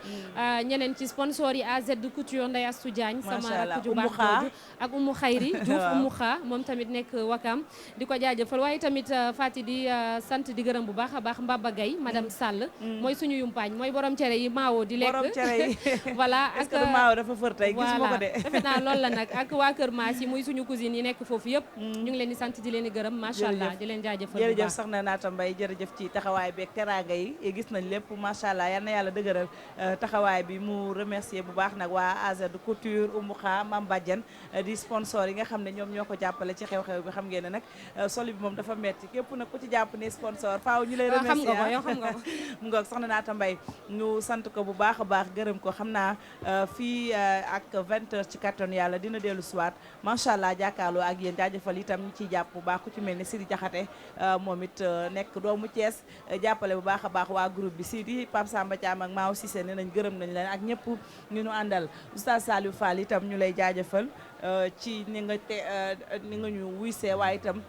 ñeneen ci sponsor yi AZ Couture Ndeye Astou Diagne sama rakk ju baax ak Umu Xayri Diouf Umu Xa moom tamit nekk Wakam di ko jaajëfal waaye tamit Fati di sant di gërëm bu baax a baax Mbaba Gaye madame Sall mooy suñu yumpaañ mooy borom cere yi Maawo di lekk borom cere yi voilà est-ce que Maawo dafa fër tey gis ma ko de defe naa loolu la nag ak waa Kër Maas yi muy suñu cousine yi nekk foofu yëpp ñu ngi leen di sant di leen di gërëm macha allah di leen jaajëfal jërëjëf soxna Naata Mbaye jërëjëf ci taxawaay beeg teraanga yi gis nañ lépp macha allah yal na yàlla dëgëral taxawaay bi mu remercier bu baax nag waa AZ Couture Oumou Kha Mam Badiane di sponsor yi nga xam ne ñoom ñoo ko jàppale ci xew-xew bi xam ngeen ne nag soli bi moom dafa metti képp nag ku ci jàpp ne sponsor faaw ñu lay remercier xam nga ko mu ngoog soxna Naata Mbaye ñu sant ko bu baax a baax gërëm ko xam naa fii ak 20h ci kattan yàlla dina dellu siwaat macha allah jàkkaarloo ak yéen jaajëfal itam ñi ciy jàpp bu baax ku ci mel ni Sidi Jaxate moom it nekk doomu Thiès jàppale bu baax a baax waa groupe bi Sidi Pape Samba Thiam ak Maaw Cissé ne nañ gërëm nañ leen ak ñëpp ñu nu àndal Oustaz Saliou Fall itam ñu lay jaajëfal ci ni nga ñu wuysee waaye itam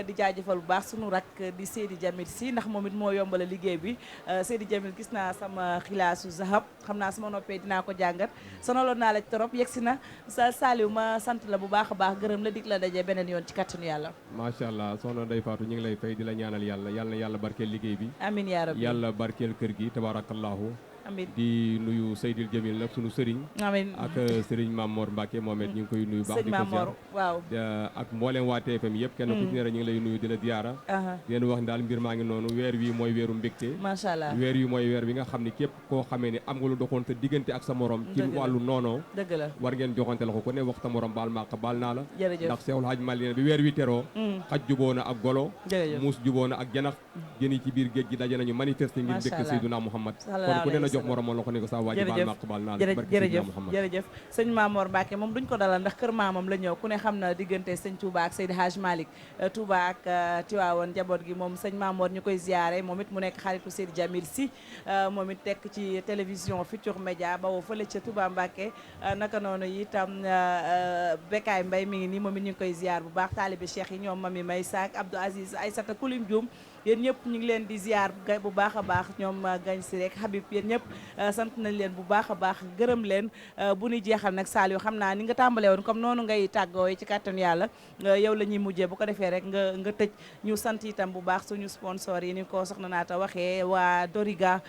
di jaajëfal bu baax sunu rak di Seydi Jamil si ndax moom it moo yombala liggéey bi Seydi Jamil gis naa sama xilaasu zahab xam naa sama noppee dinaa ko jàngat sonaloon naa la trop yegsi na sa Saliou ma sant la bu baax a baax gërëm la dig la daje beneen yoon ci kattanu yàlla macha allah soxna Ndeye Fatou ñu ngi lay fay di la ñaanal yàlla yal na yàlla barkeel liggéey bi amin yaa rabbi yàlla barkeel kër gi tabarakallahu amiin di nuyu Seydil Jamil nag sunu sëriñ amiin ak sëriñ Mamor Mbacke moom it ñu ngi koy nuyu baax di ko Mamor waaw ak mboolem waa TFM yëpp kenn ku ci ne rek ñu ngi lay nuyu di la diyaara di leen wax daal mbir maa ngi noonu weer wi mooy weeru mbégte macha allah weer wi mooy weer bi nga xam ne képp koo xamee ne am nga lu doxoon te diggante ak sa morom ci wàllu noonoo dëgg la war ngeen joxante la ko ku ne wax sa morom baal maaq baal naa la jërëjëf ndax Seexul Hajj Maalik bi weer wi teroo xaj juboo na ak golo muus juboo na ak janax jën yi ci biir géej gi daje nañu manifester ngir mbégte Seydina Muhammad kon ku ne na jox moromam la ko ne ko sa waaji baal maaq baal naa la jërëjëf sëñ Mamor Mbacke moom duñ ko dalal ndax kër maamam la ñëw ku ne xam na diggante sëñ Touba ak Seydi Hadj Malick Touba ak Tiwaawoon njaboot gi moom sëñ Mamor ñu koy ziyaare moom it mu nekk xaritu Seydi Jamil si moom it tekk ci télévision Futur Média bawoo fële ca Touba Mbacke naka noonu itam Bekaay Mbay mi ngi nii moom it ñu ngi koy ziyaar bu baax taalibe cheikh yi ñoom Mami May Saak Abdou Aziz Aysata Kulim Dioum yéen ñëpp ñu ngi leen di ziar bu baax a baax ñoom gañ si rek Habib yéen ñëpp sant nañ leen bu baax a baax gërëm leen bu ñu jeexal nag Saliou xam naa ni nga tàmbalee woon comme noonu ngay tàggoo ci kàttan yàlla yow la ñuy mujjee bu ko defee rek nga tëj ñu sant itam bu baax suñu sponsor yi ni ko soxna Naata waxee waa Doriga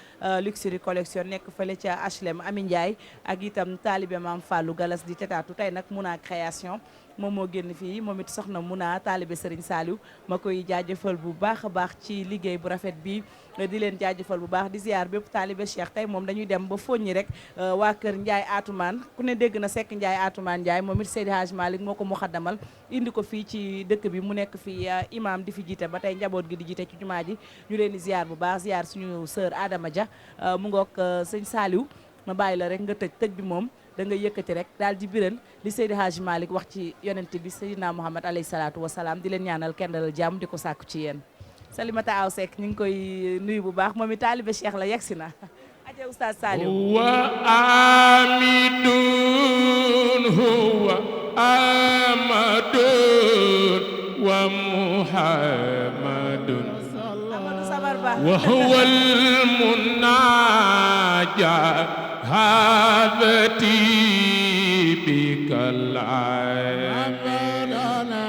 Luxury Collection nekk fële ca HLM Ami Ndiaye ak itam taalibe Maam Fallou Galas di tetaatu tey nag Muna Création moom moo génn fii moom it soxna Muna taalibe Serigne Saliou ma koy jaajëfal bu baax a baax ci liggéey bu rafet bi di leen jaajëfal bu baax di ziar bépp taalibe Cheikh tey moom dañuy dem ba foññi rek waa kër Ndiaye Atoumane ku ne dégg na Seck Ndiaye Atoumane Ndiaye moom it Seydi Hadj Malick moo ko mu xaddamal indi ko fii ci dëkk bi mu nekk fii imam di fi jiite ba tey njaboot gi di jiite ci jumaa ji ñu leen di ziar bu baax ziar suñu sœur Adama Dia mu ngoog sëñ Saliou ma bàyyi la rek nga tëj bi moom da nga yëkkati rek daal di biral li Seydi Hadji Malick wax ci yonent bi Seydina Muhammad alayhi salaatu wasalaam di leen ñaanal kenn dalal jàmm di ko sàkku ci yéen Salimata Aw Seck ñu ngi koy nuyu bu baax moom it taalibe Cheikh la yegsi na aja Oustaz Saliou wa amidun huwa amadun wa muhammadun wa huwa al-munajat هابتي بك العين أمرنا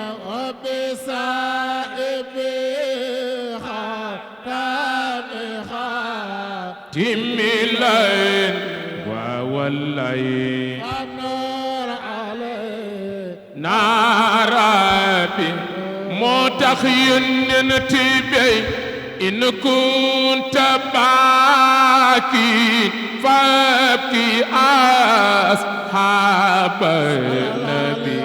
وبسائبي خاتم الليل ووليل النور عليه نار متخين تبي إن كنت باكي فابكي أصحاب النبي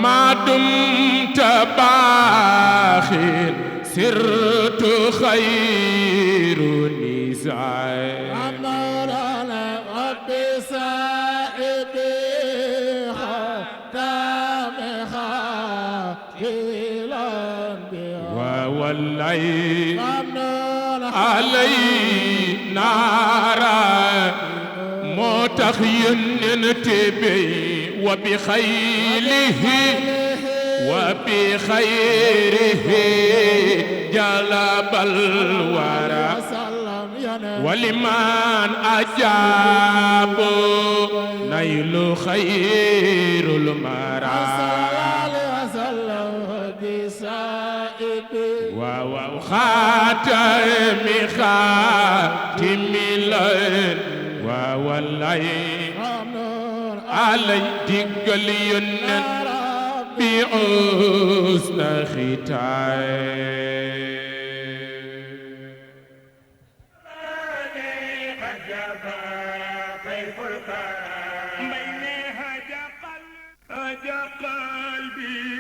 ما دمت باخر سرت خير نساء أمرنا ربي سائبي ختام خاتم والليل علي نارا متخين تبي وبخيله وبخيره جلب الورى ولمن أجاب نيل خير المرام وخاتم لين ووالليل علي دقل ينن بحسن ختام هجا قلبي